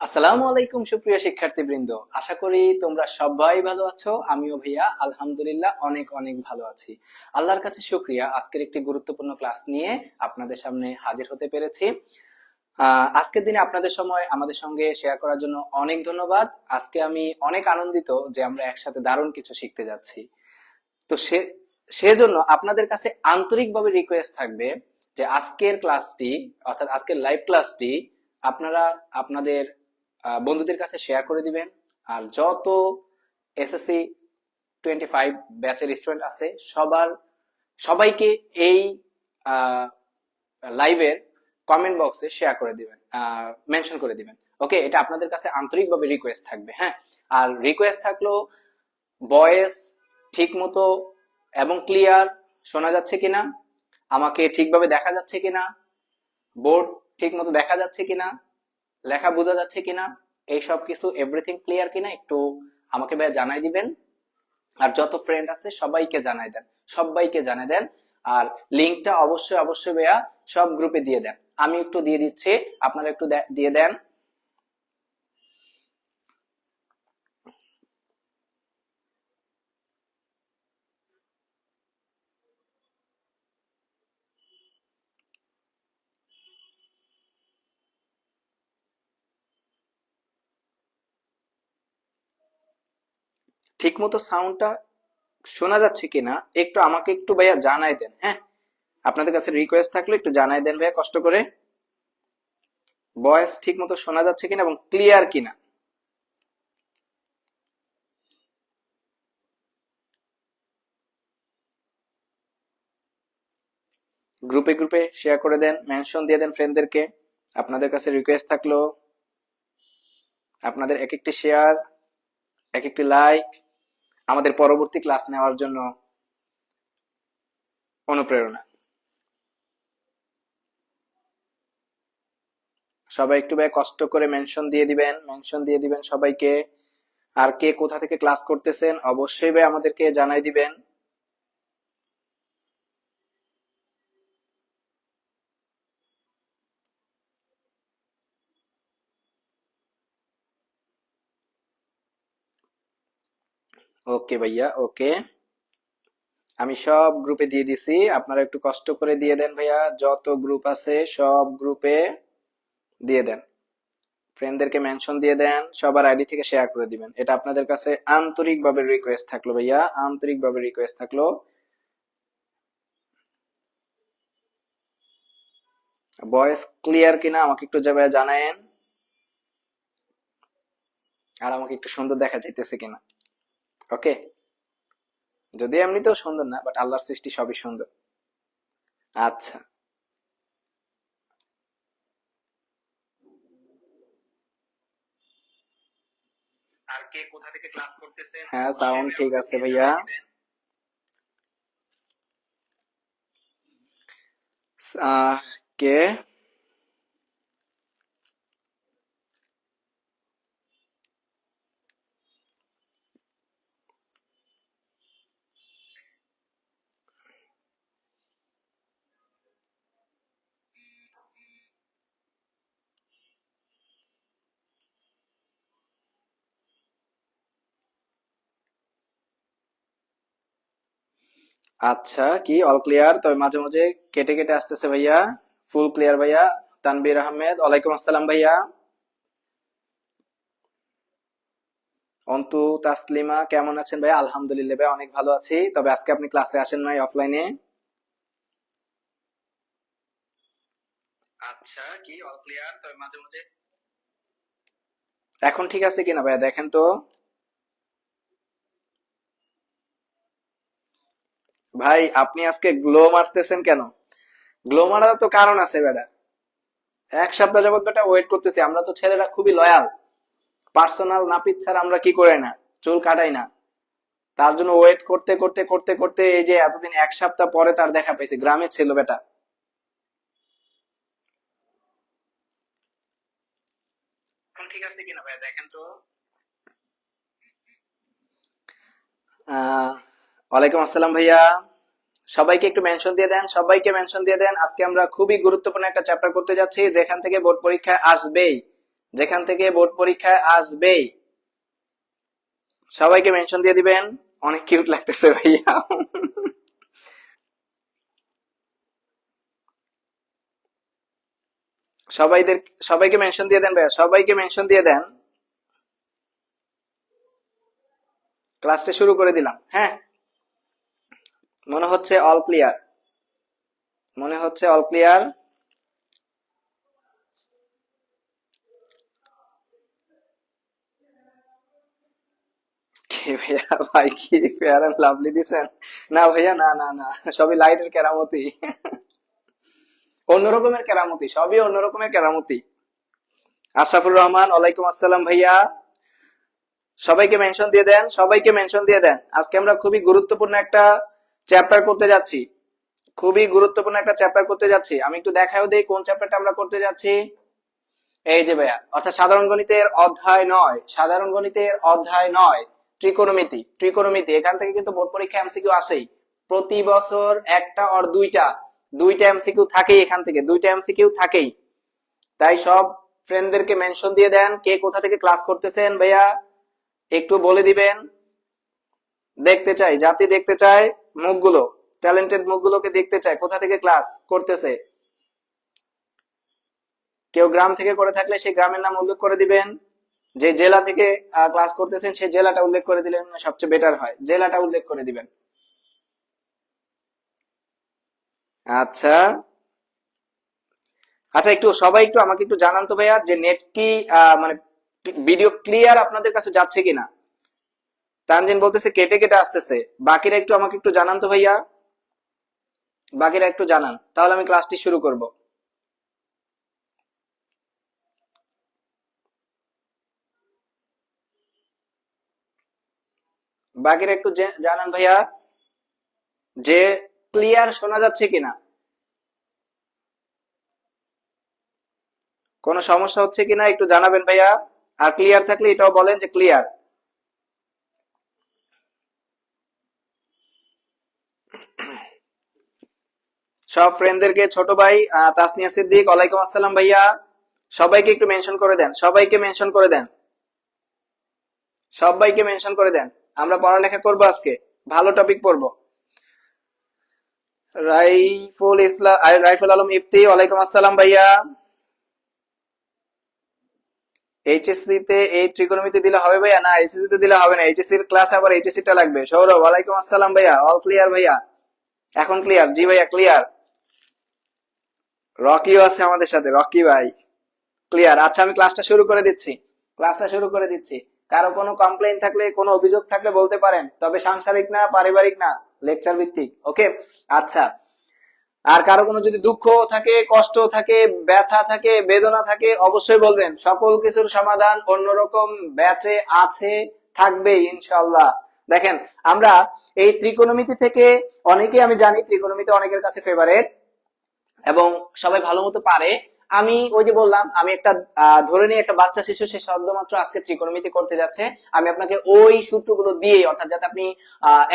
আসসালামু আলাইকুম সুপ্রিয় শিক্ষার্থীবৃন্দ, আশা করি তোমরা সবাই ভালো আছো। আমিও ভাইয়া আলহামদুলিল্লাহ অনেক অনেক ভালো আছি। আল্লাহর কাছে শুকরিয়া, আজকের একটি গুরুত্বপূর্ণ ক্লাস নিয়ে আপনাদের সামনে হাজির হতে পেরেছি। আজকের দিনে আপনাদের সময় আমাদের সঙ্গে শেয়ার করার জন্য অনেক ধন্যবাদ। আজকে আমি অনেক আনন্দিত যে আমরা একসাথে দারুণ কিছু শিখতে যাচ্ছি। তো সেজন্য আপনাদের কাছে আন্তরিকভাবে রিকোয়েস্ট থাকবে যে আজকের ক্লাসটি, অর্থাৎ আজকের লাইভ ক্লাসটি আপনারা আপনাদের বন্ধুদের কাছে শেয়ার করে দিবেন। আর যত এসএসসি 25 ব্যাচের স্টুডেন্ট আছে সবাইকে এই লাইভের কমেন্ট বক্সে শেয়ার করে দিবেন, মেনশন করে দিবেন। ওকে, এটা আপনাদের কাছে আন্তরিকভাবে রিকোয়েস্ট থাকবে। হ্যাঁ, আর রিকোয়েস্ট থাকলো ভয়েস ঠিক মতো এবং ক্লিয়ার শোনা যাচ্ছে কিনা, আমাকে ঠিকভাবে দেখা যাচ্ছে কিনা, বোর্ড ঠিক মতো দেখা যাচ্ছে কিনা, লেখা বোঝা যাচ্ছে কিনা, এই সব কিছু এভরিথিং ক্লিয়ার কিনা একটু আমাকে ভাইয়া জানাই দিবেন। আর যত ফ্রেন্ড আছে সবাইকে জানাই দেন, সবাইকে জানাই দেন। আর লিংকটা অবশ্যই অবশ্যই ভাইয়া সব গ্রুপে দিয়ে দেন। আমি একটু দিয়ে দিচ্ছি, আপনারা একটু দিয়ে দেন। ঠিক মতো সাউন্ডটা শোনা যাচ্ছে কিনা একটু আমাকে একটু ভাইয়া জানাই দেন। হ্যাঁ, আপনাদের কাছে রিকোয়েস্ট থাকলে একটু জানাই দেন ভাইয়া কষ্ট করে, ভয়েস ঠিক মতো শোনা যাচ্ছে কিনা এবং ক্লিয়ার কিনা। গ্রুপে গ্রুপে শেয়ার করে দেন, মেনশন দিয়ে দেন ফ্রেন্ডদেরকে। আপনাদের কাছে রিকোয়েস্ট থাকলো আপনাদের এক একটি শেয়ার, এক একটি লাইক আমাদের পরবর্তী ক্লাস নেওয়ার জন্য অনুপ্রেরণা। সবাই একটু ভাই কষ্ট করে মেনশন দিয়ে দিবেন, মেনশন দিয়ে দিবেন সবাইকে। আর কে কোথা থেকে ক্লাস করতেছেন অবশ্যই ভাই আমাদেরকে জানাই দিবেন। ওকে ভাইয়া, ওকে, আমি সব গ্রুপে দিয়ে দিছি, আপনারা একটু কষ্ট করে দিয়ে দেন ভাইয়া। যত গ্রুপ আছে সব গ্রুপে দিয়ে দেন, ফ্রেন্ডদেরকে মেনশন দিয়ে দেন, সবার আইডি থেকে শেয়ার করে দিবেন। এটা আপনাদের কাছে আন্তরিকভাবে রিকোয়েস্ট থাকলো ভাইয়া, আন্তরিকভাবে রিকোয়েস্ট থাকলো। ভয়েস ক্লিয়ার কিনা আমাকে একটু যাবে জানায়েন, আর আমাকে একটু সুন্দর দেখা যাইতেছে কিনা। ওকে, যদি এমনিতেও সুন্দর না, বাট আল্লাহর সৃষ্টি সবই সুন্দর। আচ্ছা, আর কে কোথা থেকে ক্লাস করতেছেন? হ্যাঁ, সাউন্ড ঠিক আছে ভাইয়া। কে? আচ্ছা, কি অল ক্লিয়ার? তবে মাঝে মাঝে কেটে কেটে আসতেছে ভাইয়া। ফুল ক্লিয়ার ভাইয়া। তানবীর আহমেদ, ওয়ালাইকুম আসসালাম ভাইয়া। অন্তু তাসলিমা, কেমন আছেন ভাইয়া? আলহামদুলিল্লাহ ভাই, অনেক ভালো আছি। তবে আজকে আপনি ক্লাসে আসেন নাই, অফলাইনে। আচ্ছা, কি অল ক্লিয়ার? তবে মাঝে মাঝে এখন ঠিক আছে কিনা ভাইয়া দেখেন তো। ভাই আপনি আজকে গ্লো মারতেছেন কেন? গ্লো মারার তো কারণ আছে বেটা। এক সপ্তাহ যাবত বেটা ওয়েট করতেছি, আমরা তো ছেলেরা খুবই লয়াল। পার্সোনাল নাপিত ছাড়া আমরা কি করে না, চুল কাটাই না। তার জন্য ওয়েট করতে করতে করতে করতে এই যে এতদিন, এক সপ্তাহ পরে তার দেখা পেয়েছি। গ্রামে ছিল বেটা। এখন ঠিক আছে কিনা ভাইয়া দেখেন তো। ওয়ালাইকুম আসসালাম ভাইয়া। সবাইকে একটু মেনশন দিয়ে দেন, সবাইকে মেনশন দিয়ে দেন। আজকে আমরা খুবই গুরুত্বপূর্ণ একটা চ্যাপ্টার করতে যাচ্ছি, যেখান থেকে বোর্ড পরীক্ষা আসবেই। যেখান থেকে বোর্ড পরীক্ষায় আসবেই সবাইকে মেনশন দিয়ে দিবেন। অনেক কিউট লাগতেছে ভাইয়া। সবাইদের সবাইকে মেনশন দিয়ে দেন ভাইয়া, সবাইকে মেনশন দিয়ে দেন। ক্লাসটা শুরু করে দিলাম, হ্যাঁ। মনে হচ্ছে অল ক্লিয়ার, মনে হচ্ছে অল ক্লিয়ার। কি ভাইয়া, ভাই কি ফেয়ার এন্ড লাভলি দিছেন? না ভাইয়া, না না না, সবই লাইটের কেরামতি। অন্যরকমের কেরামতি, সবই অন্যরকমের কেরামতি। আশরাফুর রহমান, ওয়ালাইকুম আসসালাম ভাইয়া। সবাইকে মেনশন দিয়ে দেন, সবাইকে মেনশন দিয়ে দেন। আজকে আমরা খুবই গুরুত্বপূর্ণ একটা চ্যাপ্টার করতে যাচ্ছি, খুবই গুরুত্বপূর্ণ একটা চ্যাপ্টার করতে যাচ্ছি। আমি একটু দেখাও দেই কোন চ্যাপ্টারটা আমরা করতে যাচ্ছি। এই যে ভাইয়া, অর্থাৎ সাধারণ গণিতের অধ্যায় ৯, সাধারণ গণিতের অধ্যায় ৯, ত্রিকোণমিতি। ত্রিকোণমিতি এখান থেকে কিন্তু বোর্ড পরীক্ষা এমসিকিউ আসেই প্রতি বছর, একটা আর দুইটা, দুইটা এমসিকিউ থাকেই এখান থেকে, দুইটা এমসিকিউ থাকেই। তাই সব ফ্রেন্ডদেরকে মেনশন দিয়ে দেন, কে কোথা থেকে ক্লাস করতেছেন ভাইয়া একটু বলে দিবেন। দেখতে চাই, জাতি দেখতে চাই মুখগুলো, ট্যালেন্টেড মুখগুলোকে দেখতে চাই কোথা থেকে ক্লাস করতেছে। কেউ গ্রাম থেকে করে থাকলে সেই গ্রামের নাম উল্লেখ করে দিবেন। যে জেলা থেকে ক্লাস করতেছেন সেই জেলাটা উল্লেখ করে দিলেন সবচেয়ে বেটার হয়, জেলাটা উল্লেখ করে দিবেন। আচ্ছা আচ্ছা, একটু সবাই একটু আমাকে একটু জানান তো ভাইয়া, যে নেট কি মানে ভিডিও ক্লিয়ার আপনাদের কাছে যাচ্ছে কিনা। তানজিন বলতেছে কেটে কেটে আসতেছে। বাকিরা একটু আমাকে একটু জানান তো ভাইয়া, বাকিরা একটু জানান, তাহলে আমি ক্লাসটি শুরু করব। বাকিরা একটু জানান ভাইয়া যে ক্লিয়ার শোনা যাচ্ছে কিনা, কোনো সমস্যা হচ্ছে কিনা একটু জানাবেন ভাইয়া। আর ক্লিয়ার থাকলে এটাও বলেন যে ক্লিয়ার। সব ফ্রেন্ডদেরকে, ছোট ভাই তাসনিয়া সিদ্দিক, ওয়ালাইকুম আসসালাম ভাইয়া। সবাইকে একটু মেনশন করে দেন, সবাইকে মেনশন করে দেন, সবাইকে মেনশন করে দেন। আমরা পড়ালেখা করব আজকে, ভালো টপিক পড়বো। রাইফুল ইসলাম, রাইফুল আলম ইফতি, ওয়ালাইকুম আসসালাম ভাইয়া। এইচএসসি তে এই ত্রিকোণমিতি দিলে হবে ভাইয়া? না, এইচএসসি তে দিলে হবে না, এইচএসসি এর ক্লাস আবার এইচএসসি টা লাগবে। সৌরভ, ওয়ালাইকুম আসসালাম ভাইয়া, অল ক্লিয়ার ভাইয়া? এখন ক্লিয়ার? জি ভাইয়া ক্লিয়ার। রকিও আছে আমাদের সাথে, রকি ভাই ক্লিয়ার। আচ্ছা আমি ক্লাসটা শুরু করে দিচ্ছি, ক্লাসটা শুরু করে দিচ্ছি। কারো কোনো কমপ্লেইন থাকলে, কোনো অভিযোগ থাকলে বলতে পারেন, তবে সাংসারিক না, পারিবারিক না, লেকচার ভিত্তিক। ওকে, আচ্ছা। আর কারো কোনো যদি দুঃখ থাকে, কষ্ট থাকে, ব্যথা থাকে, বেদনা থাকে, অবশ্যই বলবেন। সকল কিছুর সমাধান অন্যরকম ব্যাচে আছে, থাকবে ইনশাআল্লাহ। দেখেন, আমরা এই ত্রিকোণমিতি থেকে অনেকেই, আমি জানি ত্রিকোণমিতি অনেকের কাছে ফেভারেট এবং সবাই ভালো মতো পারে। আমি ওই যে বললাম, আমি একটা ধরে নিই একটা বাচ্চা শিশু, সে সদ্যমাত্র আজকে ত্রিকোণমিতি করতে যাচ্ছে। আমি আপনাকে ওই সূত্রগুলো দিয়ে, অর্থাৎ যাতে আপনি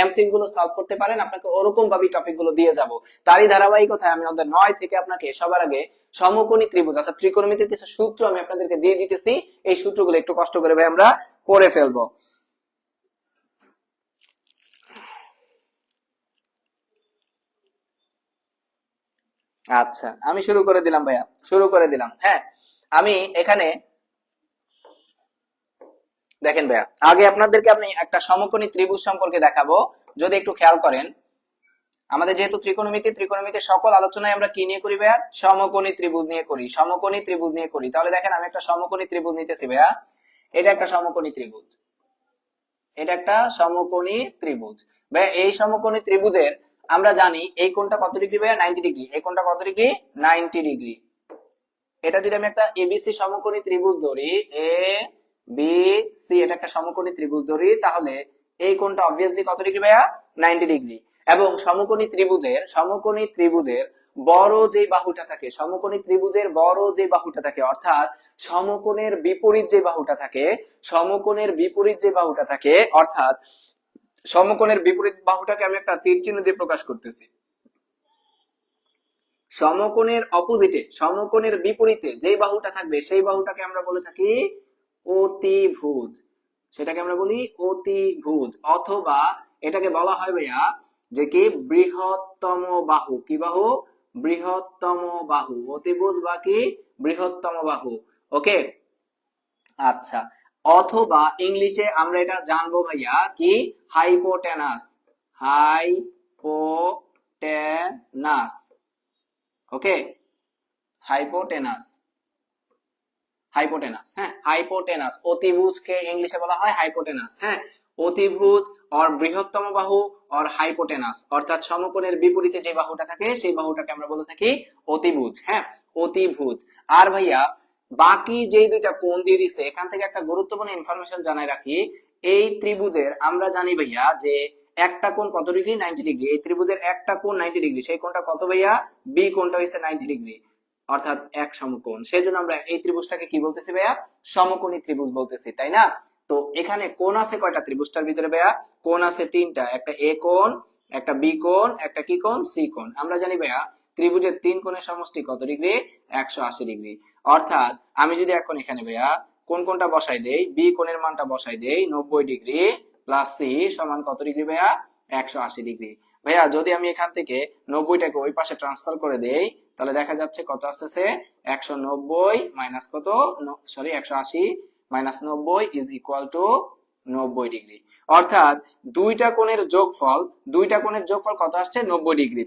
এমসিকিউ গুলো সলভ করতে পারেন, আপনাকে ওরকম ভাবে টপিক গুলো দিয়ে যাব। তারই ধারাবাহিকতায় আমি অধ্যায় ৯ থেকে আপনাকে সবার আগে সমকোণী ত্রিভুজ অর্থাৎ ত্রিকোণমিতির কিছু সূত্র আমি আপনাদেরকে দিয়ে দিতেছি। এই সূত্রগুলো একটু কষ্ট করে ভাই আমরা পড়ে ফেলবো। আচ্ছা আমি শুরু করে দিলাম ভাইয়া, শুরু করে দিলাম। হ্যাঁ, আমি এখানে দেখেন ভাইয়া, আগে আপনাদেরকে আমি একটা সমকোণী ত্রিভুজ সম্পর্কে দেখাবো। যদি একটু খেয়াল করেন, আমাদের যেহেতু ত্রিকোণমিতি, ত্রিকোণমিতির সকল আলোচনায় আমরা কি নিয়ে করি ভাইয়া? সমকোণী ত্রিভুজ নিয়ে করি, সমকোণী ত্রিভুজ নিয়ে করি। তাহলে দেখেন, আমি একটা সমকোণী ত্রিভুজ নিতেছি ভাইয়া। এটা একটা সমকোণী ত্রিভুজ, এটা একটা সমকোণী ত্রিভুজ ভাইয়া। এই সমকোণী ত্রিভুজের আমরা জানি এই কোণটা কত ডিগ্রি ভাইয়া? 90 ডিগ্রি। এই কোণটা কত ডিগ্রি? 90 ডিগ্রি। এটা যদি আমি একটা এবিসি সমকোণী ত্রিভুজ ধরি, এ বি সি, এটা একটা সমকোণী ত্রিভুজ ধরি, তাহলে এই কোণটা অবভিয়াসলি কত ডিগ্রি ভাইয়া? 90 ডিগ্রি। এবং সমকোণী ত্রিভুজের বড় যে বাহুটা থাকে, সমকোণী ত্রিভুজের বড় যে বাহুটা থাকে, অর্থাৎ সমকোণের বিপরীত যে বাহুটা থাকে, সমকোণের বিপরীত যে বাহুটা থাকে, অর্থাৎ সমকোণের বিপরীত বাহুটাকে আমি একটা তীর চিহ্ন দিয়ে প্রকাশ করতেছি। সমকোণের অপোজিটে, সমকোণের বিপরীতে যেই বাহুটা থাকবে সেই বাহুটাকে আমরা বলে থাকি অতিভুজ। সেটাকে আমরা বলি অতিভুজ, অথবা এটাকে বলা হয় ভাইয়া যে কি বৃহত্তম বাহু। কি বাহু? বৃহত্তম বাহু। অতিভুজ বা কি বৃহত্তম বাহু। ওকে, আচ্ছা। অথবা ইংলিশে আমরা এটা জানবো ভাইয়া কি হাইপোটেনাস। হাইপোটেনাস। ওকে, হাইপোটেনাস। হাইপোটেনাস, হ্যাঁ, হাইপোটেনাস। অতিভুজকে ইংলিশে বলা হয় হাইপোটেনাস। হ্যাঁ, অতিভুজ অর বৃহত্তম বাহু অর হাইপোটেনাস, অর্থাৎ সমকোণের বিপরীতে যে বাহুটা থাকে সেই বাহুটাকে আমরা বলে থাকি অতিভুজ। হ্যাঁ, অতিভুজ। আর ভাইয়া বাকি যেই দুইটা কোণ দিয়ে দিছে, এখান থেকে একটা গুরুত্বপূর্ণ ইনফরমেশন জানাই রাখি। এই ত্রিভুজের আমরা জানি ভাইয়া যে একটা কোণ কত ডিগ্রি? 90 ডিগ্রি। এই ত্রিভুজের একটা কোণ 90 ডিগ্রি, সেই কোণটা কত ভাইয়া? বি কোণটা হইছে 90 ডিগ্রি, অর্থাৎ এক সমকোণ। সেজন্য আমরা এই ত্রিভুজটাকে কি বলতেছি ভাইয়া? সমকোণী ত্রিভুজ বলতেছি, তাই না? তো এখানে কোণ আছে কয়টা ত্রিভুজটার ভিতরে ভাইয়া? কোণ আছে তিনটা, একটা এ কোণ, একটা বি কোণ, একটা কি কোণ? সি কোণ। আমরা জানি ভাইয়া ত্রিভুজের তিন কোণের সমষ্টি কত ডিগ্রি? 180 ডিগ্রি। অর্থাৎ আমি যদি এখন এখানে ভাইয়া কোন কোণটা বসাই দেই, বি কোণের মানটা বসাই দেই 90 ডিগ্রি প্লাস সি সমান কত ডিগ্রি ভাইয়া? 180 ডিগ্রি। ভাইয়া যদি আমি এখান থেকে 90টাকে ওই পাশে ট্রান্সফার করে দেই, তাহলে দেখা যাচ্ছে কত আসতেছে? 190 মাইনাস কত, sorry 180 minus 90 is equal two 90 degree. অর্থাৎ দুইটা কোণের যোগফল, দুইটা কোণের যোগফল কত আসছে? 90 ডিগ্রি।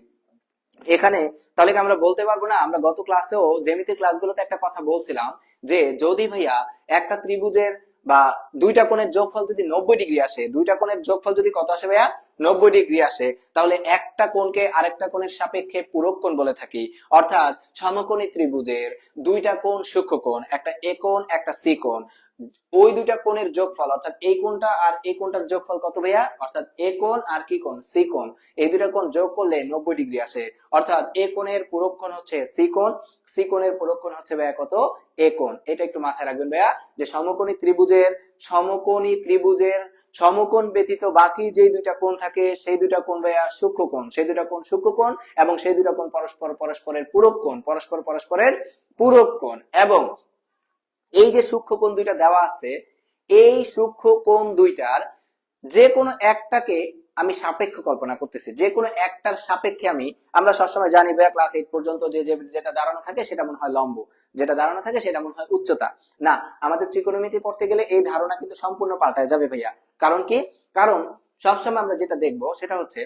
এখানে তাহলে কি আমরা বলতে পারবো না? আমরা গত ক্লাসেও জ্যামিতির ক্লাসগুলোতে একটা কথা বলছিলাম যে যদি ভাইয়া একটা ত্রিভুজের বা দুইটা কোণের যোগফল যদি 90 ডিগ্রি আসে, দুইটা কোণের যোগফল যদি কত আসে ভাইয়া? 90 ডিগ্রি আসে, তাহলে একটা কোণকে আরেকটা কোণের সাপেক্ষে পূরক কোণ বলে থাকি। অর্থাৎ সমকোণী ত্রিভুজের দুইটা কোণ সূক্ষ্ম কোণ, একটা এ কোণ একটা সি কোণ, ওই দুইটা কোণের যোগফল অর্থাৎ এই কোণটা আর এই কোণটার যোগফল কত ভাইয়া? অর্থাৎ এ কোণ আর কি কোণ? সি কোণ। এই দুইটা কোণ যোগ করলে 90 ডিগ্রি আসে। অর্থাৎ এ কোণের পূরক কোণ হচ্ছে সি কোণ, সি কোণের পূরক কোণ হচ্ছে ভাইয়া কত? এ কোণ। এটা একটু মাথায় রাখবেন ভাইয়া যে সমকোণী ত্রিভুজের সমকোণ ব্যতীত বাকি যে দুইটা কোণ থাকে সেই দুইটা কোণ ভাইয়া সূক্ষ্ম কোণ, সেই দুইটা কোণ সূক্ষ্ম কোণ, এবং সেই দুইটা কোণ পরস্পরের পূরক কোণ, পরস্পরের পূরক কোণ। এবং এই যে সূক্ষ্ম কোণ দুইটা দেওয়া আছে, এই সূক্ষ্ম কোণ দুইটার যে কোনো একটাকে আমি সাপেক্ষ কল্পনা করতেছি, যে কোনো একটার সাপেক্ষে আমরা সবসময় জানি ভাইয়া ক্লাস 8 পর্যন্ত যেটা দাঁড়ানো থাকে সেটা মনে হয় লম্ব, যেটা দাঁড়ানো থাকে সেটা মনে হয় উচ্চতা। না, আমাদের ত্রিকোণমিতি পড়তে গেলে এই ধারণা কিন্তু সম্পূর্ণ পাল্টায় যাবে ভাইয়া। কারণ কি? কারণ সবসময় আমরা যেটা দেখবো সেটা হচ্ছে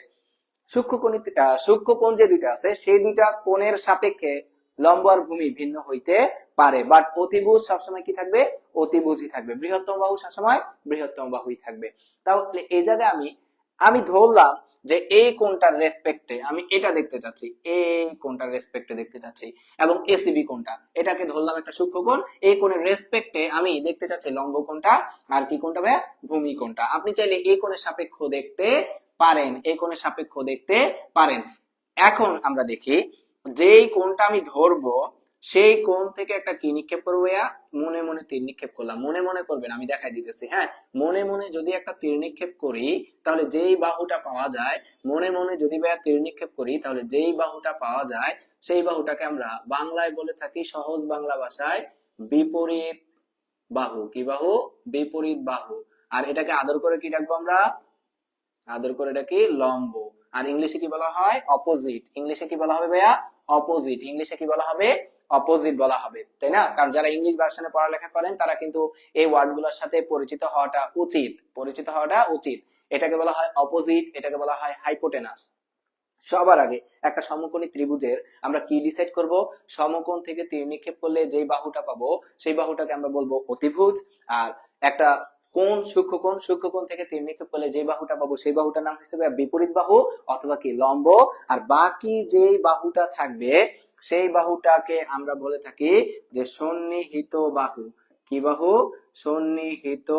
সূক্ষ্ম কোণ যে দুইটা আছে সেই দুইটা কোণের সাপেক্ষে লম্ব আর ভূমি ভিন্ন হইতে পারে, বাট অতিভুজ সবসময় কি থাকবে? অতিভুজই থাকবে। বৃহত্তম বাহু সবসময় বৃহত্তম বাহুই থাকবে। তাহলে এই জায়গায় আমি ধরলাম যে এই কোণটার রেসপেক্টে আমি এটা দেখতে চাচ্ছি, এই কোণটার রেসপেক্টে দেখতে চাচ্ছি, এবং এসিবি কোণটা এটাকে ধরলাম একটা সূক্ষ্ম কোণ, এই কোণের রেসপেক্টে আমি দেখতে চাচ্ছি লম্ব কোণটা আর কি কোণটা ভাইয়া? ভূমি কোণটা। আপনি চাইলে এই কোণের সাপেক্ষ দেখতে পারেন, এই কোণের সাপেক্ষ দেখতে পারেন। এখন আমরা দেখি যেই কোণটা আমি ধরবো সেই কোণ থেকে একটা কি নিক্ষেপ করবো ভাইয়া? মনে মনে তীর নিক্ষেপ করলাম। মনে মনে করবেন, আমি দেখাই দিতেছি। হ্যাঁ, মনে মনে যদি একটা তীর নিক্ষেপ করি তাহলে যেই বাহুটা পাওয়া যায়, মনে মনে যদি ভাইয়া তীর নিক্ষেপ করি তাহলে যেই বাহুটা পাওয়া যায় সেই বাহুটাকে আমরা বাংলায় বলে থাকি, সহজ বাংলা ভাষায়, বিপরীত বাহু। কি বাহু? বিপরীত বাহু। আর এটাকে আদর করে কি ডাকবো আমরা? আদর করে ডাকি লম্ব। আর ইংলিশে কি বলা হয়? অপোজিট। ইংলিশে কি বলা হবে ভাইয়া? অপোজিট। ইংলিশে কি বলা হবে? অপোজিট বলা হবে, তাই না? কারণ যারা ইংলিশ ভার্সনে পড়ালেখা করেন তারা কিন্তু এই ওয়ার্ডগুলোর সাথে পরিচিত হওয়াটা উচিত, পরিচিত হওয়াটা উচিত। এটাকে বলা হয় অপোজিট, এটাকে বলা হয় হাইপোটেনাস। সবার আগে একটা সমকোণী ত্রিভুজের আমরা কি ডিসাইড করব? সমকোণ থেকে তীর নিক্ষেপ করলে যেই বাহুটা পাবো সেই বাহুটাকে আমরা বলবো অতিভুজ। আর একটা কোণ সূক্ষ্মকোণ থেকে তীর নিক্ষেপ করলে যে বাহুটা পাবো সেই বাহুটার নাম হিসেবে বিপরীত বাহু অথবা কি লম্ব। আর বাকি যেই বাহুটা থাকবে সেই বাহুটাকে আমরা বলে থাকি যে সন্নিহিত বাহু। কি বাহু? সন্নিহিত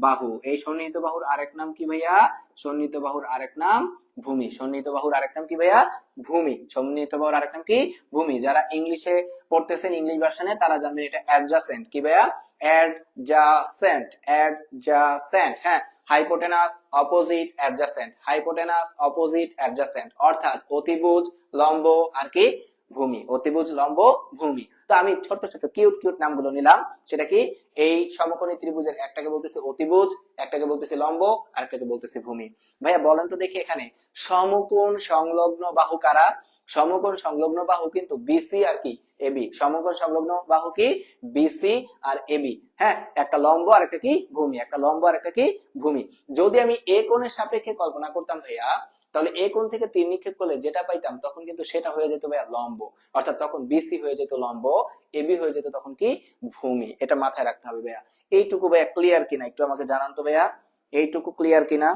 বাহু। এই সন্নিহিত বাহুর আরেক নাম কি ভাইয়া? সন্নিহিত বাহুর আরেক নাম ভূমি। সন্নিহিত বাহুর আরেক নাম কি ভাইয়া? ভূমি। সন্নিহিত বাহুর আরেক নাম কি? ভূমি। যারা ইংলিশে পড়তেছেন ইংলিশ ভার্সনে তারা জানবেন এটা অ্যাডজাসেন্ট। কি ভাইয়া? Adjacent, adjacent. হ্যাঁ, hypotenuse opposite adjacent, hypotenuse opposite adjacent, অর্থাৎ অতিভুজ লম্ব আর কি ভূমি, অতিভুজ, লম্ব, ভূমি। তো আমি ছোট ছোট কিউট কিউট নামগুলো নিলাম। সেটা কি, এই সমকোণী ত্রিভুজের একটাকে বলতেছে অতিভুজ, একটাকে বলতেছে লম্ব, আর একটাকে বলতেছে ভূমি। ভাইয়া বলেন তো দেখি এখানে সমকোণ সংলগ্ন বাহু কারা? সমকোণ সংলগ্ন বাহু কিন্তু বিসি আর কি এবি। সমকোণ সংলগ্ন বাহু কি বিসি আর এবি। হ্যাঁ, একটা লম্ব আর একটা কি ভূমি, একটা লম্ব আর একটা কি ভূমি। যদি আমি এ কোণের সাপেক্ষে কল্পনা করতাম ভাইয়া, তাহলে এ কোণ থেকে তীর নিক্ষেপ করলে যেটা পাইতাম তখন কিন্তু সেটা হয়ে যেত ভাইয়া লম্ব। অর্থাৎ তখন বিসি হয়ে যেত লম্ব, এবি হয়ে যেত তখন কি ভূমি। এটা মাথায় রাখতে হবে ভাইয়া। এইটুকু ভাইয়া ক্লিয়ার কিনা একটু আমাকে জানান তো ভাইয়া, এইটুকু ক্লিয়ার কিনা?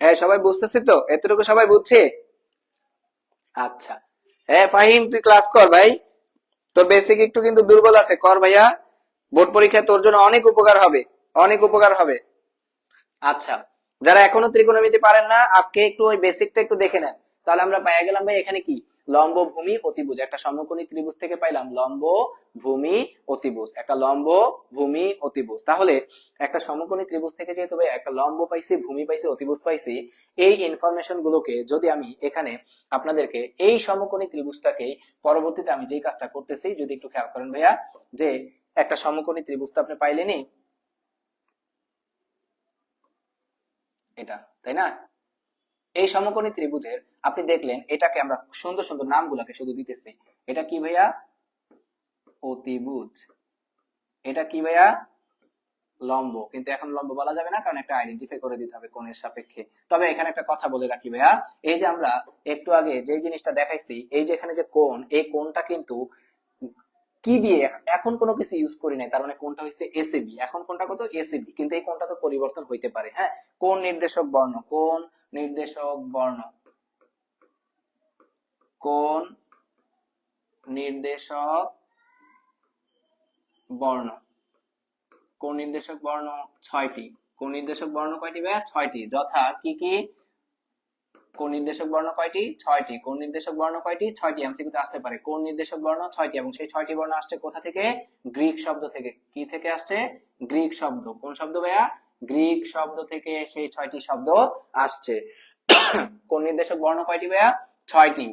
হ্যাঁ, সবাই বুঝতেছি তো? এতটুকু সবাই বুঝছে? আচ্ছা। হ্যাঁ ফাহিম, তুই ক্লাস কর ভাই। তোর বেসিক একটু কিন্তু দুর্বল আছে, কর ভাইয়া। বোর্ড পরীক্ষায় তোর জন্য অনেক উপকার হবে, অনেক উপকার হবে। আচ্ছা, যারা এখনো ত্রিকোণমিতি পারেন না আজকে একটু ওই বেসিকটা একটু দেখে নেন। তাহলে আমরা পেয়ে গেলাম ভাই এখানে কি লম্ব ভূমি অতিভুজ। একটা সমকোণী ত্রিভুজ থেকে পাইলাম লম্ব ভূমি অতিভুজ, একটা লম্ব ভূমি অতিভুজ। তাহলে একটা সমকোণী ত্রিভুজ থেকে যেহেতু ভাই একটা লম্ব পাইছি, ভূমি পাইছি, অতিভুজ পাইছি, এই ইনফরমেশন গুলোকে যদি আমি এখানে আপনাদেরকে এই সমকোণী ত্রিভুজটাকে পরবর্তীতে আমি যেই কাজটা করতেছি যদি একটু খেয়াল করেন ভাইয়া, যে একটা সমকোণী ত্রিভুজ তো আপনি পাইলেনই, এটা তাই না? এই সমকোণী ত্রিভুজের আপনি দেখলেন এটাকে আমরা সুন্দর সুন্দর নামগুলোকে শুধু দিতেছি। এটা কি ভাইয়া? অতিভুজ। এটা কি ভাইয়া? লম্ব। কিন্তু এখন লম্ব বলা যাবে না, কারণ একটা আইডেন্টিফাই করে দিতে হবে কোণের সাপেক্ষে। তবে এখানে একটা কথা বলে রাখি ভাইয়া, এই যে আমরা একটু আগে যে জিনিসটা দেখাইছি, এই যে এখানে যে কোণ, এই কোণটা কিন্তু কি দিয়ে, এখন কোনো কিছু ইউজ করি নাই, তার মানে কোণটা হচ্ছে এসিবি। এখন কোণটা কত? এসিবি। কিন্তু এই কোণটা তো পরিবর্তন হইতে পারে। হ্যাঁ, কোণ নির্দেশক বর্ণ, কোণ নির্দেশক বর্ণ, কোণ নির্দেশক বর্ণ, কোণ নির্দেশক বর্ণ 6টি। কোণ নির্দেশক বর্ণ কয়টি ভাইয়া? 6টি। যথা কি কি? কোণ নির্দেশক বর্ণ কয়টি? 6টি। কোণ নির্দেশক বর্ণ কয়টি? 6টি। এমসিকিউ তে আসতে পারে। কোণ নির্দেশক বর্ণ 6টি, এবং সেই 6টি বর্ণ আসছে কোথা থেকে? গ্রিক শব্দ থেকে। কি থেকে আসছে? গ্রিক শব্দ। কোন শব্দ ভাইয়া? গ্রিক শব্দ থেকে সেই 6টি শব্দ আসছে। কোণ নির্দেশক বর্ণ কয়টি ভাইয়া? 6টি।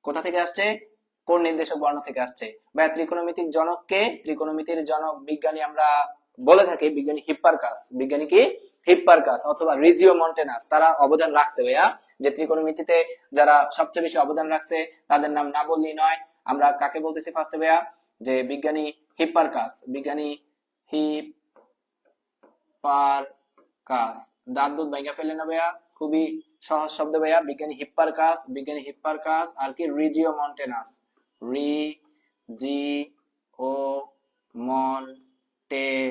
কোথা থেকে আসছে? কোণ নির্দেশক বর্ণ থেকে আসছে। ভাইয়া ত্রিকোণমিতিক জনককে, ত্রিকোণমিতির জনক বিজ্ঞানী আমরা বলে থাকি বিজ্ঞানী হিপ্পারকাস। বিজ্ঞানী কি? হিপ্পারকাস অথবা রিজিও মন্টেনাস। তারা অবদান রাখছে ভাইয়া, যে ত্রিকোণমিতিতে যারা সবচেয়ে বেশি অবদান রাখছে তাদের নাম না বললেই নয়। আমরা কাকে বলতেছি ফার্স্টে ভাইয়া? যে বিজ্ঞানী হিপ্পারকাস। বিজ্ঞানী হিপ্পারকাস। দাঁত দুধ ভাইঙ্গা ফেললেন না ভাইয়া? খুবই সহজ শব্দ ভাইয়া। বিজ্ঞানী হিপ্পারকাস, বিজ্ঞানী হিপ্পারকাস, আর কি রিজিও মন্টেনাস। রিজিও মন্টেনাস।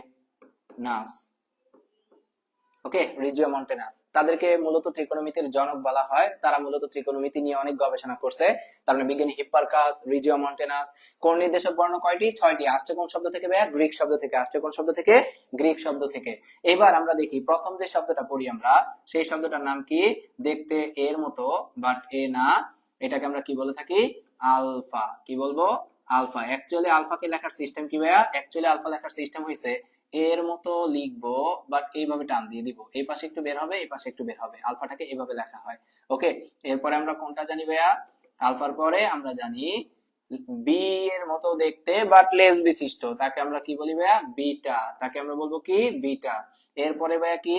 ওকে, রিজিও মন্টেনাস। তাদেরকে মূলত ত্রিকোণমিতির জনক বলা হয়। তারা মূলত ত্রিকোণমিতি নিয়ে অনেক গবেষণা করছে। তার মানে বিজ্ঞানী হিপ্পারকাস, রিজিও মন্টেনাস। কোণ নির্দেশক বর্ণ কয়টি? 6টি। আসছে কোন শব্দ থেকে ভাইয়া? গ্রিক শব্দ থেকে। আসছে কোন শব্দ থেকে? গ্রিক শব্দ থেকে। এবার আমরা দেখি প্রথম যে শব্দটা পড়ি আমরা, সেই শব্দটার নাম কি? দেখতে এর মতো বাট এ না, এটাকে আমরা কি বলে থাকি? আলফা। কি বলবো? আলফা। অ্যাকচুয়ালি আলফাকে লেখার সিস্টেম কি ভাইয়া? অ্যাকচুয়ালি আলফা লেখার সিস্টেম হইছে এর মতো লিখবো, বাট এইভাবে টান দিয়ে দিব, এই পাশে একটু বের হবে, এই পাশে একটু বের হবে। আলফাটাকে এইভাবে লেখা হয়। ওকে, এরপরে আমরা কোনটা জানি ভাইয়া? আলফার পরে আমরা জানি বি এর মতো দেখতে বাট লেস বিশিষ্ট, তাকে আমরা কি বলি ভাইয়া? বিটা। তাকে আমরা বলবো কি? বিটা। এরপরে ভাইয়া কি?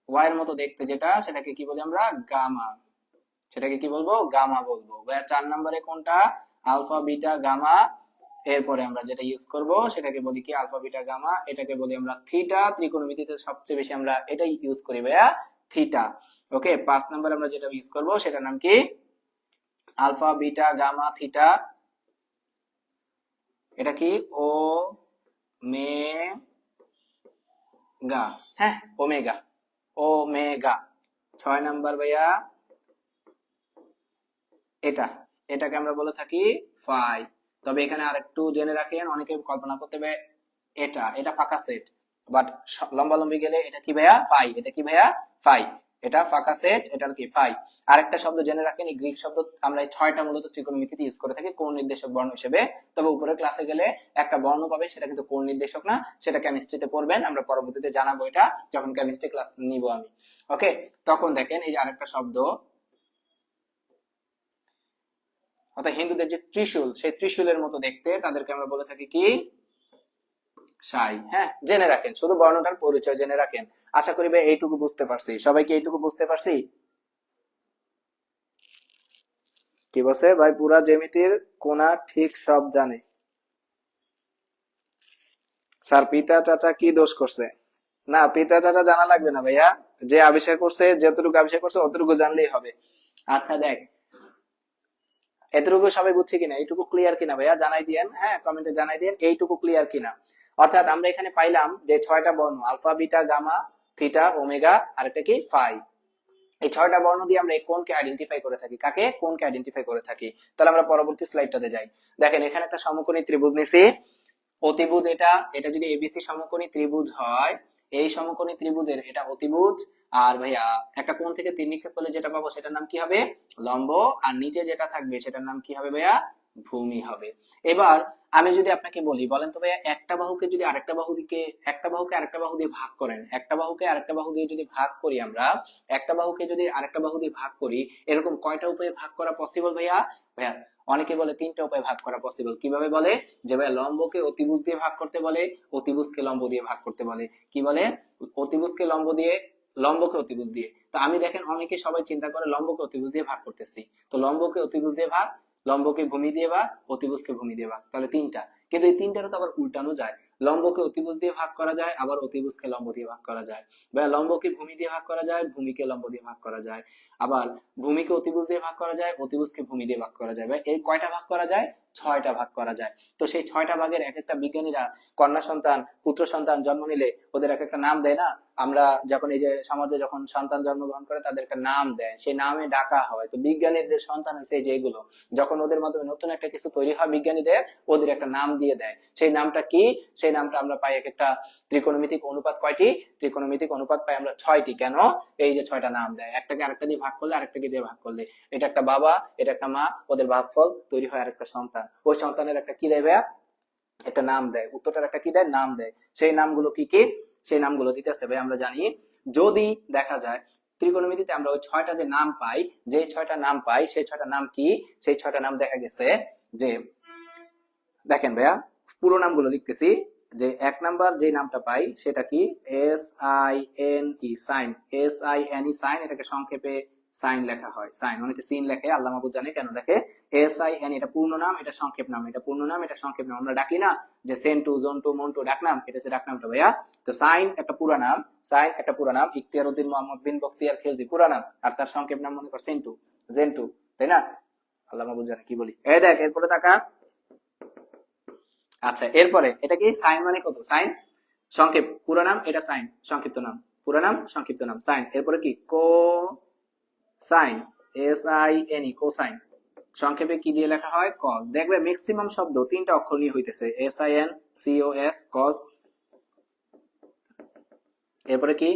ওয়াই এর মতো দেখতে যেটা, সেটাকে কি বলি আমরা? গামা। সেটাকে কি বলবো? গামা বলবো ভাইয়া। 4 নম্বরে কোনটা? Alpha beta gamma. এরপরে আমরা যেটা ইউজ করব সেটাকে বলি কি? Alpha beta gamma. এটাকে বলি আমরা থিটা। ত্রিকোণমিতিতে সবচেয়ে বেশি আমরা এটাই ইউজ করি ভাইয়া, থিটা। ওকে, 5 নম্বরে আমরা যেটা ইউজ করব সেটার নাম কি? Alpha beta gamma theta. এটা কি? Omega. হ্যাঁ, ওমেগা। ওমেগা। 6 নাম্বার ভাইয়া এটা, এটাকে আমরা বলে থাকি ফাই। তবে এখানে আরেকটু জেনে রাখেন, অনেকে কল্পনা করতে হবে এটা এটা ফাঁকা সেট, বাট লম্বালম্বি গেলে এটা কি ভাইয়া? ফাই। এটা কি ভাইয়া? ফাই। এটা ফাঁকা সেট, এটার কি? ফাই। আরেকটা শব্দ জেনে রাখেন, এই গ্রিক শব্দ আমরা এই 6টা মূলত ত্রিকোণমিতিতে ইউজ করে থাকি কোণ নির্দেশক বর্ণ হিসেবে। তবে উপরের ক্লাসে গেলে একটা বর্ণ পাবে, সেটা কিন্তু কোণ নির্দেশক না, সেটা কেমিস্ট্রিতে পড়বেন, আমরা পরবর্তীতে জানাবো এটা যখন কেমিস্ট্রি ক্লাস নিব আমি। ওকে, তখন দেখেন এই যে আরেকটা শব্দ, অর্থাৎ হিন্দুদের যে ত্রিশূল, সেই ত্রিশূলের মতো দেখতে, তাদেরকে আমরা বলে থাকি কি? সাই। হ্যাঁ, জেনে রাখেন, শুধু বর্ণটার পরিচয় জেনে রাখেন। আশা করি ভাই এইটুকু বুঝতে পারছি, সবাইকে এইটুকু বুঝতে পারছি? কি বলছে ভাই? পুরা জ্যামিতির কোনা ঠিক সব জানে। স্যার পিতা চাচা কি দোষ করছে? না, পিতা চাচা জানা লাগবে না ভাইয়া, যে আবিষ্কার করছে, যতটুকু আবিষ্কার করছে অতটুকু জানলেই হবে। আচ্ছা দেখ, এতটুকু সবাই বুঝছে কিনা, এইটুকু ক্লিয়ার কিনা ভাইয়া জানাই দিয়েন, হ্যাঁ কমেন্টে জানাই দিয়েন এইটুকু ক্লিয়ার কিনা। অর্থাৎ আমরা এখানে পাইলাম যে 6টা বর্ণ, alpha beta gamma theta omega আর একটা কি? ফাই। এই 6টা বর্ণ দিয়ে আমরা এই কোণকে আইডেন্টিফাই করে থাকি। কাকে? কোণকে আইডেন্টিফাই করে থাকি। তাহলে আমরা পরবর্তী স্লাইডটাতে যাই। দেখেন এখানে একটা সমকোণী ত্রিভুজ নিছি, অতিভুজ এটা, এটা যদি এবিসি সমকোণী ত্রিভুজ হয়, এই সমকোণী ত্রিভুজের এটা অতিভুজ। আর ভাইয়া একটা কোণ থেকে তীর নিক্ষেপ করলে যেটা পাবো সেটার নাম কি হবে? লম্ব। আর নিচে যেটা থাকবে সেটার নাম কি হবে ভাইয়া? ভূমি হবে। এবার আমি যদি আপনাকে বলি, বলেন তো ভাইয়া, একটা বাহুকে যদি আরেকটা বাহু দিকে, একটা বাহুকে আরেকটা বাহু দিয়ে ভাগ করেন, একটা বাহুকে আরেকটা বাহু দিয়ে যদি ভাগ করি আমরা, একটা বাহুকে যদি আরেকটা বাহু দিয়ে ভাগ করি, এরকম কয়টা উপায়ে ভাগ করা পসিবল ভাইয়া? ভাইয়া অনেকে বলে 3টা উপায়ে ভাগ করা পসিবল। কিভাবে বলে? যে ভাই লম্বকে অতিভুজ দিয়ে ভাগ করতে বলে, অতিভুজকে লম্ব দিয়ে ভাগ করতে বলে। কি বলে? অতিভুজকে লম্ব দিয়ে, লম্বকে অতিভুজ দিয়ে। তো আমি দেখেন অনেকে সবাই চিন্তা করে লম্বকে অতিভুজ দিয়ে ভাগ করতেছি, তো লম্বকে অতিভুজ দিয়ে ভাগ, লম্বকে ভূমি দিয়ে ভাগ, অতিভুজকে ভূমি দিয়ে ভাগ, তাহলে 3টা। কিন্তু এই 3টারও তো আবার উল্টানো যায়, লম্বকে অতিভুজ দিয়ে ভাগ করা যায়, আবার অতিভুজকে লম্ব দিয়ে ভাগ করা যায়, বা লম্বকে ভূমি দিয়ে ভাগ করা যায়, ভূমিকে লম্ব দিয়ে ভাগ করা যায়, আবার ভূমিকে অতিভুজ দিয়ে ভাগ করা যায়, অতিভুজকে ভূমি দিয়ে ভাগ করা যায়। ভাই এই কয়টা ভাগ করা যায়? 6টা ভাগ করা যায়। তো সেই 6টা ভাগের এক একটা বিজ্ঞানীরা কন্যা সন্তান পুত্র সন্তান জন্ম নিলে ওদের এক একটা নাম দেয় না? আমরা যখন এই যে সমাজে যখন সন্তান জন্মগ্রহণ করে তাদের একটা নাম দেয়, সেই নামে ডাকা হয়। তো বিজ্ঞানীর যে সন্তান হয়েছে যেগুলো, যখন ওদের মাধ্যমে নতুন একটা কিছু তৈরি হয় বিজ্ঞানীদের, ওদের একটা নাম দিয়ে দেয়। সেই নামটা কি? সেই নামটা আমরা পাই এক একটা ত্রিকোণমিতিক অনুপাত। কয়টি ত্রিকোণমিতিক অনুপাত পাই আমরা? 6টি। কেন? এই যে 6টা নাম দেয়, একটাকে আরেকটা দিয়ে ভাগ করলে, আরেকটাকে দিয়ে ভাগ করলে, এটা একটা বাবা, এটা একটা মা, ওদের ভাগফল তৈরি হয় আরেকটা সন্তান। ওই সন্তানের একটা কি দেয় ভাইয়া? একটা নাম দেয়। উত্তরটার একটা কি দেয়? নাম দেয়। সেই নামগুলো কি কি? সেই নামগুলো দিতেছে ভাই আমরা জানি। যদি দেখা যায় ত্রিকোণমিতিতে আমরা ওই 6টা যে নাম পাই, যে 6টা নাম পাই, সেই 6টা নাম কি? সেই 6টা নাম দেখা গেছে যে, দেখেন ভাইয়া পুরো নামগুলো লিখতেছি। যে 1 নাম্বার যে নামটা পাই সেটা কি? SINE, sign. SINE সাইন, এটাকে সংক্ষেপে সাইন লেখা হয়। সাইন, অনেকে সিন লেখে, আল্লাহ মাহফুজ জানে কেন লেখে। SINE এটা পূর্ণ নাম, এটা সংক্ষেপ নাম, এটা পূর্ণ নাম, এটা সংক্ষেপ নাম। আমরা ডাকি না যে সেন্টু জন্টু মন্টু ডাকনাম, এটা হচ্ছে ডাকনামটা ভাইয়া। তো সাইন একটা পুরা নাম, সাইন একটা পুরা নাম, ইখতিয়ার উদ্দিন মোহাম্মদ বিন বখতিয়ার খিলজি পুরা নাম, আর তার সংক্ষেপ নাম মনে কর সেন্টু, জেন্টু, তাই না? আল্লাহ মাহফুজ জানে কি বলি। এই দেখ এরপরে তাকা। আচ্ছা এরপরে এটা কি? সাইন মানে কত? সাইন সংক্ষেপ, পুরো নাম, এটা সাইন সংক্ষিপ্ত নাম, পুরো নাম সংক্ষিপ্ত নাম সাইন। এরপরে কি? কো সাইন, SINE কোসাইন, সংক্ষেপে কি দিয়ে লেখা হয়? কস। দেখবে ম্যাক্সিমাম শব্দ 3টা অক্ষর নিয়ে হইতেছে, SINCOS কস। এরপরে কি?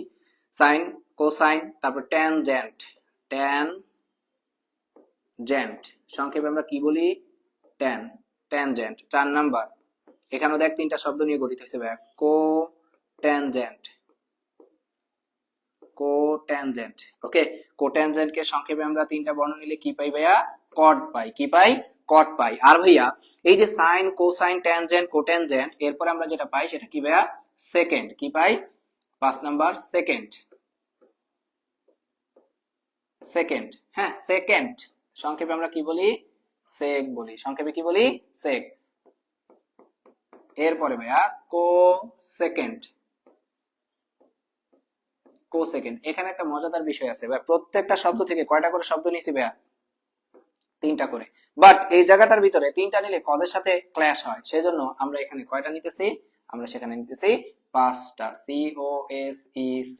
সাইন, কোসাইন, তারপর ট্যানজেন্ট, ট্যানজেন্ট সংক্ষেপে আমরা কি বলি? Tan, tangent. 4 নাম্বার, এখানেও দেখ 3টা শব্দ নিয়ে গঠিত হয়েছে ভাইয়া, কো ট্যানজেন্ট, কোট্যানজেন্ট। ওকে, কোট্যানজেন্ট কে সংক্ষেপে আমরা 3টা বর্ণ নিলে কি পাই ভাইয়া? কট পাই। কি পাই? কট পাই। আর ভাইয়া এই যে সাইন, কোসাইন, ট্যানজেন্ট, কোট্যানজেন্ট, এরপরে আমরা যেটা পাই সেটা কি ভাইয়া? সেকেন্ড। কি পাই? 5 নাম্বার, সেকেন্ড। সেকেন্ড, হ্যাঁ সেকেন্ড সংক্ষেপে আমরা কি বলি? সেক বলি। সংক্ষেপে কি বলি? সেক। এরপরে ভাইয়া কো সেকেন্ড, কোসেকেন্ড। এখানে একটা মজাদার বিষয় আছে ভাই, প্রত্যেকটা শব্দ থেকে কয়টা করে শব্দ নিয়েছি ভাইয়া? 3টা করে। বাট এই জায়গাটার ভিতরে 3টা নিলে কদের সাথে ক্ল্যাশ হয়, সেজন্য আমরা এখানে কয়টা নিতেছি? আমরা সেখানে নিতেছি 5টা। COSEC,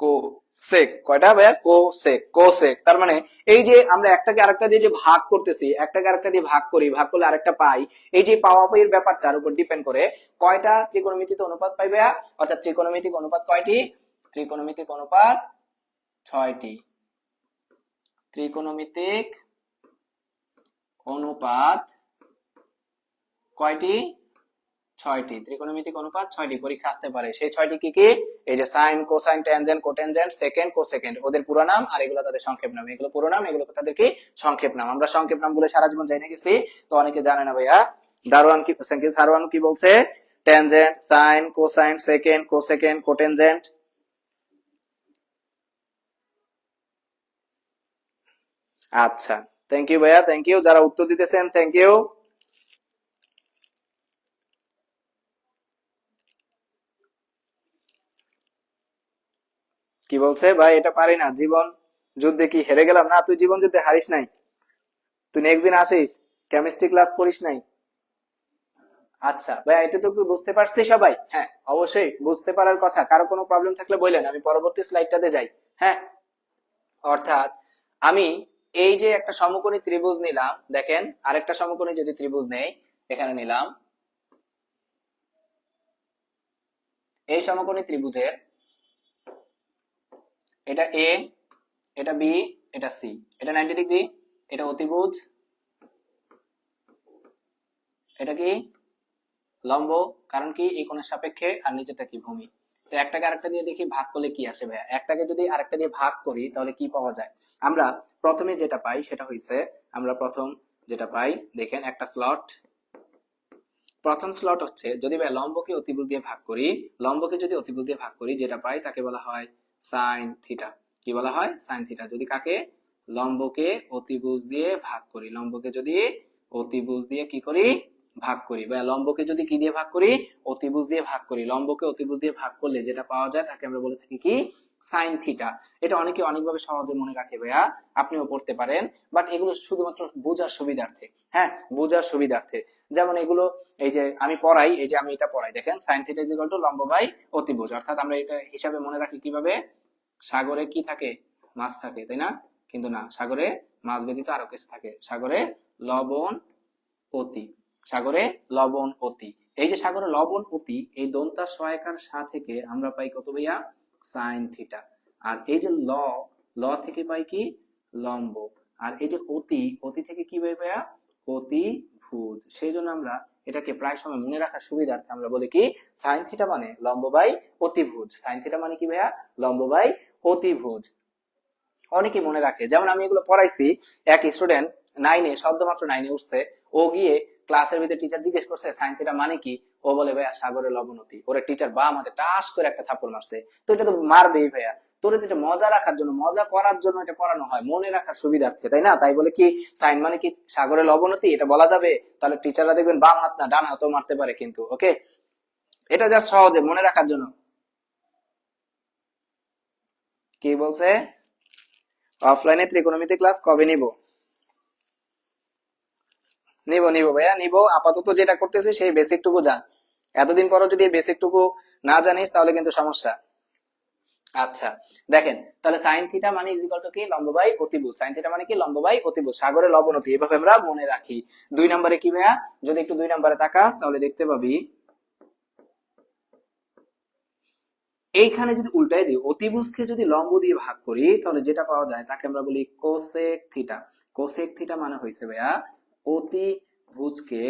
cosec. কয়টা ভাইয়া? কোসেক। কোসেক তার মানে এই যে আমরা একটাকে আরেকটা দিয়ে যে ভাগ করতেছি, একটাকে আরেকটা দিয়ে ভাগ করি, ভাগ করলে আরেকটা পাই, এই যে পাওয়া পাইয়ের ব্যাপারটার উপর ডিপেন্ড করে কয়টা ত্রিকোণমিতিক অনুপাত পাই ভাইয়া? অর্থাৎ ত্রিকোণমিতিক অনুপাত কয়টি? ত্রিকোণমিতিক অনুপাত 6টি। ত্রিকোণমিতিক অনুপাত কয়টি? 6টি। ত্রিকোণমিতিক অনুপাত 6টি। পরীক্ষা আসতে পারে। সেই 6টি কি কি? এই যে সাইন, কোসাইন, ট্যানজেন্ট, কোটেনজেন্ট, সেকেন্ড, কোসেকেন্ড, ওদের পুরো নাম, আর এগুলো তাদের সংক্ষেপ নাম। এগুলো পুরো নাম, এগুলো তাদের কি? সংক্ষেপ নাম। আমরা সংক্ষেপ নাম বলে সারা জীবন জেনে গেছি, তো অনেকে জানে না ভাইয়া। সারওয়ান কি বলছে? Tangent, sine, cosine, second, cosecant, cotangent. আচ্ছা, থ্যাংক ইউ ভাইয়া, থ্যাংক ইউ। যারা উত্তর দিতেছেন থ্যাংক ইউ। কি বলছে ভাই? এটা পারি না। জীবন যুদ্ধে কি হেরে গেলাম? না, তুই জীবন যুদ্ধে হারিস নাই। তুই নেক্সট দিন আসিস, কেমিস্ট্রি ক্লাস করিস নাই। আচ্ছা ভাই, এটা তো বুঝতে পারছি সবাই? হ্যাঁ, অবশ্যই বুঝতে পারার কথা। কারো কোনো প্রবলেম থাকলে বললেন, আমি পরবর্তী স্লাইডটাতে যাই। হ্যাঁ, অর্থাৎ আমি এই যে একটা সমকোণী ত্রিভুজ নিলাম, দেখেন আরেকটা সমকোণী যদি ত্রিভুজ নেই, এখানে নিলাম এই সমকোণী ত্রিভুজের এটা এ, এটা বি, এটা সি, এটা 90 ডিগ্রি, এটা অতিভুজ, এটা কি লম্ব, কারণ কি এই কোণের সাপেক্ষে, আর নিচেটা কি ভূমি। তো একটাকে আরেকটা দিয়ে দেখি ভাগ করলে কি আসে ভাইয়া। একটাকে যদি আরেকটা দিয়ে ভাগ করি তাহলে কি পাওয়া যায়? আমরা প্রথমে যেটা পাই সেটা হইছে, আমরা প্রথম যেটা পাই দেখেন একটা স্লট। প্রথম স্লট হচ্ছে যদি ভাই লম্বকে অতিভুজ দিয়ে ভাগ করি, লম্বকে যদি অতিভুজ দিয়ে ভাগ করি যেটা পাই তাকে বলা হয় সাইন থিটা। কি বলা হয়? Sine theta. যদি কাকে? লম্বকে অতিভুজ দিয়ে ভাগ করি। লম্বকে যদি অতিভুজ দিয়ে কি করি? ভাগ করি। বা লম্বকে যদি কি দিয়ে ভাগ করি? অতিভুজ দিয়ে ভাগ করি। লম্বকে অতিভুজ দিয়ে ভাগ করলে যেটা পাওয়া যায় তাকে আমরা বলে থাকি কি? Sine theta. এটা অনেকে অনেকভাবে সহজে মনে রাখে ভাইয়া, আপনিও পড়তে পারেন, বাট এগুলো শুধুমাত্র বোঝার সুবিধার্থে। হ্যাঁ, বোঝার সুবিধার্থে। যেমন এগুলো এই যে আমি পড়াই, এই যে আমি এটা পড়াই, দেখেন sine theta is equal two লম্ব বাই অতিভুজ। অর্থাৎ আমরা এটা হিসাবে মনে রাখি কিভাবে? সাগরে কি থাকে? মাছ থাকে, তাই না? কিন্তু না, সাগরে মাছ ব্যতীত আরো কিছু থাকে। সাগরে লবণ অতি। সাগরে লবণ অতি। এই যে সাগরে লবণ অতি, এই দন্তা সহায়িকার সা থেকে আমরা পাই কত ভাইয়া? Sine theta. আর এই যে ল থেকে পাই কি? লম্ব। আর এই যে অতি, অতি থেকে কি পাই ভাইয়া? অতিভুজ। সেই জন্য আমরা এটাকে প্রায় সময় মনে রাখার সুবিধার্থে আমরা বলি কি? সাইন থিটা মানে লম্ব বাই অতিভুজ। সাইন থিটা মানে কি ভাইয়া? লম্ব বাই অতিভুজ। অনেকে মনে রাখে, যেমন আমি এগুলো পড়াইছি, এক স্টুডেন্ট 9-এ, সদ্যমাত্র 9-এ উঠছে, ও গিয়ে ক্লাসের ভিতরে টিচার জিজ্ঞেস করছে সাইন থিটা মানে কি, ও বলে ভাইয়া সাগরের লবণতি। ওরে টিচার বাম হাতে টাস করে একটা থাপ্পড় মারছে। তো এটা তো মারবেই ভাইয়া। তোর এটা মজা রাখার জন্য, মজা করার জন্য এটা পড়ানো হয়, মনে রাখার সুবিধার্থে, তাই না? তাই বলে কি সাইন মানে কি সাগরের লবণতি এটা বলা যাবে? তাহলে টিচাররা দেখবেন বাম হাত না ডান হাতও মারতে পারে কিন্তু। ওকে, এটা জাস্ট সহজে মনে রাখার জন্য। কি বলছে? অফলাইনে ত্রিকোণমিতি ক্লাস কবে নিব? নিব নিব ভাইয়া, নিব। আপাতত যেটা করতেছি সেই বেসিক টুকু জান। এতদিন পরও যদি বেসিক টুকু না জানিস তাহলে কিন্তু সমস্যা। আচ্ছা, দেখেন তাহলে সাইন থিটা মানে ইজ ইকুয়াল টু কি? লম্ব বাই অতিভুজ। সাইন থিটা মানে কি? লম্ব বাই অতিভুজ। সাগরে লবণতি, এভাবে আমরা মনে রাখি। 2 নম্বরে কি ভাইয়া? যদি একটু 2 নম্বরে তাকাস তাহলে দেখতে পাবি এইখানে যদি উল্টাই দিই, অতিভুজকে যদি লম্ব দিয়ে ভাগ করি তাহলে যেটা পাওয়া যায় তাকে আমরা বলি কোসেক থিটা। কোসেক থিটা মানে হইছে ভাইয়া অতিভুজকে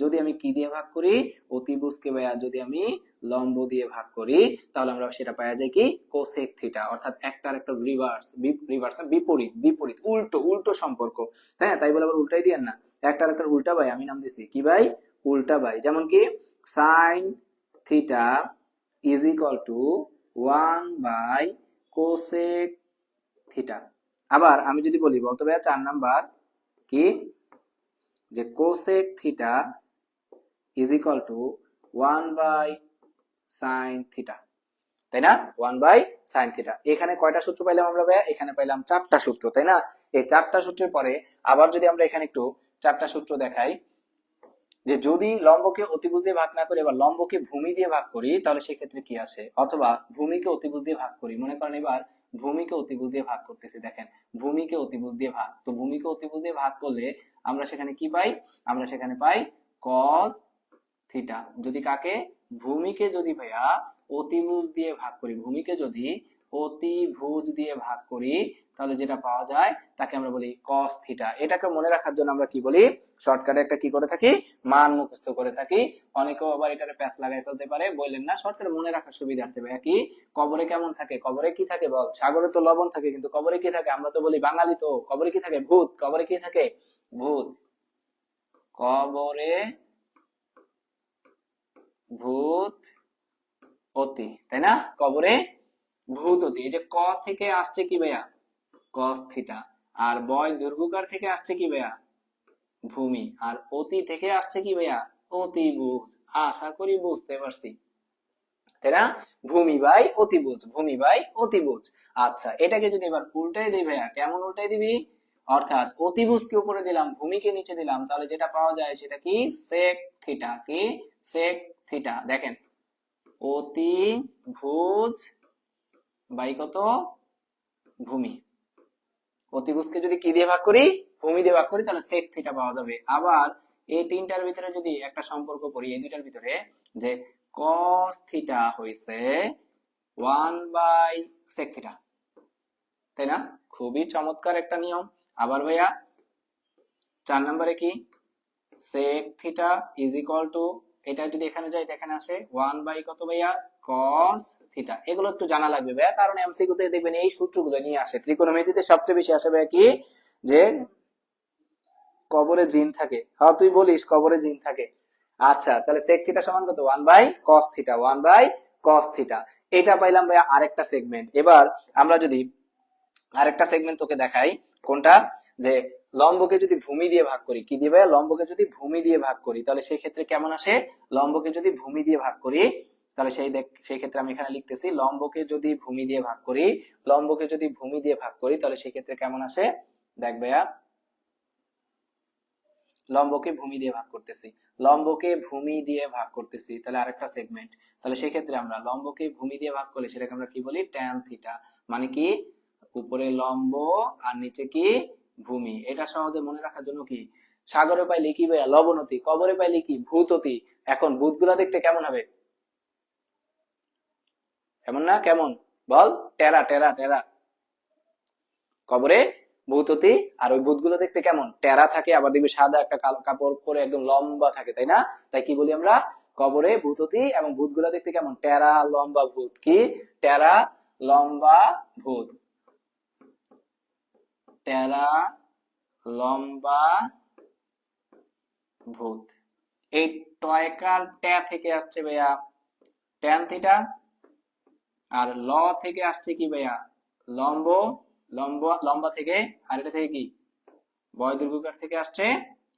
যদি আমি কি দিয়ে ভাগ করি? অতিভুজকে ভাইয়া যদি আমি লম্ব দিয়ে ভাগ করি তাহলে আমরা সেটা পাওয়া যায় কি? Cosec theta. অর্থাৎ একটার একটা রিভার্স, রিভার্স না, বিপরীত, বিপরীত, উল্টো, উল্টো সম্পর্ক। হ্যাঁ, তাই বলে আবার উল্টাই দিয়েন না। একটার একটা উল্টা ভাই, আমি নাম দিছি কি ভাই? উল্টা ভাই। যেমন কি sine theta is equal to 1 by cosec theta। আবার আমি যদি বলি, বলতো ভাইয়া 4 নাম্বার কি? যে cosec theta is equal to 1 by sin theta, তাই না? 1 by sin theta। এখানে কয়টা সূত্র পাইলাম আমরা ভাইয়া? এখানে পাইলাম 4টা সূত্র, তাই না? এই 4টা সূত্রের পরে আবার যদি আমরা এখানে একটু 4টা সূত্র দেখাই, যে যদি লম্বকে অতিভুজ দিয়ে ভাগ না করে এবার লম্বকে ভূমি দিয়ে ভাগ করি তাহলে সেক্ষেত্রে কি আসে, অথবা ভূমিকে অতিভুজ দিয়ে ভাগ করি, মনে করেন এবার ভূমিকে অতিভুজ দিয়ে ভাগ করতেছি, দেখেন ভূমিকে অতিভুজ দিয়ে ভাগ, তো ভূমিকে অতিভুজ দিয়ে ভাগ করলে আমরা সেখানে কি পাই, আমরা সেখানে পাই cos থিটা। যদি কাকে, ভূমিকে যদি ভাইয়া অতিভুজ দিয়ে ভাগ করি, ভূমিকে যদি অতিভুজ দিয়ে ভাগ করি তাহলে যেটা পাওয়া যায় তাকে আমরা বলি cos থিটা। এটাকে মনে রাখার জন্য আমরা কি বলি, শর্টকাটে একটা কি করে থাকি, মান মুখস্থ করে থাকি। অনেকেও আবার এটারে প্যাচ লাগাই ফেলতে পারে, বললেন না শর্টকাটে মনে রাখার সুবিধার্থে ভাইয়া কি, কবরে কেমন থাকে, কবরে কি থাকে বল, সাগরে তো লবণ থাকে কিন্তু কবরে কি থাকে, আমরা তো বলি বাঙালি তো, কবরে কি থাকে, ভূত, কবরে কি থাকে, ভূত, কবরে ভূত অতি, তাই না, কবরে ভূত অতি। এই যে ক থেকে আসছে কি ভাইয়া, cos থিটা, আর বয় দৈর্ঘ্যকার থেকে আসছে কি ভাইয়া, ভূমি, আর অতি থেকে আসছে কি ভাইয়া, অতিভুজ। আশা করি বুঝতে পারছি, তাই না, ভূমি বাই অতিভুজ, ভূমি বাই অতিভুজ। আচ্ছা এটাকে যদি এবার উল্টাই দিই ভাইয়া, কেমন উল্টাই দিবি, অর্থাৎ অতিভুজকে উপরে দিলাম ভূমিকে নিচে দিলাম, তাহলে যেটা পাওয়া যায় সেটা কি, sec থিটা, কি sec থিটা। দেখেন অতিভুজ বাই কত, ভূমি, অতিভুজকে যদি কি দিয়ে ভাগ করি, ভূমি দিয়ে ভাগ করি, তাহলে sec থিটা পাওয়া যাবে। আবার এই তিনটার ভিতরে যদি একটা সম্পর্ক করি, এই দুইটার ভিতরে যে cos থিটা হইছে 1/sec থিটা, তাই না, খুবই চমৎকার একটা নিয়ম। আবার ভাইয়া 4 নম্বরে কি, sec theta is equal two, এটা যদি এখানে যায় এটা এখানে আসে 1 বাই কত ভাইয়া, cos থিটা। এগুলো একটু জানা লাগবে ভাইয়া, কারণ এমসিকিউ তে দেখবেন এই সূত্রগুলো নিয়ে আসে। ত্রিকোণমিতিতে সবচেয়ে বেশি আসে ভাইয়া কি, যে কবরে জিন থাকে, হ্যাঁ তুই বলিস কবরে জিন থাকে। আচ্ছা তাহলে sec থিটা সমান কত, 1/cos থিটা, 1/cos থিটা। এটা পাইলাম ভাইয়া আরেকটা সেগমেন্ট। এবার আমরা যদি আরেকটা সেগমেন্ট তোকে দেখাই, কোনটা, যে লম্বকে যদি ভূমি দিয়ে ভাগ করি, কি দিবে, লম্বকে যদি ভূমি দিয়ে ভাগ করি তাহলে সেই ক্ষেত্রে কেমন আসে, লম্বকে যদি ভূমি দিয়ে ভাগ করি তাহলে সেই ক্ষেত্রে আমি এখানে লিখতেছি লম্বকে যদি ভূমি দিয়ে ভাগ করি, লম্বকে যদি ভূমি দিয়ে ভাগ করি তাহলে সেই ক্ষেত্রে কেমন আসে, দেখ ভাইয়া লম্বকে ভূমি দিয়ে ভাগ করতেছি, লম্বকে ভূমি দিয়ে ভাগ করতেছি, তাহলে আরেকটা সেগমেন্ট, তাহলে সেই ক্ষেত্রে আমরা লম্বকে ভূমি দিয়ে ভাগ করলে সেটাকে আমরা কি বলি, ট্যান থিটা। মানে কি, উপরে লম্ব আর নিচে কি, ভূমি। এটা সহজে মনে রাখার জন্য কি, সাগরে পাইলে কি ভাইয়া লবণতি, কবরে পাইলে কি ভূততি। এখন ভূতগুলা দেখতে কেমন হবে, কেমন না, কেমন বল, টেরা টেরা টেরা, কবরে ভূততি, আর ওই ভূতগুলো দেখতে কেমন, টেরা থাকে, আবার দেখবি সাদা একটা কালো কাপড় পরে একদম লম্বা থাকে, তাই না, তাই কি বলি আমরা, কবরে ভূততি, এবং ভূতগুলো দেখতে কেমন, টেরা লম্বা ভূত, কি টেরা লম্বা ভূত, টেরা লম্বা ভূত। এই টয়কার ট্যা থেকে আসছে ভাইয়া ট্যান থিটা, আর ল থেকে আসছে কি ভাইয়া, লম্ব, লম্বা থেকে, আর এটা থেকে কি, বয় দৈর্ঘ্যকার থেকে আসছে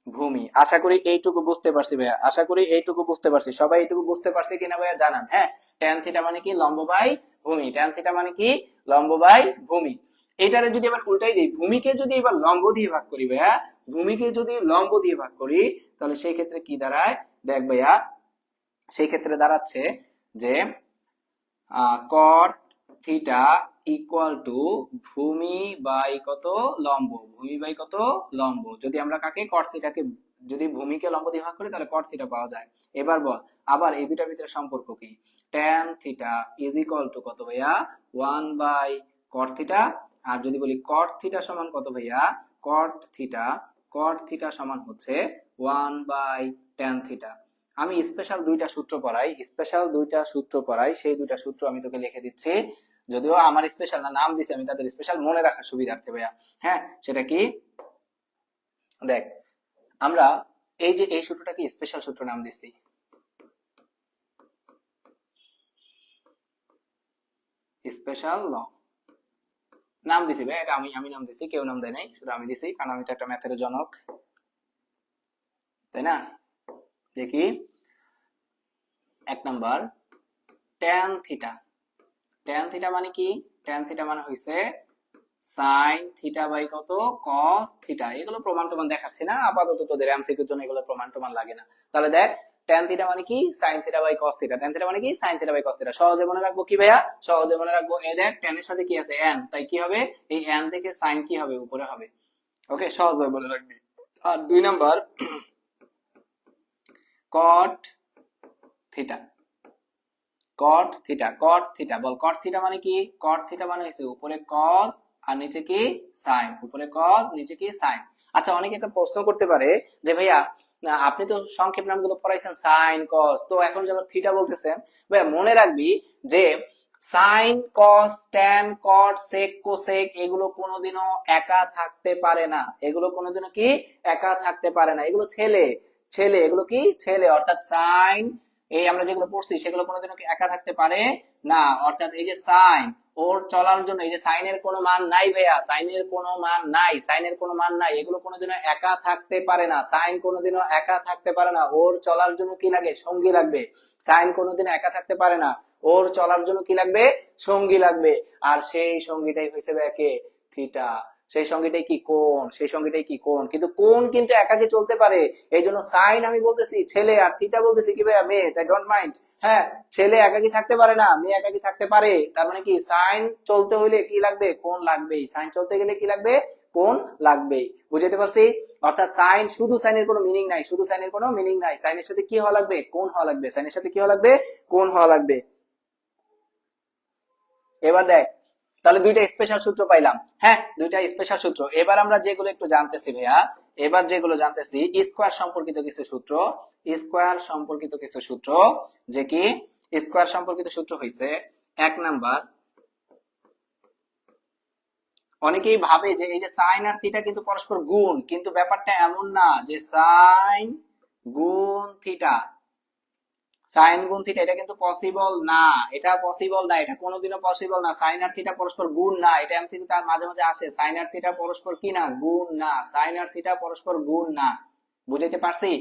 ভূমি। আশা করি এইটুকু বুঝতে পারছি ভাইয়া, আশা করি এইটুকু বুঝতে পারছি, সবাই এইটুকু বুঝতে পারছে কিনা ভাইয়া জানান। হ্যাঁ, ট্যান থিটা মানে কি, লম্ব বাই ভূমি, ট্যান থিটা মানে কি, লম্ব বাই ভূমি। এটারে যদি এবার উল্টাই দিই, ভূমিকে যদি এবার লম্ব দিয়ে ভাগ করি ভাইয়া, ভূমিকে যদি লম্ব দিয়ে ভাগ করি তাহলে সেই ক্ষেত্রে কি দাঁড়ায়, দেখ ভাইয়া সেই ক্ষেত্রে দাঁড়াচ্ছে যে cot থিটা ইকুয়াল টু ভূমি বাই কত, লম্ব, ভূমি বাই কত, লম্ব। যদি আমরা কাকে, cot থিটাকে যদি ভূমিকে লম্ব দিয়ে ভাগ করি তাহলে cot থিটা পাওয়া যায়। এবার বল, আবার এই দুটার ভিতরে সম্পর্ক কি, tan theta is equal two কত ভাইয়া, 1/cot থিটা, আর যদি বলি cot থিটা সমান কত ভাইয়া, cot থিটা সমান হচ্ছে 1/tan থিটা। আমি স্পেশাল দুইটা সূত্র পড়াই, স্পেশাল দুইটা সূত্র পড়াই, সেই দুইটা সূত্র আমি তোকে লিখে দিচ্ছি, যদিও আমার স্পেশাল না, নাম দিছি আমি তাদের স্পেশাল মনে রাখার সুবিধার্থে ভাইয়া। হ্যাঁ সেটা কি, দেখ আমরা এই যে এই সূত্রটাকে স্পেশাল সূত্র নাম দিছি, স্পেশাল ল নাম দিছি ভাই, এটা আমি আমি নাম দিছি, কেউ নাম দেয় নাই, শুধু আমি দিছি, কারণ আমি তো একটা ম্যাথের জনক, তাই না। দেখি 1 number, tan theta, tan theta মানে কি, tan থিটা মানে হইছে সাইন থিটা বাই কত কস থিটা। এগুলো প্রমাণ টমান দেখাচ্ছি না, আপাতত তোদের এমসিকিউর জন্য এগুলো প্রমাণ টমান লাগে না। তাহলে দেখ tan থিটা মানে কি sine theta by cos theta, tan theta মানে কি sine theta by cos theta. সহজে মনে রাখবো কি ভাইয়া, সহজে মনে রাখবো এই দেখ tan এর সাথে কি আছে n, তাই কি হবে এই n থেকে সাইন কি হবে উপরে হবে। ওকে, সহজভাবে বলে রাখবি। আর 2 number cot theta, cot theta, cot theta বল, cot থিটা মানে কি, cot থিটা মানে হচ্ছে উপরে cos আর নিচে কি sin, উপরে cos নিচে কি sin। আচ্ছা, অনেকে একটা প্রশ্ন করতে পারে যে ভাইয়া আপনি তো সংক্ষেপ নামগুলো পড়াইছেন sin cos, তো এখন যখন থিটা বলতেছেন, ভাইয়া মনে রাখবি যে sin cos tan cot sec cosec এগুলো কোনোদিনও একা থাকতে পারে না, এগুলো কোনোদিনও কি একা থাকতে পারে না, এগুলো ছেলে ছেলে, এগুলো কি ছেলে। অর্থাৎ সাইন এই আমরা যেগুলো পড়ছি সেগুলো কোনোদিনও কি একা থাকতে পারে না। অর্থাৎ এই যে সাইন ওর চলার জন্য এই যে সাইনের কোনো মান নাই ভাইয়া, সাইনের কোনো মান নাই, সাইনের কোনো মান নাই, এগুলো কোনোদিনও একা থাকতে পারে না, সাইন কোনোদিনও একা থাকতে পারে না। ওর চলার জন্য কি লাগে, সঙ্গী লাগবে। সাইন কোনোদিনও একা থাকতে পারে না, ওর চলার জন্য কি লাগবে, সঙ্গী লাগবে। আর সেই সঙ্গীটাই হয়েছে কে, থিটা। সেই সঙ্গীটাই কি কোণ, সেই সঙ্গীটাই কি কোণ। কিন্তু কোণ কিন্তু একাকে চলতে পারে, এই জন্য সাইন আমি বলতেছি ছেলে আর থিটা বলতেছি কি ভাইয়া মেয়ে, তাই ডোন্ট মাইন্ড। হ্যাঁ, ছেলে একাকি থাকতে পারে না, মেয়ে একাকি থাকতে পারে। তার মানে কি সাইন চলতে হইলে কি লাগবে, কোণ লাগবেই, সাইন চলতে গেলে কি লাগবে, কোণ লাগবেই। বুঝাতে পারছি? অর্থাৎ সাইন, শুধু সাইনের কোনো মিনিং নাই, শুধু সাইনের কোনো মিনিং নাই, সাইনের সাথে কি হওয়া লাগবে, কোণ হওয়া লাগবে, সাইনের সাথে কি হওয়া লাগবে, কোণ হওয়া লাগবে। এবার দেখ, তাহলে দুইটা স্পেশাল সূত্র পাইলাম। হ্যাঁ, দুইটা স্পেশাল সূত্র। এবার আমরা যেগুলো একটু জানতেছি ভাইয়া, এবার যেগুলো জানতেছি স্কয়ার সম্পর্কিত কিছু সূত্র, স্কয়ার সম্পর্কিত কিছু সূত্র, যে কি স্কয়ার সম্পর্কিত সূত্র হইছে 1 নাম্বার। অনেকেই ভাবে যে এই যে সাইন আর থিটা কিন্তু পরস্পর গুণ, কিন্তু ব্যাপারটা এমন না যে সাইন গুণ থিটা, সাইন গুণ থিটা এটা কিন্তু পসিবল না, এটা পসিবল না, এটা কোনোদিনও পসিবল না। সাইন আর থিটা পরস্পর গুণ না, এটা এমসিকিউ তার মাঝে মাঝে আসে, সাইন আর থিটা পরস্পর কি না, গুণ না, সাইন আর থিটা পরস্পর গুণ না। বুঝাইতে পারছি?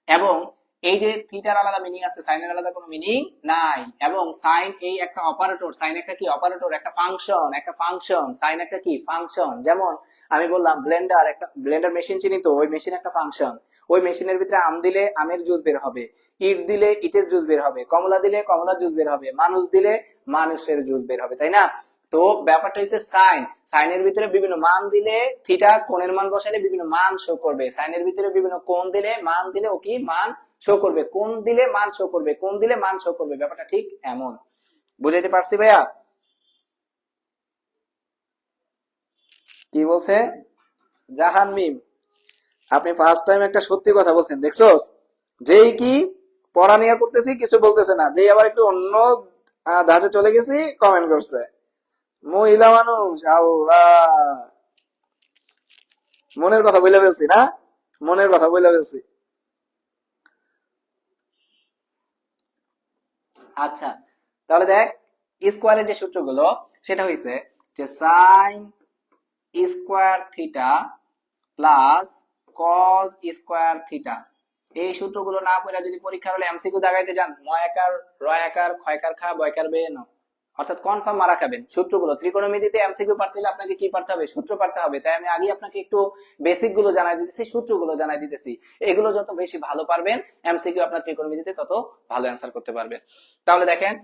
এবং এই যে থিটার আলাদা মিনিং আছে, সাইনের আলাদা কোনো মিনিং নাই। এবং সাইন এই একটা অপারেটর, সাইন একটা কি অপারেটর, একটা ফাংশন, একটা ফাংশন, সাইন একটা কি ফাংশন। যেমন আমি বললাম ব্লেন্ডার, একটা ব্লেন্ডার মেশিন চিনি, তো ওই মেশিন একটা ফাংশন। ওই মেশিনের ভিতরে আম দিলে আমের জুস বের হবে, ইট দিলে ইটের জুস বের হবে, কমলা দিলে কমলার জুস বের হবে, মানুষ দিলে মানুষের জুস বের হবে, তাই না? তো ব্যাপারটা হচ্ছে সাইন, সাইনের ভিতরে বিভিন্ন মান দিলে থিটা কোণের মান বসালে বিভিন্ন মান শো করবে, সাইনের ভিতরে বিভিন্ন কোণ দিলে মান দিলে ও কি মান শো করবে, কোণ দিলে মান শো করবে, কোণ দিলে মান শো করবে। ব্যাপারটা ঠিক এমন। বুঝাইতে পারছি ভাইয়া? কি বলছে জাহান মিম, আপনি ফার্স্ট টাইম একটা সত্যি কথা বলছেন, দেখছোস? যেই কি পড়া নিয়ে করতেছি কিছু বলতেছে না, যেই আবার একটু অন্য ধাঁচে চলে গেছি কমেন্ট করছে। মহিলা মানুষ, আল্লাহ, মনের কথা বলে ফেলছি না, মনের কথা বলে ফেলছি। আচ্ছা, তাহলে দেখ স্কোয়ারের যে সূত্রগুলো সেটা হইছে যে sine square theta plus cos square theta. এই সূত্রগুলো না পড়ে যদি পরীক্ষার হলে এমসিকিউ দাগাইতে যান, ময়াকার রয়াকার ক্ষয়কার খা বয়কার বে ন, অর্থাৎ কনফার্ম মারা খাবেন। সূত্রগুলো ত্রিকোণমিতিতে এমসিকিউ পারতে হলে আপনাকে কি পারতে হবে, সূত্র পারতে হবে। তাই আমি আগে আপনাকে একটু বেসিক গুলো জানাই দিতেছি, সূত্রগুলো জানাই দিতেছি। এগুলো যত বেশি ভালো পারবেন এমসিকিউ আপনার ত্রিকোণমিতিতে তত ভালো অ্যান্সার করতে পারবেন। তাহলে দেখেন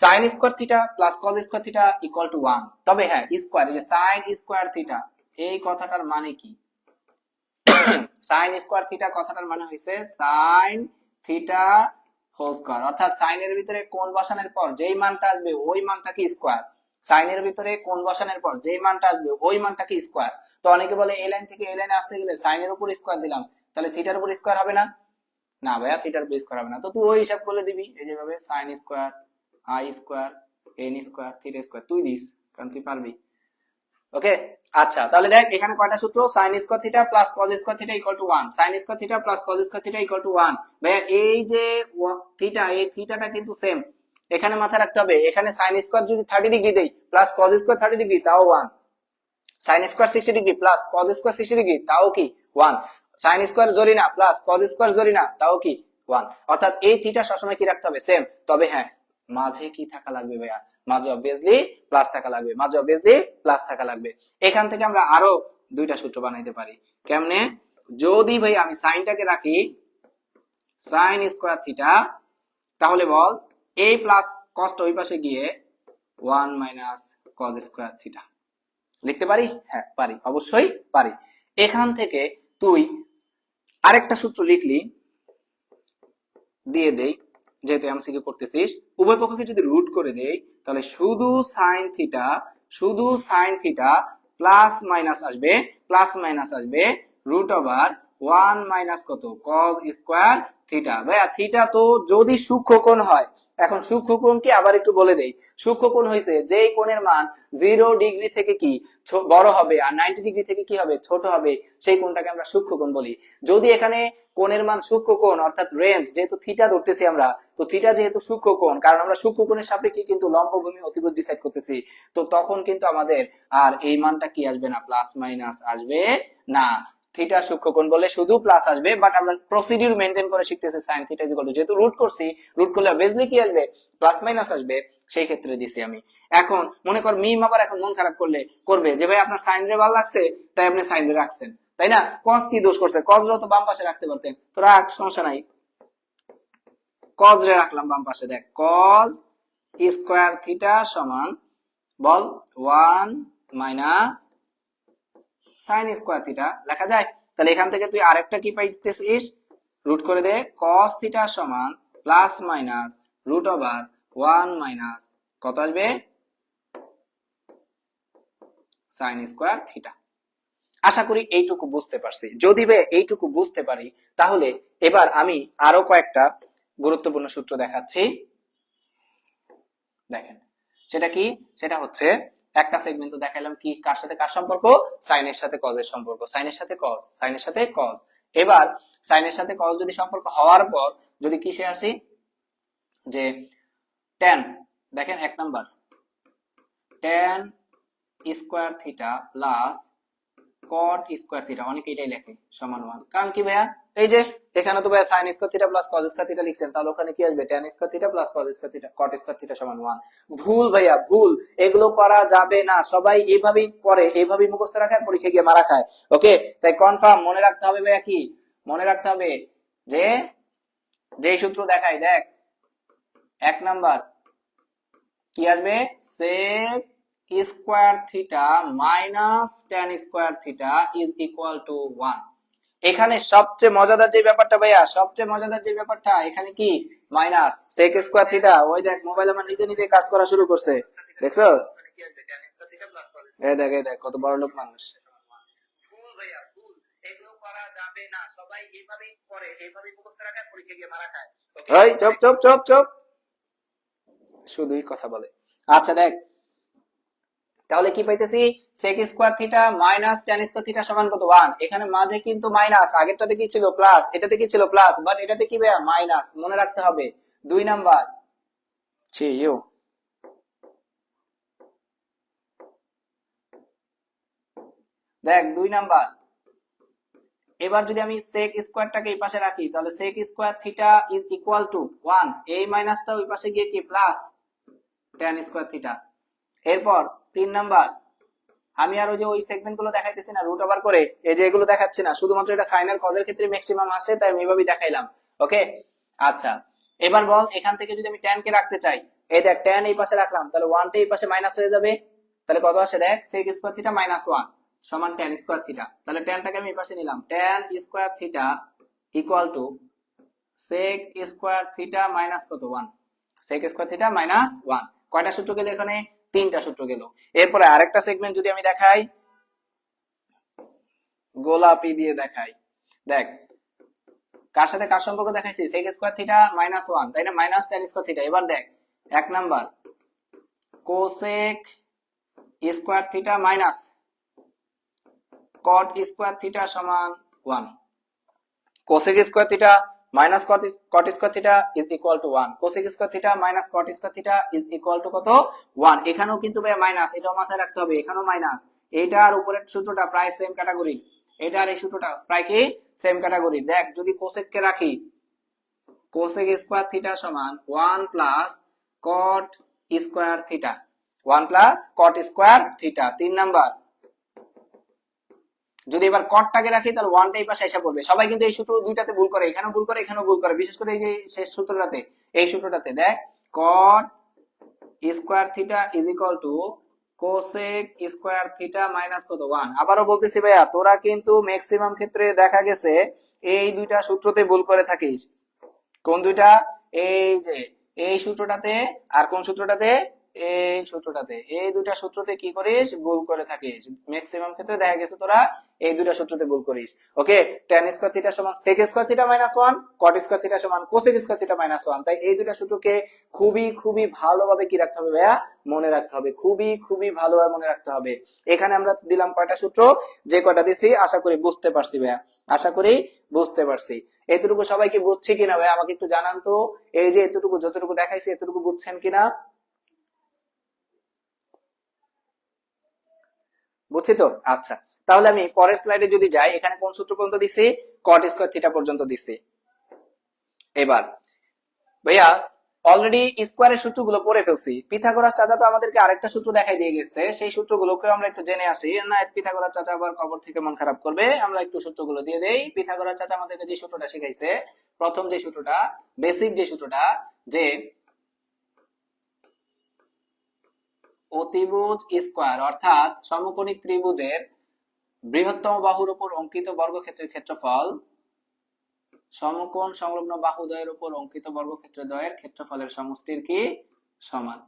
sine square theta plus cos square theta equal to 1। তবে হ্যাঁ স্কোয়ার, এই যে সাইন স্কোয়ার থিটা এই কথাটার মানে কি, সাইন স্কোয়ার থিটা কথাটার মানে হইছে সাইন থিটা হোল স্কয়ার। অর্থাৎ সাইনের ভিতরে কোণ বসানোর পর যেই মানটা আসবে ওই মানটাকে স্কয়ার, সাইনের ভিতরে কোণ বসানোর পর যেই মানটা আসবে ওই মানটাকে স্কয়ার। তো অনেকে বলে এই লাইন থেকে এই লাইনে আসতে গেলে সাইনের উপর স্কয়ার দিলাম, তাহলে থিটার উপর স্কয়ার হবে না? না ভাইয়া, থিটার উপর স্কয়ার হবে না। তো তুই ওই হিসাব করে দিবি, এই যেভাবে sine square I square N square theta square তুই দিস, কারণ তুই পারবি। ওকে, আচ্ছা, তাহলে দেখ এখানে কয়টা সূত্র, sin square theta plus cos square theta equal to 1, sin square theta plus cos square theta equal to 1। ভাইয়া এই যে থিটা, এই থিটাটা কিন্তু সেম, এখানে মাথায় রাখতে হবে। এখানে sin স্কয়ার যদি 30 ডিগ্রি দেই প্লাস cos স্কয়ার 30 ডিগ্রি তাও 1, sin square 60 degree plus cos square 60 degree তাও কি 1, sin স্কয়ার জরি না প্লাস cos স্কয়ার জরি না তাও কি 1। অর্থাৎ এই থিটা সবসময় কি রাখতে হবে, সেম। তবে হ্যাঁ মাঝে কি থাকা লাগবে ভাইয়া, মাঝে অবভিয়াসলি প্লাস থাকা লাগবে, মাঝে অবভিয়াসলি প্লাস থাকা লাগবে। এখান থেকে আমরা আরো দুইটা সূত্র বানাইতে পারি। কেমনে? যদি ভাই আমি সাইনটাকে রাখি সাইন স্কয়ার থিটা, তাহলে বল এই প্লাস কসটা ওই পাশে গিয়ে 1 মাইনাস কস স্কয়ার থিটা লিখতে পারি? হ্যাঁ পারি, অবশ্যই পারি। এখান থেকে তুই আরেকটা সূত্র লিখলি, দিয়ে দেই, যেহেতু এমসিকিউ করতেছিস, উভয় পক্ষকে যদি রুট করে দেই তাহলে শুধু সাইন থিটা প্লাস মাইনাস আসবে রুট ওভার 1 মাইনাস কত কস স্কয়ার থিটা। ভাইয়া থিটা তো যদি সূক্ষ্মকোণ হয়, এখন সূক্ষ্মকোণ কি আবার একটু বলে দেই। সূক্ষ্মকোণ হইছে যেই কোণের মান 0 ডিগ্রি থেকে কি বড় হবে আর 90 ডিগ্রি থেকে কি হবে ছোট হবে, সেই কোণটাকে আমরা সূক্ষ্মকোণ বলি। যদি এখানে কোণের মান সূক্ষ্মকোণ অর্থাৎ রেঞ্জ, যেহেতু থিটা ধরতেছি আমরা, তো থিটা যেহেতু সূক্ষ্মকোণ, কারণ আমরা সূক্ষ্মকোণের সাপেক্ষে কিন্তু লম্বভূমি অতিভুজ ডিসাইড করতেছি, তো তখন কিন্তু আমাদের আর এই মানটা কি আসবে না, প্লাস মাইনাস আসবে না। থিটা সূক্ষ্মকোণ বলে শুধু প্লাস আসবে, বাট আমরা প্রসিডিউর মেইনটেইন করে শিখতেছি sin theta is equal two, যেহেতু রুট করছি, রুট করলে অবভিয়াসলি কি আসবে, প্লাস মাইনাস আসবে, সেই ক্ষেত্রে দিছি আমি। এখন মনে কর মিম আবার এখন মন খারাপ করবে যে ভাই আপনার সাইন রে ভালো লাগছে তাই আপনি সাইন রে রাখছেন, তাই না? কস কি দোষ করছে? কস রে তো বাম পাশে রাখতে পারতেন, তো রাখ, সমস্যা নাই, কস রে রাখলাম বাম পাশে। দেখ কস স্কয়ার থিটা সমান বল 1 মাইনাস সাইন স্কয়ার থিটা লেখা যায়। তাহলে এখান থেকে তুই আরেকটা কি পাইতেছিস, রুট করে দে, cos থিটা সমান plus minus root over 1 minus কত আসবে সাইন স্কয়ার থিটা। আশা করি এইটুকু বুঝতে পারছি। যদি বে এইটুকু বুঝতে পারি, তাহলে এবার আমি আরো কয়েকটা গুরুত্বপূর্ণ সূত্র দেখাচ্ছি। দেখেন সেটা কি, সেটা হচ্ছে একটা সেগমেন্ট তো দেখাইলাম কি কার সাথে কার সম্পর্ক, সাইনের সাথে কজের সম্পর্ক, সাইনের সাথে কজ। এবার সাইনের সাথে কজ যদি সম্পর্ক হওয়ার পর যদি কিসে আসি, যে tan, দেখেন এক number tan square theta plus cot square theta, অনেকে এটাই লেখে সমান 1, কারণ কি ভাইয়া এই যে এখানে তো ভাইয়া sin square theta plus cos square theta লিখছেন, তাহলে ওখানে কি আসবে tan square theta plus cos square theta, cot square theta সমান 1। ভুল ভাইয়া, ভুল, এগুলো করা যাবে না। সবাই এইভাবেই পড়ে, এইভাবেই মুখস্থ রাখায়, পরীক্ষা গিয়ে মারা খায়। ওকে, তাই কনফার্ম মনে রাখতে হবে ভাইয়া, কি মনে রাখতে হবে, যে যেই সূত্র দেখাই, দেখ এক নাম্বার কি আসবে, sec square theta minus tan square theta is equal to 1। এখানে সবচেয়ে মজাদার যে ব্যাপারটা ভাইয়া, সবচেয়ে মজাদার যে ব্যাপারটা, এখানে কি মাইনাস sec স্কয়ার থিটা, ওই দেখ মোবাইল আমার নিজে নিজে কাজ করা শুরু করছে, দেখছস? এই দেখ কত বড় লোক মানুষ। ভুল ভাইয়া, ভুল, এগুলো করা যাবে না। সবাই এইভাবেই পড়ে, এইভাবেই মুখস্থ রাখে, পরীক্ষা গিয়ে মারা খায়। ওই চুপ চুপ চুপ চুপ, শুধুই কথা বলে। আচ্ছা দেখ, তাহলে কি পাইতেছি, sec square theta minus tan square theta সমান কত 1। এখানে মাঝে কিন্তু মাইনাস, আগেরটাতে কি ছিল প্লাস, এটাতে কি ছিল প্লাস, বাট এটাতে কি ভাইয়া মাইনাস, মনে রাখতে হবে। দুই নাম্বার দেখ, দুই নাম্বার, এবার যদি আমি sec স্কয়ারটাকে এই পাশে রাখি, তাহলে sec square theta is equal to 1, এই মাইনাসটা ওই পাশে গিয়ে কি প্লাস tan স্কয়ার থিটা। এরপর তিন নাম্বার, আমি আর ওই যে ওই সেগমেন্ট গুলো দেখাইতেছি না রুট ওভার করে, এই যে এগুলো দেখাচ্ছি না, শুধুমাত্র এটা সাইন আর কজের ক্ষেত্রে ম্যাক্সিমাম আসে, তাই আমি এভাবেই দেখাইলাম। ওকে, আচ্ছা এবার বল এখান থেকে যদি আমি tan কে রাখতে চাই, এই দেখ tan এই পাশে রাখলাম, তাহলে 1 টা এই পাশে মাইনাস হয়ে যাবে, তাহলে কত আসে দেখ, sec স্কয়ার থিটা মাইনাস 1 সমান tan স্কয়ার থিটা। তাহলে tan টাকে আমি এই পাশে নিলাম, tan square theta equal two sec square theta minus কত 1, sec স্কয়ার থিটা মাইনাস 1। কয়টা সূত্র গেল এখানে, তিনটা সূত্র গেল। এরপরে আরেকটা সেগমেন্ট যদি আমি দেখাই, গোলাপি দিয়ে দেখাই, দেখ কার সাথে কার সম্পর্ক দেখাইছি, sec স্কয়ার থিটা মাইনাস 1, তাই না, মাইনাস tan স্কয়ার থিটা। এবার দেখ এক number cosec square theta minus cot square theta সমান 1, cosec square theta minus cot square theta is equal to 1, cosec square theta minus cot square theta is equal two কত 1। এখানেও কিন্তু ভাই minus, এটাও মাথায় রাখতে হবে, এখানেও মাইনাস। এইটার উপরের সূত্রটা প্রায় সেম ক্যাটাগরি, এটার এই সূত্রটা প্রায় কি সেম ক্যাটাগরি। দেখ যদি cosec কে রাখি, cosec স্কয়ার থিটা সমান 1 plus cot square theta, 1 plus cot square theta. 3 number, যদি এবার কটটাকে রাখি তাহলে ওয়ানটা এই পাশে এসে পড়বে। সবাই কিন্তু এই সূত্র দুইটাতে ভুল করে, এখানেও ভুল করে, এখানেও ভুল করে, বিশেষ করে এই যে শেষ সূত্রটাতে, এই সূত্রটাতে দেখ cot square theta is equal two cosec square theta minus কত 1। আবারও বলতেছি ভাইয়া, তোরা কিন্তু ম্যাক্সিমাম ক্ষেত্রে দেখা গেছে এই দুইটা সূত্রতে ভুল করে থাকিস। কোন দুইটা? এই যে এই সূত্রটাতে আর কোন সূত্রটাতে? এই সূত্রটাতে। এই দুইটা সূত্রতে কি করিস? ভুল করে থাকিস। ম্যাক্সিমাম ক্ষেত্রে দেখা গেছে তোরা এই দুইটা সূত্রতে ভুল করিস। ওকে, tan স্কয়ার থিটা সমান sec square theta minus 1, cot square theta সমান cosec স্কয়ার থিটা মাইনাস 1। তাই এই দুইটা সূত্রকে খুবই খুবই ভালোভাবে কি রাখতে হবে ভাইয়া? মনে রাখতে হবে, খুবই খুবই ভালোভাবে মনে রাখতে হবে। এখানে আমরা দিলাম কয়টা সূত্র? যে কয়টা দিছি আশা করি বুঝতে পারছি ভাইয়া, আশা করি বুঝতে পারছি। এতটুকু সবাই কি বুঝছে কিনা ভাই আমাকে একটু জানান তো। এই যে এতটুকু যতটুকু দেখাইছি এতটুকু বুঝছেন কিনা? বুঝছি তো? আচ্ছা, তাহলে আমি পরের স্লাইডে যদি যাই, এখানে কোন সূত্র পর্যন্ত দিছি? কট স্কয়ার থিটা পর্যন্ত দিছি। এবার ভাইয়া অলরেডি স্কয়ারের সূত্রগুলো পড়ে ফেলছি। পিথাগোরাস চাচা তো আমাদেরকে আরেকটা সূত্র দেখাই দিয়ে গেছে, সেই সূত্রগুলোকে আমরা একটু জেনে আসি না। পিথাগোরাস চাচা আবার কবর থেকে মন খারাপ করবে, আমরা একটু সূত্রগুলো দিয়ে দেই। পিথাগোরাস চাচা আমাদেরকে যে সূত্রটা শিখাইছে, প্রথম যে সূত্রটা, বেসিক যে সূত্রটা, যে অতিভুজ স্কয়ার অর্থাৎ সমকোণী ত্রিভুজের বৃহত্তম বাহুর উপর অঙ্কিত বর্গক্ষেত্রের ক্ষেত্রফল সমকোণ সংলগ্ন বাহুদ্বয়ের উপর অঙ্কিত বর্গক্ষেত্রদ্বয়ের ক্ষেত্রফলের সমষ্টির কি সমান।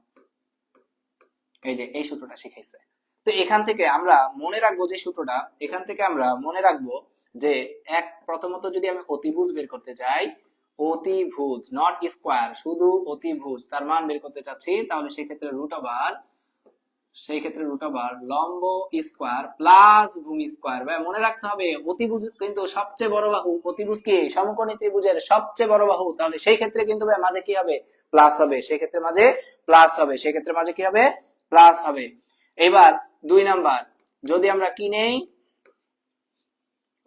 এই যে এই সূত্রটা শিখাইছে। তো এখান থেকে আমরা মনে রাখবো যে সূত্রটা, এখান থেকে আমরা মনে রাখবো যে এক প্রথমত যদি আমি অতিভুজ বের করতে চাই, অতিভুজ নট স্কয়ার, শুধু অতিভুজ তার মান বের করতে চাচ্ছি, তাহলে সেই ক্ষেত্রে রুট ওভার লম্ব স্কয়ার প্লাস ভূমি স্কয়ার। ভাই মনে রাখতে হবে অতিভুজ কিন্তু সবচেয়ে বড় বাহু, অতিভুজ কি সমকোণী ত্রিভুজের সবচেয়ে বড় বাহু, তাহলে সেই ক্ষেত্রে কিন্তু ভাই মাঝে কি হবে? প্লাস হবে। সেই ক্ষেত্রে মাঝে প্লাস হবে, সেই ক্ষেত্রে মাঝে কি হবে? প্লাস হবে। এবার 2 নাম্বার, যদি আমরা কি নেই?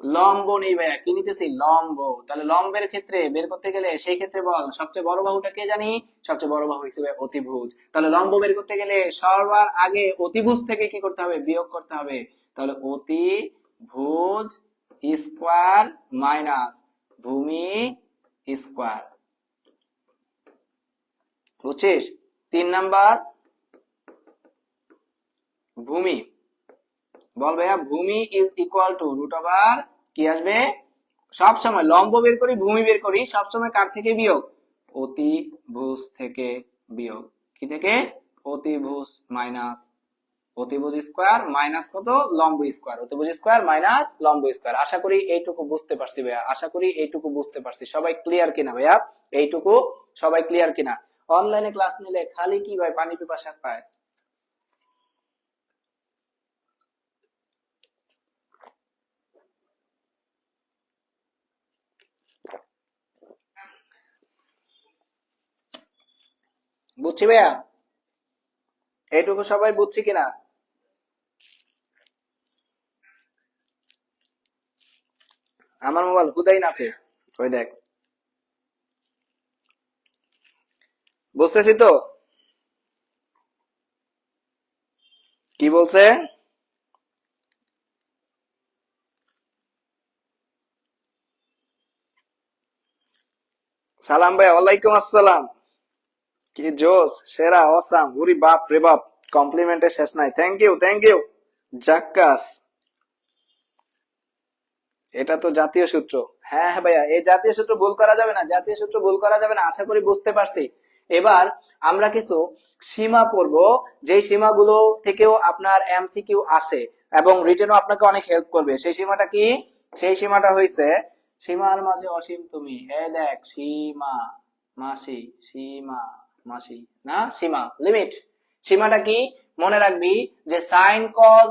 লম্ব নেই ভাইয়া, কি নিতেছি? লম্ব। তাহলে লম্বের ক্ষেত্রে বের করতে গেলে সেই ক্ষেত্রে বল সবচেয়ে বড় বাহুটা কে জানি? সবচেয়ে বড় বাহু হিসেবে অতিভুজ। তাহলে লম্ব বের করতে গেলে সবার আগে অতিভুজ থেকে কি করতে হবে? বিয়োগ করতে হবে। তাহলে অতিভুজ স্কয়ার মাইনাস ভূমি স্কয়ার। বুঝছিস? 3 নাম্বার, ভূমি। বল ভাইয়া, ভূমি is equal to root over কি আসবে? সব সময় লম্ব বের করি, ভূমি বের করি, সব সময় কার থেকে বিয়োগ? অতিভুজ থেকে বিয়োগ। কি থেকে? অতিভুজ মাইনাস অতিভুজ স্কয়ার মাইনাস কত? লম্ব স্কয়ার। অতিভুজ স্কয়ার মাইনাস লম্ব স্কয়ার। আশা করি এইটুকু বুঝতে পারছি ভাইয়া, আশা করি এইটুকু বুঝতে পারছি। সবাই ক্লিয়ার কিনা ভাইয়া? এইটুকু সবাই ক্লিয়ার কিনা? অনলাইনে ক্লাস নিলে খালি কি ভাই পানি পিপাসা পায়। বুঝছি ভাইয়া? এইটুকু সবাই বুঝছি কিনা? আমার মোবাইল হুদাই নাচে, ওই দেখ। বুঝতেছি তো? কি বলছে? সালাম ভাই, ওয়ালাইকুম আসসালাম। কি জোস, সেরা, অসাম, উরি বাপ রে বাপ, কমপ্লিমেন্টের শেষ নাই। Thank you, thank you. জাক্কাস, এটা তো জাতীয় সূত্র। হ্যাঁ হ্যাঁ ভাইয়া, এই জাতীয় সূত্র ভুল করা যাবে না, জাতীয় সূত্র ভুল করা যাবে না। আশা করি বুঝতে পারছি। এবার আমরা কিছু সীমা পড়ব, যে সীমাগুলো থেকেও আপনার এমসিকিউ আসে এবং রিটেনও আপনাকে অনেক হেল্প করবে। সেই সীমাটা কি? সেই সীমাটা হইছে সীমার মাঝে অসীম তুমি। এই দেখ, সীমা মাসি, সীমা মাসি না, সীমা লিমিট। সীমাটা কি? মনে রাখবি যে সাইন কজ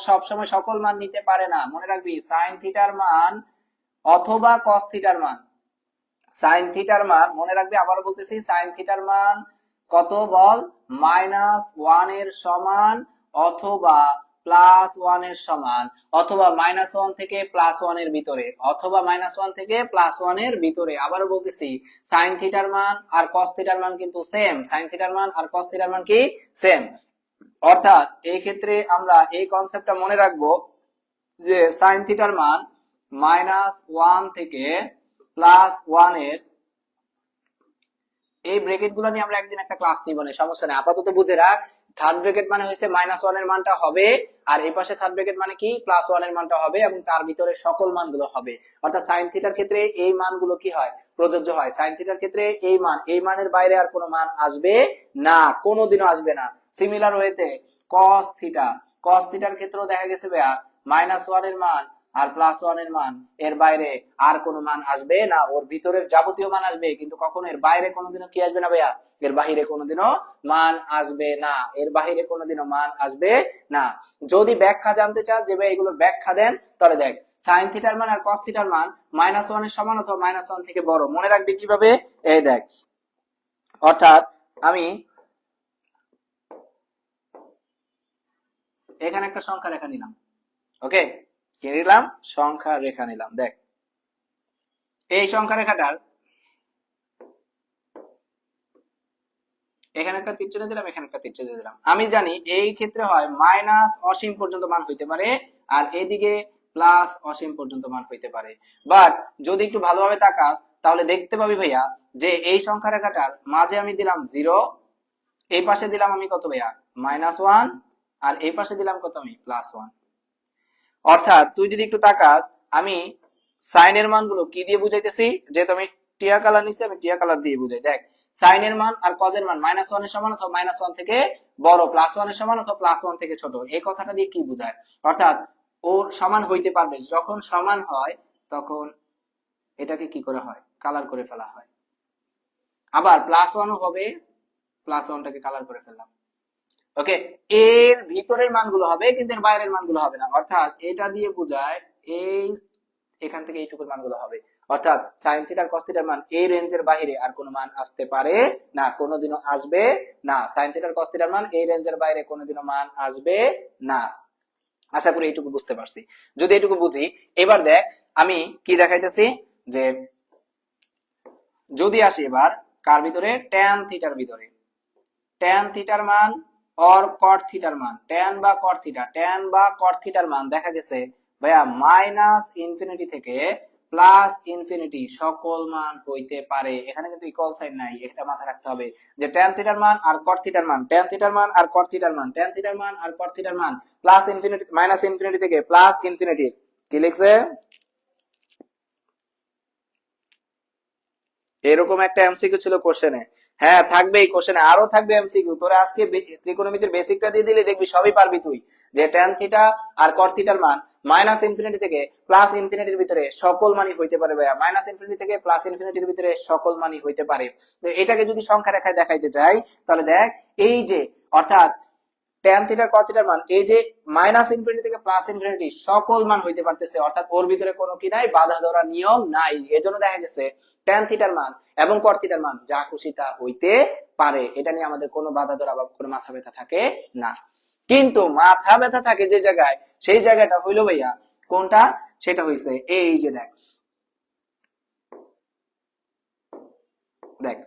সব সময় সকল মান নিতে পারে না। মনে রাখবি সাইন থিটার মান অথবা কস থিটার মান, সাইন থিটার মান মনে রাখবি, আবারও বলতেছি সাইন থিটার মান কত বল? -1 এর সমান অথবা প্লাস ওয়ান এর সমান, অথবা মাইনাস ওয়ান থেকে প্লাস ওয়ান এর ভিতরে, অথবা মাইনাস ওয়ান থেকে প্লাস ওয়ান এর ভিতরে। আবারও বলতেছি, সাইন থিটার মান আর কস থিটার মান কিন্তু সেম, সাইন থিটার মান আর কস থিটার মান কি সেম। অর্থাৎ এই ক্ষেত্রে আমরা এই কনসেপ্টটা মনে রাখবো যে সাইন থিটার মান মাইনাস ওয়ান থেকে প্লাস ওয়ান এর, এই ব্র্যাকেট গুলো নিয়ে আমরা একদিন একটা ক্লাস নিব না, সমস্যা নেই, আপাতত বুঝে রাখ। থার্ড ব্র্যাকেট মানে হচ্ছে মাইনাস ওয়ান এর মানটা হবে, আর এই পাশে থার্ড ব্র্যাকেট মানে কি প্লাস ওয়ান এর মানটা হবে, এবং তার ভিতরে সকল মানগুলো হবে। অর্থাৎ সাইন থিটার ক্ষেত্রে এই মানগুলো কি হয়, প্রযোজ্য হয়। সাইন থিটার ক্ষেত্রে এই মান, এই মানের বাইরে আর কোনো মান আসবে না, কোনোদিনও আসবে না। সিমিলার ওয়েতে কস থিটা, কস থিটার ক্ষেত্রেও দেখা গেছে ভাইয়া মাইনাস ওয়ান এর মান আর প্লাস ওয়ান এর মান, এর বাইরে আর কোনো মান আসবে না, ওর ভিতরের যাবতীয় মান আসবে, কিন্তু কখনো এর বাইরে কোনোদিনও কি আসবে না ভাইয়া, এর বাহিরে কোনোদিনও মান আসবে না, এর বাহিরে কোনোদিনও মান আসবে না। যদি ব্যাখ্যা জানতে চাস যে ভাই এগুলোর ব্যাখ্যা দেন, তাহলে দেখ সাইন থিটার মান আর কস থিটার মান মাইনাস ওয়ান এর সমান অথবা মাইনাস ওয়ান থেকে বড়, মনে রাখবি কিভাবে, এই দেখ। অর্থাৎ আমি এখানে একটা সংখ্যা রেখা নিলাম, ওকে, কি নিলাম, সংখ্যা রেখা নিলাম। দেখ এই সংখ্যা রেখাটার এখানে একটা তীর চিহ্ন দিলাম, এখানে একটা তীর চিহ্ন দিলাম। আমি জানি এই ক্ষেত্রে হয় মাইনাস অসীম পর্যন্ত মান হইতে পারে, আর এদিকে প্লাস অসীম পর্যন্ত মান হইতে পারে। বাট যদি একটু ভালোভাবে তাকাস তাহলে দেখতে পাবি ভাইয়া যে এই সংখ্যা রেখাটার মাঝে আমি দিলাম 0, এই পাশে দিলাম আমি কত ভাইয়া -1, আর এই পাশে দিলাম কত আমি +1। অর্থাৎ তুই যদি একটু তাকাস, আমি সাইনের মানগুলো কি দিয়ে বুঝাইতেছি, যেহেতু আমি টিয়া কালার নিচ্ছি আমি টিয়া কালার দিয়ে বুঝাই। দেখ সাইনের মান আর কজের মান -1 এর সমান অথবা -1 থেকে বড়, +1 এর সমান অথবা +1 থেকে ছোট, এই কথাটা দিয়ে কি বুঝায়, অর্থাৎ ওর সমান হইতে পারবে, যখন সমান হয় তখন এটাকে কি করা হয়, কালার করে ফেলা হয়। আবার +1ও হবে, +1টাকে কালার করে ফেললাম, ওকে। এর ভিতরের মানগুলো হবে কিন্তু এর বাইরের মানগুলো হবে না, অর্থাৎ এটা দিয়ে বোঝায় এই এখান থেকে এইটুকুর মানগুলো হবে। অর্থাৎ সাইন থিটার কস থিটার মান এই রেঞ্জের বাইরে আর কোনো মান আসতে পারে না, কোনোদিনও আসবে না। সাইন থিটার কস থিটার মান এই রেঞ্জের বাইরে কোনোদিনও মান আসবে না। আশা করি এইটুকু বুঝতে পারছি। যদি এইটুকু বুঝি, এবার দেখ আমি কি দেখাইতেছি, যে যদি আসি এবার কার ভিতরে, ট্যান থিটার ভিতরে, ট্যান থিটার মান অর কট থিটার মান, ট্যান বা কট থিটা, ট্যান বা কট থিটার মান দেখা গেছে ভাইয়া -ইনফিনিটি থেকে +ইনফিনিটি সকল মান হইতে পারে। এখানে কিন্তু ইকুয়াল সাইন নাই, এটা মাথায় রাখতে হবে যে ট্যান থিটার মান আর কট থিটার মান, ট্যান থিটার মান আর কট থিটার মান, ট্যান থিটার মান আর কট থিটার মান -ইনফিনিটি থেকে +ইনফিনিটি। কি লিখছে, এরকম একটা এমসিকিউ ছিল কোশ্চেনে। হ্যাঁ থাকবে, এই কোশ্চেনে আরো থাকবে এমসিকিউ। তোরা আজকে ত্রিকোণমিতির বেসিকটা দিয়ে দিলে দেখবি সবই পারবি তুই, যে ট্যান থিটা আর কট থিটার মান -ইনফিনিটি থেকে +ইনফিনিটির ভিতরে সকল মানই হইতে পারে ভাইয়া, -ইনফিনিটি থেকে +ইনফিনিটির ভিতরে সকল মানই হইতে পারে। তো এটাকে যদি সংখ্যা রেখায় দেখাইতে চাই তাহলে দেখ এই যে, অর্থাৎ ট্যান থিটা কট থিটার মান এই যে -ইনফিনিটি থেকে +ইনফিনিটি সকল মান হইতে পারতেছে, অর্থাৎ ওর ভিতরে কোনো কি নাই, বাধা ধরা নিয়ম নাই। এজন্য দেখা গেছে ট্যান থিটার মান এবং কট থিটার মান যা খুশি তা হইতে পারে, এটা নিয়ে আমাদের কোনো বাধা ধরা বা কোনো মাথা ব্যথা থাকে না। কিন্তু মাথা ব্যথা থাকে যে জায়গায়, সেই জায়গাটা হইলো ভাইয়া কোনটা, সেটা হইছে এই যে দেখ, দেখ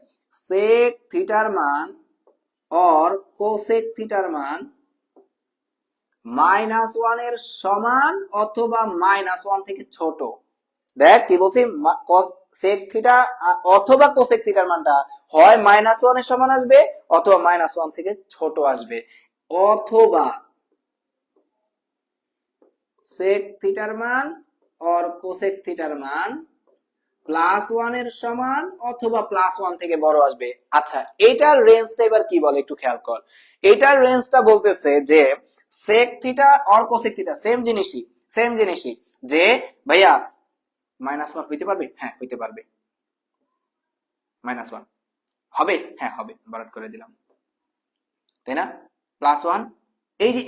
সেক থিটার মান और কোসেক থিটার মান -1 এর সমান অথবা -1 থেকে ছোট। দেখ কি বলছি, সেক থিটা অথবা কোসেক থিটার মানটা হয় -1 এর সমান আসবে অথবা -1 থেকে ছোট আসবে, অথবা সেক থিটার মান और কোসেক থিটার মান +1 এর সমান অথবা +1 থেকে বড় আসবে। আচ্ছা এটার রেঞ্জটা এবার কি বলে একটু খেয়াল কর। এটার রেঞ্জটা বলতেছে যে sec থিটা আর cosec থিটা সেম জিনিসই, যে ভাইয়া -1 হইতে পারবে, হ্যাঁ হইতে পারবে, -1 হবে, হ্যাঁ হবে, বরাদ করে দিলাম, তাই না, +1। এই যে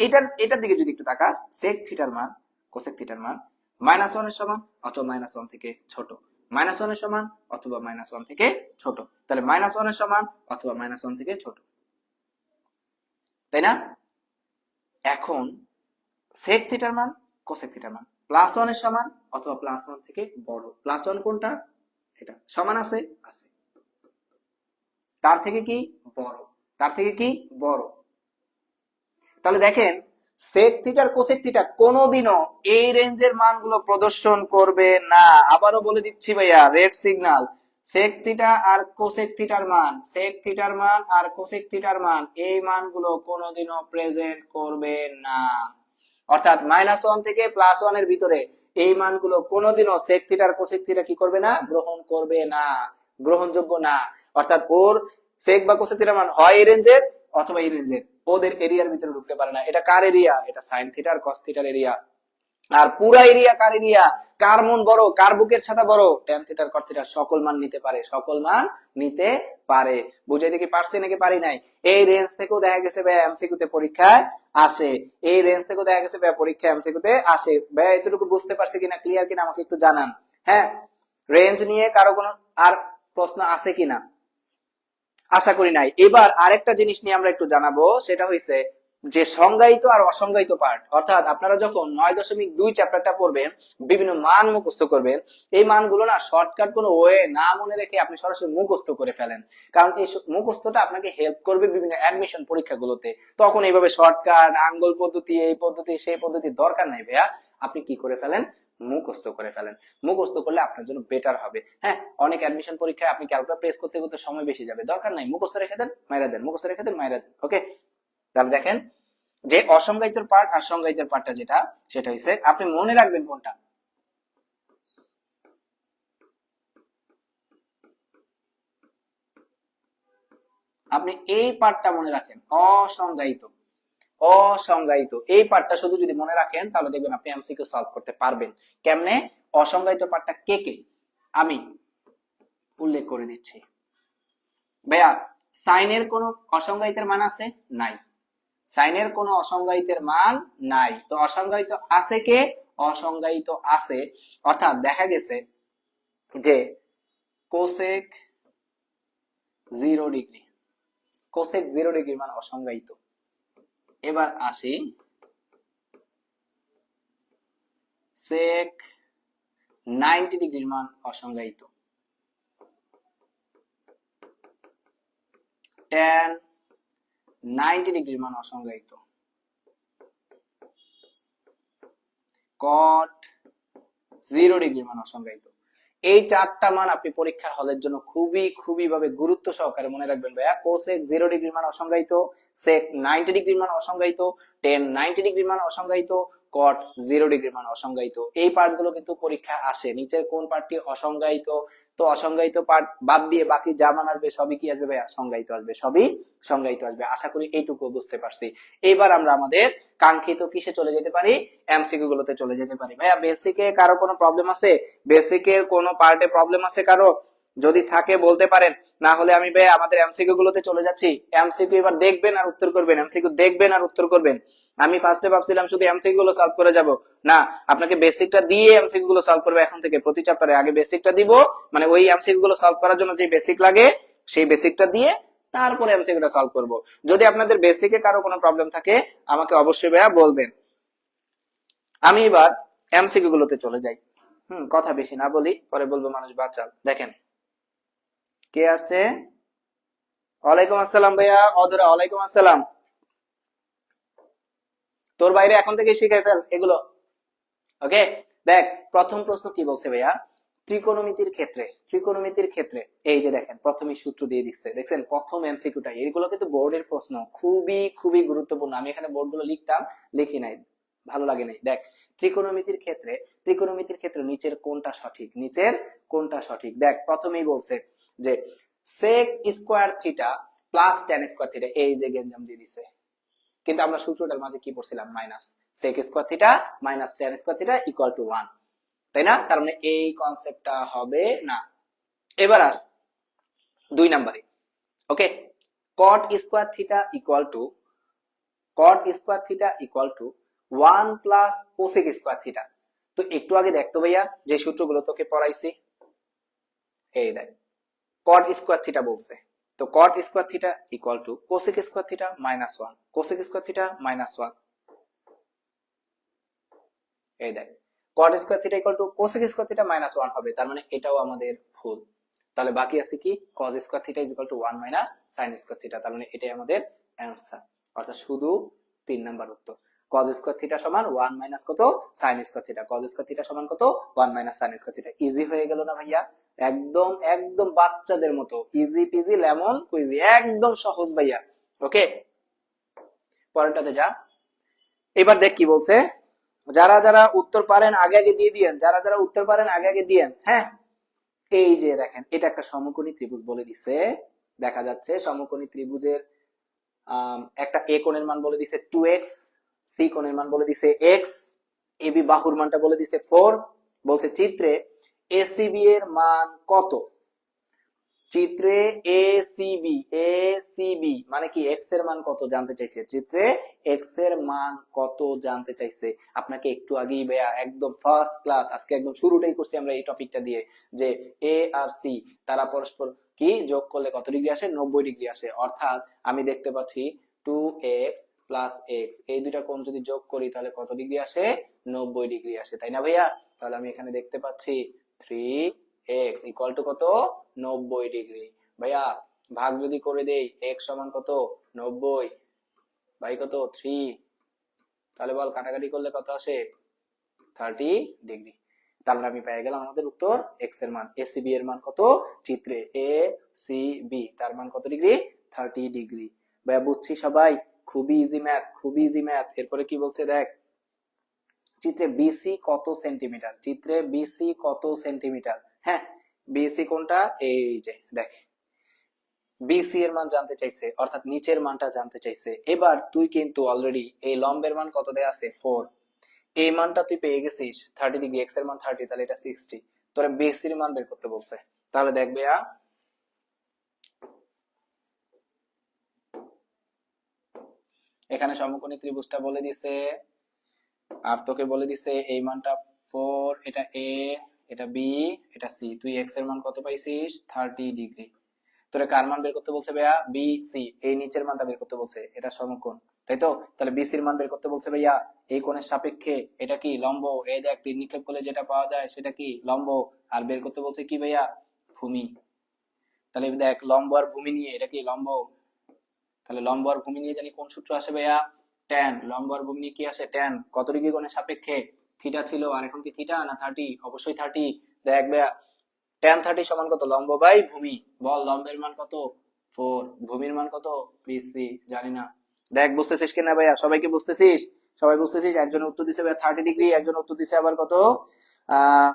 এটার দিকে যদি একটু তাকাস, sec থিটার মান cosec থিটার মান -1 এর সমান অথবা -1 থেকে ছোট, -1 এর সমান অথবা -1 থেকে ছোট, তাহলে -1 এর সমান অথবা -1 থেকে ছোট, তাই না। এখন সেক থিটার মান কোসেক থিটার মান প্লাস ওয়ান এর সমান অথবা প্লাস ওয়ান থেকে বড়। প্লাস ওয়ান কোনটা? এটা সমান আছে, আছে, তার থেকে কি বড়, তার থেকে কি বড়। তাহলে দেখেন সেক থিটার কোসেক থিটা কোনোদিনও এই রেঞ্জের মানগুলো প্রদর্শন করবে না। আবারও বলে দিচ্ছি ভাইয়া, রেড সিগন্যাল। সেক থিটা আর কোসেক থিটার মান, সেক থিটার মান আর কোসেক থিটার মান, এই মানগুলো কোনোদিনও প্রেজেন্ট করবে না। অর্থাৎ মাইনাস ওয়ান থেকে প্লাস ওয়ান এর ভিতরে এই মানগুলো কোনোদিনও সেক থিটার কোসেক থিটা কি করবে না? গ্রহণ করবে না, গ্রহণযোগ্য না। অর্থাৎ ওর সেক বা কোসেক থিটার মান হয় এই রেঞ্জের অথবা এই রেঞ্জের, ওদের এরিয়ার ভিতরে ঢুকতে পারে না। এটা কার এরিয়া? এটা সাইন থিটা আর কস থিটার এরিয়া। আর পুরা এরিয়া কার এরিয়া? কার মন বড়, কার বুকের ছাতা বড়? ট্যান থিটার কট থিটার সকল মান নিতে পারে, সকল মান নিতে পারে। বুঝাইতে কি পারছি নাকি পারি নাই? এই রেঞ্জ থেকেও দেখা গেছে ভাই এমসিকিউ তে পরীক্ষায় আসে, এই রেঞ্জ থেকেও দেখা গেছে ভাই পরীক্ষা এমসিকিউ তে আসে। ভাই এতটুকু বুঝতে পারছি কিনা, ক্লিয়ার কিনা আমাকে একটু জানান। হ্যাঁ, রেঞ্জ নিয়ে কারো কোনো আর প্রশ্ন আছে কিনা? আশা করি নাই। এবার আরেকটা জিনিস নিয়ে আমরা একটু জানাবো, সেটা হইছে যে সংজ্ঞায়িত আর অসংজ্ঞায়িত পার্ট। অর্থাৎ আপনারা যখন 9.2 চ্যাপ্টারটা পড়বেন, বিভিন্ন মান মুখস্থ করবেন, এই মানগুলো না শর্টকাট কোনো ওয়ে না মনে রেখে আপনি সরাসরি মুখস্থ করে ফেলেন। কারণ এই মুখস্থটা আপনাকে হেল্প করবে বিভিন্ন অ্যাডমিশন পরীক্ষাগুলোতে। তখন এইভাবে শর্টকাট আঙ্গুল পদ্ধতি, এই পদ্ধতি সেই পদ্ধতি দরকার নাই ভাইয়া। আপনি কি করে ফেলেন? মুখস্থ করে ফেলেন। মুখস্থ করলে আপনার জন্য বেটার হবে। হ্যাঁ, অনেক অ্যাডমিশন পরীক্ষায় আপনি ক্যালকুলেটর প্রেস করতে করতে সময় বেশি যাবে, দরকার নাই, মুখস্থ রেখে দেন, মাইরা দেন, মুখস্থ রেখে দেন, মাইরা দেন। ওকে, তাহলে দেখেন যে অসংজ্ঞায়িত পার্ট আর সংজ্ঞায়িত পার্টটা যেটা, সেটা হইছে আপনি মনে রাখবেন কোনটা। আপনি এই পার্টটা মনে রাখেন, অসংজ্ঞায়িত। অসংজ্ঞায়িত এই পার্টটা শুধু যদি মনে রাখেন তাহলে দেখবেন আপনি এমসিকিউ সলভ করতে পারবেন। কেমনে? অসংজ্ঞায়িত পার্টটা কে কে আমি উল্লেখ করে দিচ্ছি। ভাইয়া সাইনের কোন অসংজ্ঞায়িতের মান আছে? নাই। সাইনের কোন অসংজ্ঞায়িতের মান নাই। তো অসংজ্ঞায়িত আছে কে? অসংজ্ঞায়িত আছে, অর্থাৎ দেখা গেছে যে কোসেক 0 ডিগ্রি, কোসেক 0 ডিগ্রি মান অসংজ্ঞায়িত। এবার আসি সেক 90 ডিগ্রির মান অসংজ্ঞায়িত, tan 90 ডিগ্রির মান অসংজ্ঞায়িত, cot 0 ডিগ্রির মান অসংজ্ঞায়িত। এই চারটা মান আপনি পরীক্ষার হলের জন্য খুবই খুবই ভাবে গুরুত্ব সহকারে মনে রাখবেন ভাইয়া। কোসেক 0 ডিগ্রির মান অসংজ্ঞায়িত, সেক 90 ডিগ্রির মান অসংজ্ঞায়িত, tan 90 ডিগ্রির মান অসংজ্ঞায়িত, cot 0 ডিগ্রির মান অসংজ্ঞায়িত। এই পার্টগুলো কিন্তু পরীক্ষা আসে। নিচের কোন পার্টটি অসংজ্ঞায়িত? তো অসংজ্ঞায়িত পার্ট বাদ দিয়ে বাকি যা মান আসবে সবই কি আসবে ভাইয়া? সংজ্ঞায়িত আসবে, সবই সংজ্ঞায়িত আসবে। আশা করি এইটুকু বুঝতে পারছি। এবার আমরা আমাদের কাঙ্ক্ষিত কিসে চলে যেতে পারি? এমসিকিউ গুলোতে চলে যেতে পারি। ভাইয়া বেসিকে কারো কোনো প্রবলেম আছে? বেসিকের কোনো পার্টে প্রবলেম আছে কারো? যদি থাকে বলতে পারেন, না হলে আমি ভাই আমাদের এমসিকিউ গুলোতে চলে যাচ্ছি। এমসিকিউ এবার দেখবেন আর উত্তর করবেন, এমসিকিউ দেখবেন আর উত্তর করবেন। আমি ফার্স্টে ভাবছিলাম শুধু এমসিকিউ গুলো সলভ করে যাব, না, আপনাকে বেসিকটা দিয়ে এমসিকিউ গুলো সলভ করবে এখন থেকে। প্রতি চ্যাপ্টারে আগে বেসিকটা দিব, মানে ওই এমসিকিউ গুলো সলভ করার জন্য যে বেসিক লাগে সেই বেসিকটা দিয়ে তারপরে এমসিকিউটা সলভ করব। যদি আপনাদের বেসিকে কারো কোনো প্রবলেম থাকে আমাকে অবশ্যই ভাইয়া বলবেন। আমি এবার এমসিকিউ গুলোতে চলে যাই। কথা বেশি না বলি, পরে বলবো মানুষ বাচাল। দেখেন কে আসছে। ওয়ালাইকুম আসসালাম ভাইয়া অধরা, ওয়ালাইকুম আসসালাম। তোর বাইরে এখন থেকে শিখাই ফেল এগুলো। ওকে, দেখ প্রথম প্রশ্ন কি বলছে ভাইয়া, ত্রিকোণমিতির ক্ষেত্রে, ত্রিকোণমিতির ক্ষেত্রে এই যে দেখেন প্রথমেই সূত্র দিয়ে দিচ্ছে, দেখছেন প্রথম এমসিকিউটা। এগুলো কিন্তু বোর্ডের প্রশ্ন, খুবই খুবই গুরুত্বপূর্ণ। আমি এখানে বোর্ডগুলো লিখতাম, লিখি নাই, ভালো লাগে নাই। দেখ ত্রিকোণমিতির ক্ষেত্রে, ত্রিকোণমিতির ক্ষেত্রে নিচের কোনটা সঠিক, নিচের কোনটা সঠিক। দেখ প্রথমেই বলছে যে sec square theta plus tan square theta, এই যে গেঞ্জাম দিয়ে দিছে, কিন্তু আমরা সূত্রটার মাঝে কি পড়ছিলাম? Minus sec square theta minus tan square theta equal to 1, তাই না? তার মানে এই কনসেপ্টটা হবে না। এবার আস 2 নম্বরে। ওকে, cot square theta equal two, cot square theta equal to 1 plus cosec square theta. তো একটু আগে দেখতো ভাইয়া যে সূত্রগুলো তোকে পড়াইছি, এই দেখ cot স্কোয়ার থিটা বলছে, তো cot square theta equal two cosec square theta minus 1, cosec square theta minus 1। এই দেখ cot square theta equal two cosec square theta minus 1 হবে, তার মানে এটাও আমাদের ভুল। তাহলে বাকি আছে কি cos square theta is equal to 1 minus sin square theta, তার মানে এটাই আমাদের অ্যানসার, অর্থাৎ শুধু 3 নাম্বার উত্তর। cos স্কয়ার থিটা সমান 1 মাইনাস কত sin square theta, cos square theta সমান কত 1 minus sin square theta. Easy হয়ে গেল না ভাইয়া? একদম একদম বাচ্চাদের মতো ইজি পিজি লেমন কুইজি, একদম সহজ ভাইয়া। ওকে, পরেরটাতে যা। এবার দেখ কি বলছে, যারা যারা উত্তর পারেন আগে আগে দিয়ে দিয়েন, যারা যারা উত্তর পারেন আগে আগে দিয়েন। হ্যাঁ, এই যে দেখেন এটা একটা সমকোণী ত্রিভুজ বলে দিছে, দেখা যাচ্ছে সমকোণী ত্রিভুজের একটা এ কোণের মান বলে দিছে 2x, সি কোণের মান বলে দিছে x, এবি বাহুর মানটা বলে দিছে 4, বলছে চিত্রে এসিবি এর মান কত। চিত্রে এসিবি মানে কি x এর মান কত জানতে চাইছে, চিত্রে x এর মান কত জানতে চাইছে। আপনাকে একটু আগেই ভাইয়া একদম ফার্স্ট ক্লাস আজকে একদম শুরুটাই করছি আমরা এই টপিকটা দিয়ে, যে এ আর সি তারা পরস্পর কি যোগ করলে কত ডিগ্রি আসে, 90 ডিগ্রি আসে। অর্থাৎ আমি দেখতে পাচ্ছি 2x প্লাস x, এই দুইটা কোণ যদি যোগ করি তাহলে কত ডিগ্রি আসে, 90 ডিগ্রি আসে, তাই না ভাইয়া? তাহলে আমি এখানে দেখতে পাচ্ছি 3x ইকুয়াল টু কত, 90 ডিগ্রি। ভাইয়া ভাগ যদি করে দেই x সমান কত, 90 বাই কত 3, তাহলে বল কাটাকাটি করলে কত আসে, 30 ডিগ্রি। তাহলে আমি পেয়ে গেলাম আমাদের উত্তর, x এর মান, এসিবি এর মান কত, চিত্রে এ সি বি তার মান কত ডিগ্রি, 30 ডিগ্রি। ভাইয়া বুঝছি সবাই? খুবই ইজি ম্যাথ, খুবই ইজি ম্যাথ। এরপরে কি বলছে দেখ, চিত্রে বিসি কত সেন্টিমিটার, চিত্রে বিসি কত সেন্টিমিটার। হ্যাঁ, বিসি কোনটা, এই যে দেখ বিসি এর মান জানতে চাইছে, অর্থাৎ নিচের মানটা জানতে চাইছে। এবার তুই কিন্তু অলরেডি এই লম্বের মান কত দেয়া আছে 4, এই মানটা তুই পেয়ে গেছিস 30 ডিগ্রি, এক্স এর মান 30, তাহলে এটা 60, তোরা বিসি এর মান বের করতে বলছে। তাহলে দেখ ভাইয়া এখানে সমকোণী ত্রিভুজটা বলে দিছে, আর তোকে বলে দিছে এই মানটা 4, এটা এ, এটা বি, এটা সি, তুই এক্স এর মান কত পাইছিস, 30 ডিগ্রি। তোরে কার মান বের করতে বলছে ভাইয়া, বি সি, এই নিচের মানটা বের করতে বলছে, এটা সমকোণ, তাই তো? তাহলে বিসি এর মান বের করতে বলছে ভাইয়া, এই কোণের সাপেক্ষে এটা কি লম্ব, এই দেখ তীর নিক্ষেপ করলে যেটা পাওয়া যায় সেটা কি লম্ব, আর বের করতে বলছে কি ভাইয়া, ভূমি। তাহলে দেখ লম্ব আর ভূমি নিয়ে এটা কি লম্ব, তাহলে লম্ব আর ভূমি নিয়ে জানি কোন সূত্র আসে ভাইয়া, tan, লম্ব আর ভূমি নিয়ে কি আসে, tan, কত ডিগ্রি কোণের সাপেক্ষে, থিটা ছিল, আর এখন কি থিটা না 30, অবশ্যই 30। দেখ ভাইয়া tan 30 সমান কত, লম্ব বাই ভূমি, বল লম্বের মান কত 4, ভূমির মান কত, বিসি, জানি না। দেখ বুঝতেছিস কিনা ভাইয়া, সবাইকে বুঝতেছিস, সবাই বুঝতেছিস? একজন উত্তর দিছে ভাইয়া 30 ডিগ্রি, একজন উত্তর দিছে আবার কত, আহ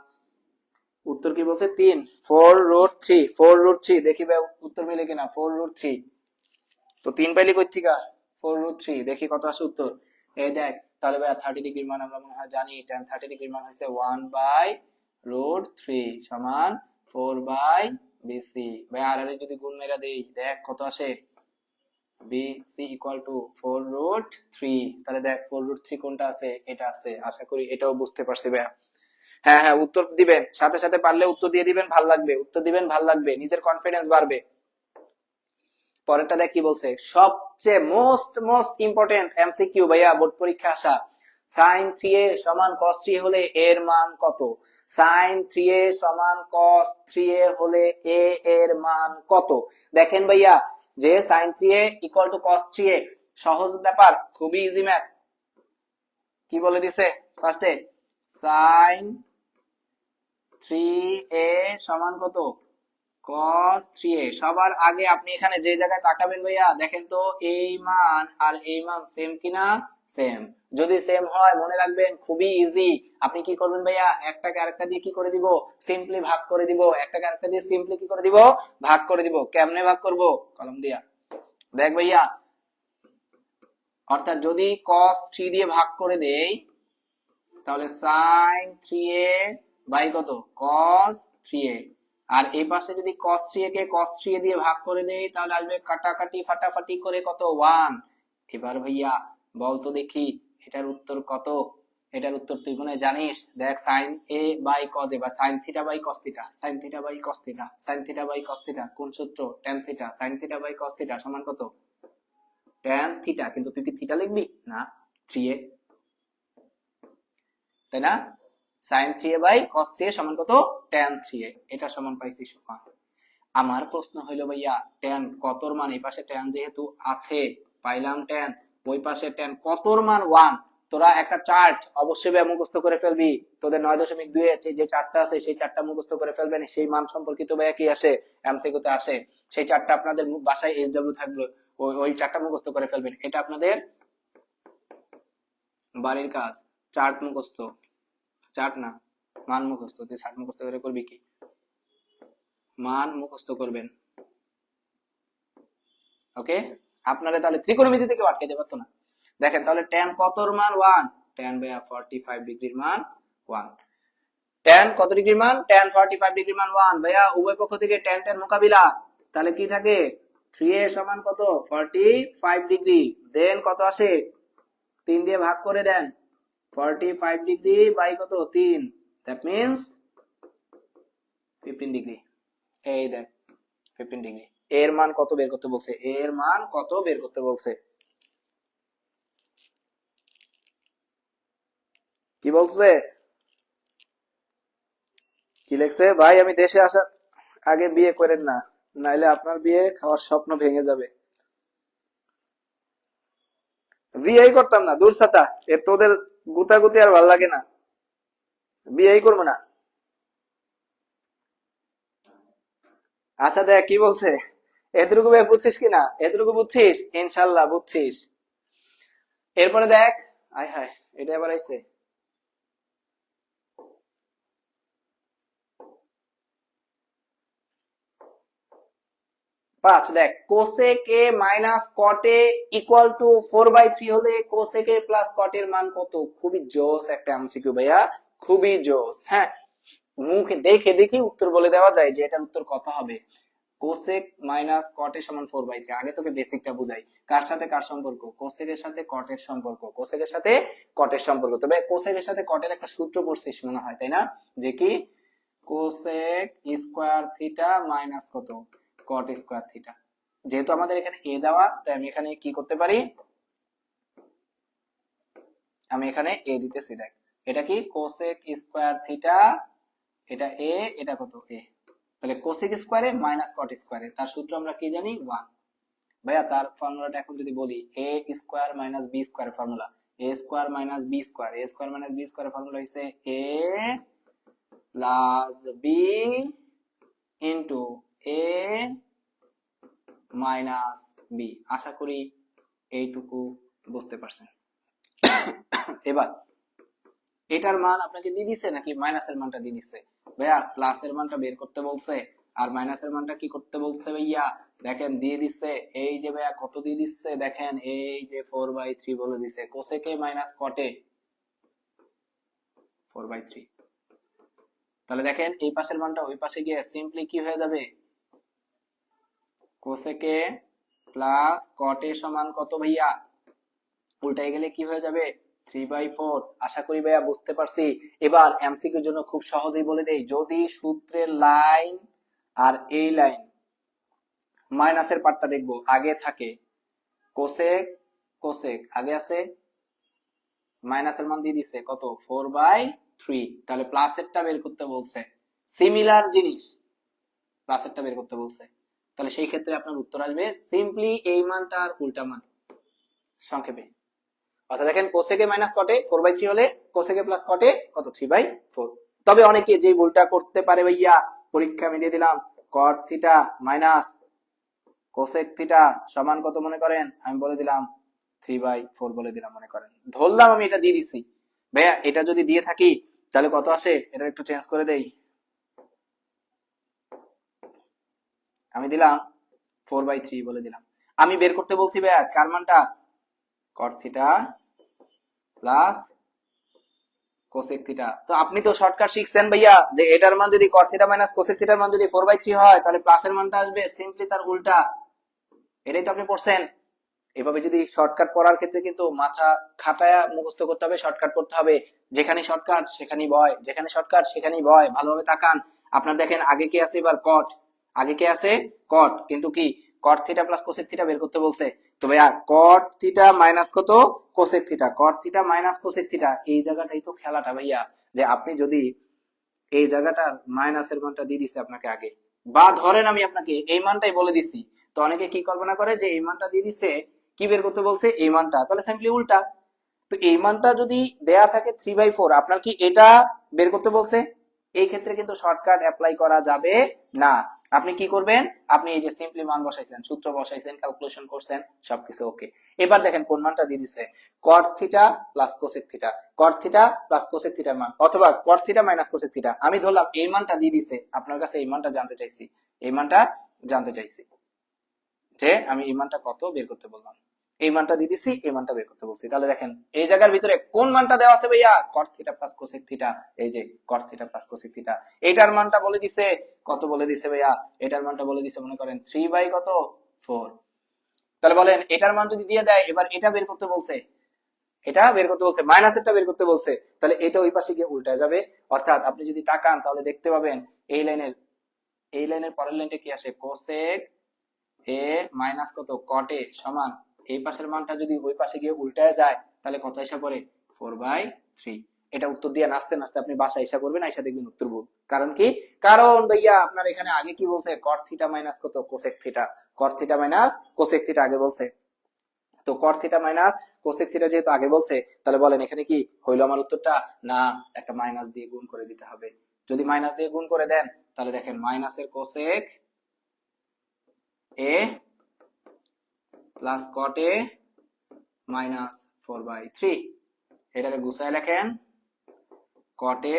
উত্তর কি বলছে 3, 4√3, 4√3, দেখি ভাই উত্তর মিলে কিনা, 4√3, তো 3 পাইলি কই থেকে, 4√3, দেখি কত আসে উত্তর। এই দেখ তাহলে ভাইয়া 30 ডিগ্রির মান আমরা মনে হয় জানি, tan 30 ডিগ্রির মান হচ্ছে 1/√3 সমান 4/BC। ভাই আর যদি গুণ মেরা দেই দেখ কত আসে, BC ইকুয়াল টু 4√3, তাহলে দেখ 4√3 কোনটা আছে, এটা আছে, আশা করি এটাও বুঝতে পারছি ভাইয়া। হ্যাঁ হ্যাঁ উত্তর দিবেন, সাথে সাথে পারলে উত্তর দিয়ে দিবেন, ভাল লাগবে, উত্তর দিবেন ভাল লাগবে, নিজের কনফিডেন্স বাড়বে। পরেরটা দেখ কি বলছে, সবচেয়ে মোস্ট মোস্ট ইম্পর্টেন্ট এমসিকিউ ভাইয়া, বোর্ড পরীক্ষা আসা, sin 3a সমান cos 3a হলে এর মান কত, sin 3a সমান cos 3a হলে a এর মান কত। দেখেন ভাইয়া যে sin 3a equal to cos 3a, সহজ ব্যাপার, খুবই ইজি ম্যাথ। কি বলে দিছে ফার্স্টে, sin 3a সমান কত, cos 3a। সবার আগে আপনি এখানে যে জায়গায় তাকাবেন ভাইয়া, দেখেন তো এই মান আর এই মান সেম কিনা, সেম। যদি সেম হয় মনে রাখবেন খুবই ইজি, আপনি কি করবেন ভাইয়া, একটাকে আরেকটা দিয়ে কি করে দিব, সিম্পলি ভাগ করে দিব, একটাকে আরেকটা দিয়ে সিম্পলি কি করে দিব, ভাগ করে দিব। কেমনে ভাগ করব, কলম দিয়া। দেখ ভাইয়া, অর্থাৎ যদি cos 3 দিয়ে ভাগ করে দেই তাহলে sin 3a বাই কত, cos 3a, আর এই পাশে যদি cos 3a কে cos 3a দিয়ে ভাগ করে দেই তাহলে আসবে কাটাকাটি ফাটাফাটি করে কত, 1। এবার ভাইয়া বল তো দেখি এটার উত্তর কত, এটার উত্তর তুই মনে হয় জানিস। দেখ sin a by cos a বা sin theta by cos theta, sin theta by cos theta, sin theta by cos theta কোন সূত্র, tan theta, sin theta by cos theta সমান কত, tan থিটা, কিন্তু তুই কি থিটা লিখবি না, 3a। তাই না? sin 3a by cos 3a সমান কত? tan 3a। এটা সমান পাইছি 1। আমার প্রশ্ন হইলো ভাইয়া tan কতর মান, এই পাশে tan যেহেতু আছে পাইলাম tan, ওই পাশে tan কতর মান 1। তোরা একটা চার্ট অবশ্যই মুখস্থ করে ফেলবি, তোদের 9.2 এ যে চার্টটা আছে সেই চার্টটা মুখস্থ করে ফেলবেন। সেই মান সম্পর্কিত ভাইয়া কি আসে, এমসিকিউতে আসে। সেই চার্টটা আপনাদের বাসায় এইচডব্লিউ থাকবে, ওই চার্টটা মুখস্থ করে ফেলবেন। এটা আপনাদের বাড়ির কাজ। চার্ট মুখস্থ, চার্ট না মান মুখস্থ। তুই চার্ট মুখস্থ করে করবি কি, মান মুখস্থ করবেন। ওকে, আপনারা তাহলে ত্রিকোণমিতি থেকে আটকাইতে পারতো না। দেখেন তাহলে tan কতর মান 1, tan ভাইয়া 45 ডিগ্রির মান 1। tan কত ডিগ্রির মান, tan 45 ডিগ্রির মান 1। ভাইয়া উভয় পক্ষ থেকে tan tan মোকাবিলা, তাহলে কি থাকে 3a সমান কত 45 ডিগ্রি। দেন কত আসে, 3 দিয়ে ভাগ করে দেন, 45 ডিগ্রি বাই কত 3, দ্যাট মিন্স 15 ডিগ্রি। এই দেন 15 ডিগ্রি। এর মান কত বের করতে বলছে, এর মান কত বের করতে বলছে, কি বলছে, কি লিখছে ভাই? আমি দেশে আসার আগে বিয়ে করেন না, নাইলে আপনার বিয়ে খাওয়ার স্বপ্ন ভেঙে যাবে। বিয়েই করতাম না, দূর ছাতা, এ তোদের গুতাগুতি আর ভাল লাগে না, বিয়েই করবো না। আচ্ছা দেখ কি বলছে, এতটুকু বুঝছিস কিনা, এতটুকু বুঝছিস, ইনশাল্লাহ বুঝছিস। এরপরে দেখ, আয় হায় এটা এবার আইছে 5। দেখ cosec A minus caught A equal to 4/3 হলে কোসেক এ প্লাস কট এর মান কত? খুবই জোস একটা এমসিকিউ ভাইয়া, খুবই জোস। হ্যাঁ, মুখে দেখে দেখে উত্তর বলে দেওয়া যায় যে এটার উত্তর কত হবে। কোসেক মাইনাস কট এ সমান 4/3। আগে তোকে বেসিকটা বুঝাই, কার সাথে কার সম্পর্ক, কোসেক এর সাথে কট এর সম্পর্ক, কোসেক এর সাথে কট এর সম্পর্ক। তবে কোসেক এর সাথে কট এর একটা সূত্র পড়ছিস মনে হয়, তাই না? যে কি কোসেক স্কয়ার থিটা মাইনাস কত কট স্কয়ার থিটা। যেহেতু আমাদের এখানে এ দেওয়া, তাই আমি এখানে কি করতে পারি, আমি এখানে এ দিতেছি। দেখ এটা কি কোসেক স্কয়ার থিটা, এটা এ, এটা কত এ। তাহলে কোসেক স্কয়ারে মাইনাস কট স্কয়ারে তার সূত্র আমরা কি জানি 1। ভাইয়া তার ফর্মুলাটা এখন যদি বলি, A square minus B square formula, A square minus B square, A square minus B square formula হইছে A plus B into A minus B. আশা করি এইটুকু বুঝতে পারছেন। এবার এটার মান আপনাকে দিয়ে দিছে নাকি মাইনাসের মানটা দিয়ে দিছে? ভাইয়া প্লাসের মানটা বের করতে বলছে, আর মাইনাসের মানটা কি করতে বলছে ভাইয়া? দেখেন দিয়ে দিচ্ছে, এই যে ভাইয়া কত দিয়ে দিচ্ছে, দেখেন এই যে 4/3 বলে দিছে। Cosec minus cot 4/3। তাহলে দেখেন এই পাশের মানটা ওই পাশে গিয়ে সিম্পলি কি হয়ে যাবে, কোসেকে প্লাস কটে সমান কত ভাইয়া, উল্টাই গেলে কি হয়ে যাবে 3/4। আশা করি ভাইয়া বুঝতে পারছি। এবার এমসিকিউর জন্য খুব সহজেই বলে দেই, যদি সূত্রের লাইন আর এই লাইন মাইনাসের পার্টটা দেখবো আগে থাকে, কোসেক কোসেক আগে আছে, মাইনাসের মান দিয়ে দিছে কত 4/3। তাহলে প্লাসেরটা বের করতে বলছে, সিমিলার জিনিস প্লাসেরটা বের করতে বলছে। তাহলে সেই ক্ষেত্রে আপনার উত্তর আসবে সিম্পলি এই মানটা আর উল্টা মান সংক্ষেপে। অর্থাৎ দেখেন কোসেকে মাইনাস কটে 4/3 হলে কোসেকে প্লাস কটে কত 3/4। তবে অনেকে যে ভুলটা করতে পারে ভাইয়া, পরীক্ষা আমি দিয়ে দিলাম কট থিটা মাইনাস কোসেক থিটা সমান কত মনে করেন, আমি বলে দিলাম 3/4 বলে দিলাম মনে করেন, ধরলাম আমি এটা দিয়ে দিছি। ভাইয়া এটা যদি দিয়ে থাকি তাহলে কত আসে, এটা একটু চেঞ্জ করে দেই, আমি দিলাম 4/3 বলে দিলাম। আমি বের করতে বলছি ভাইয়া কার মানটা, কট থিটা প্লাস কোসেক থিটা। তো আপনি তো শর্টকাট শিখছেন ভাইয়া যে এটার মান যদি কট থিটা মাইনাস কোসেক থিটার মান যদি 4/3 হয় তাহলে প্লাসের মানটা আসবে সিম্পলি তার উল্টা। এটাই তো আপনি পড়ছেন। এভাবে যদি শর্টকাট পড়ার ক্ষেত্রে কিন্তু মাথা খাটায়া মুখস্থ করতে হবে, শর্টকাট করতে হবে। যেখানে শর্টকাট সেখানেই ভয়, যেখানে শর্টকাট সেখানেই ভয়। ভালোভাবে তাকান, আপনার দেখেন আগে কি আছে, এবার কট, আগে কি আছে কট, কিন্তু কি কট থিটা প্লাস কোসেক থিটা বের করতে বলছে। তো ভাইয়া কট থিটা মাইনাস কত কোসেক থিটা, কট থিটা মাইনাস কোসেক থিটা, এই জায়গাটাই তো খেলাটা ভাইয়া, যে আপনি যদি এই জায়গাটা মাইনাসের মানটা দিয়ে দিছে আপনাকে আগে, বা ধরেন আমি আপনাকে এই মানটাই বলে দিছি, তো অনেকে কি কল্পনা করে যে এই মানটা দিয়ে দিছে, কি বের করতে বলছে এই মানটা, তাহলে সিম্পলি উল্টা। তো এই মানটা যদি দেয়া থাকে 3/4, আপনার কি এটা বের করতে বলছে, এই ক্ষেত্রে কিন্তু শর্টকাট অ্যাপ্লাই করা যাবে না। আপনি কি করবেন, আপনি এই যে সিম্পলি মান বসাইছেন, সূত্র বসাইছেন, ক্যালকুলেশন করছেন, সবকিছু ওকে। এবার দেখেন কোন মানটা দিয়ে দিছে, cot theta plus cosec theta, cot theta plus cosec থিটার মান, অথবা cot theta minus cosec theta. আমি ধরলাম এই মানটা দিয়ে দিছে, আপনার কাছে এই মানটা জানতে চাইছি, এই মানটা জানতে চাইছি, যে আমি এই মানটা কত বের করতে বললাম, এই মানটা দিয়ে দিছি, এই মানটা বের করতে বলছি। তাহলে দেখেন এই জায়গার ভিতরে কোন মানটা দেওয়া আছে ভাইয়া, cot theta plus cosec theta, এই যে cot theta plus cosec theta, এটার মানটা বলে দিছে কত, বলে দিছে ভাইয়া, এটার মানটা বলে দিছে মনে করেন 3/4। তাহলে বলেন এটার মান যদি দিয়ে দেয়, এবার এটা বের করতে বলছে, এটা বের করতে বলছে, মাইনাসেরটা বের করতে বলছে, তাহলে এটা ওই পাশে গিয়ে উল্টায় যাবে। অর্থাৎ আপনি যদি তাকান তাহলে দেখতে পাবেন এই লাইনের পরের লাইনটা কি আসে, কোসেক এ মাইনাস কত cot এ সমান, এই পাশের মানটা যদি ওই পাশে গিয়ে উল্টায় যায় তাহলে কত এসে পড়ে 4/3। এটা উত্তর দিয়ে নাচতে নাচতে আপনি বাসায় এসে করবেন, এসে দেখবেন উত্তর ভুল। কারণ কি, কারণ ভাইয়া আপনার এখানে আগে কি বলছে, cot থিটা মাইনাস কত cosec theta, cot theta minus cosec theta আগে বলছে। তো cot theta minus cosec theta যেহেতু আগে বলছে, তাহলে বলেন এখানে কি হইলো আমার উত্তরটা, না একটা মাইনাস দিয়ে গুণ করে দিতে হবে। যদি মাইনাস দিয়ে গুণ করে দেন তাহলে দেখেন মাইনাসের কোসেক এ প্লাস cot এ মাইনাস 4/3, এটাকে গুছায় লেখেন cot এ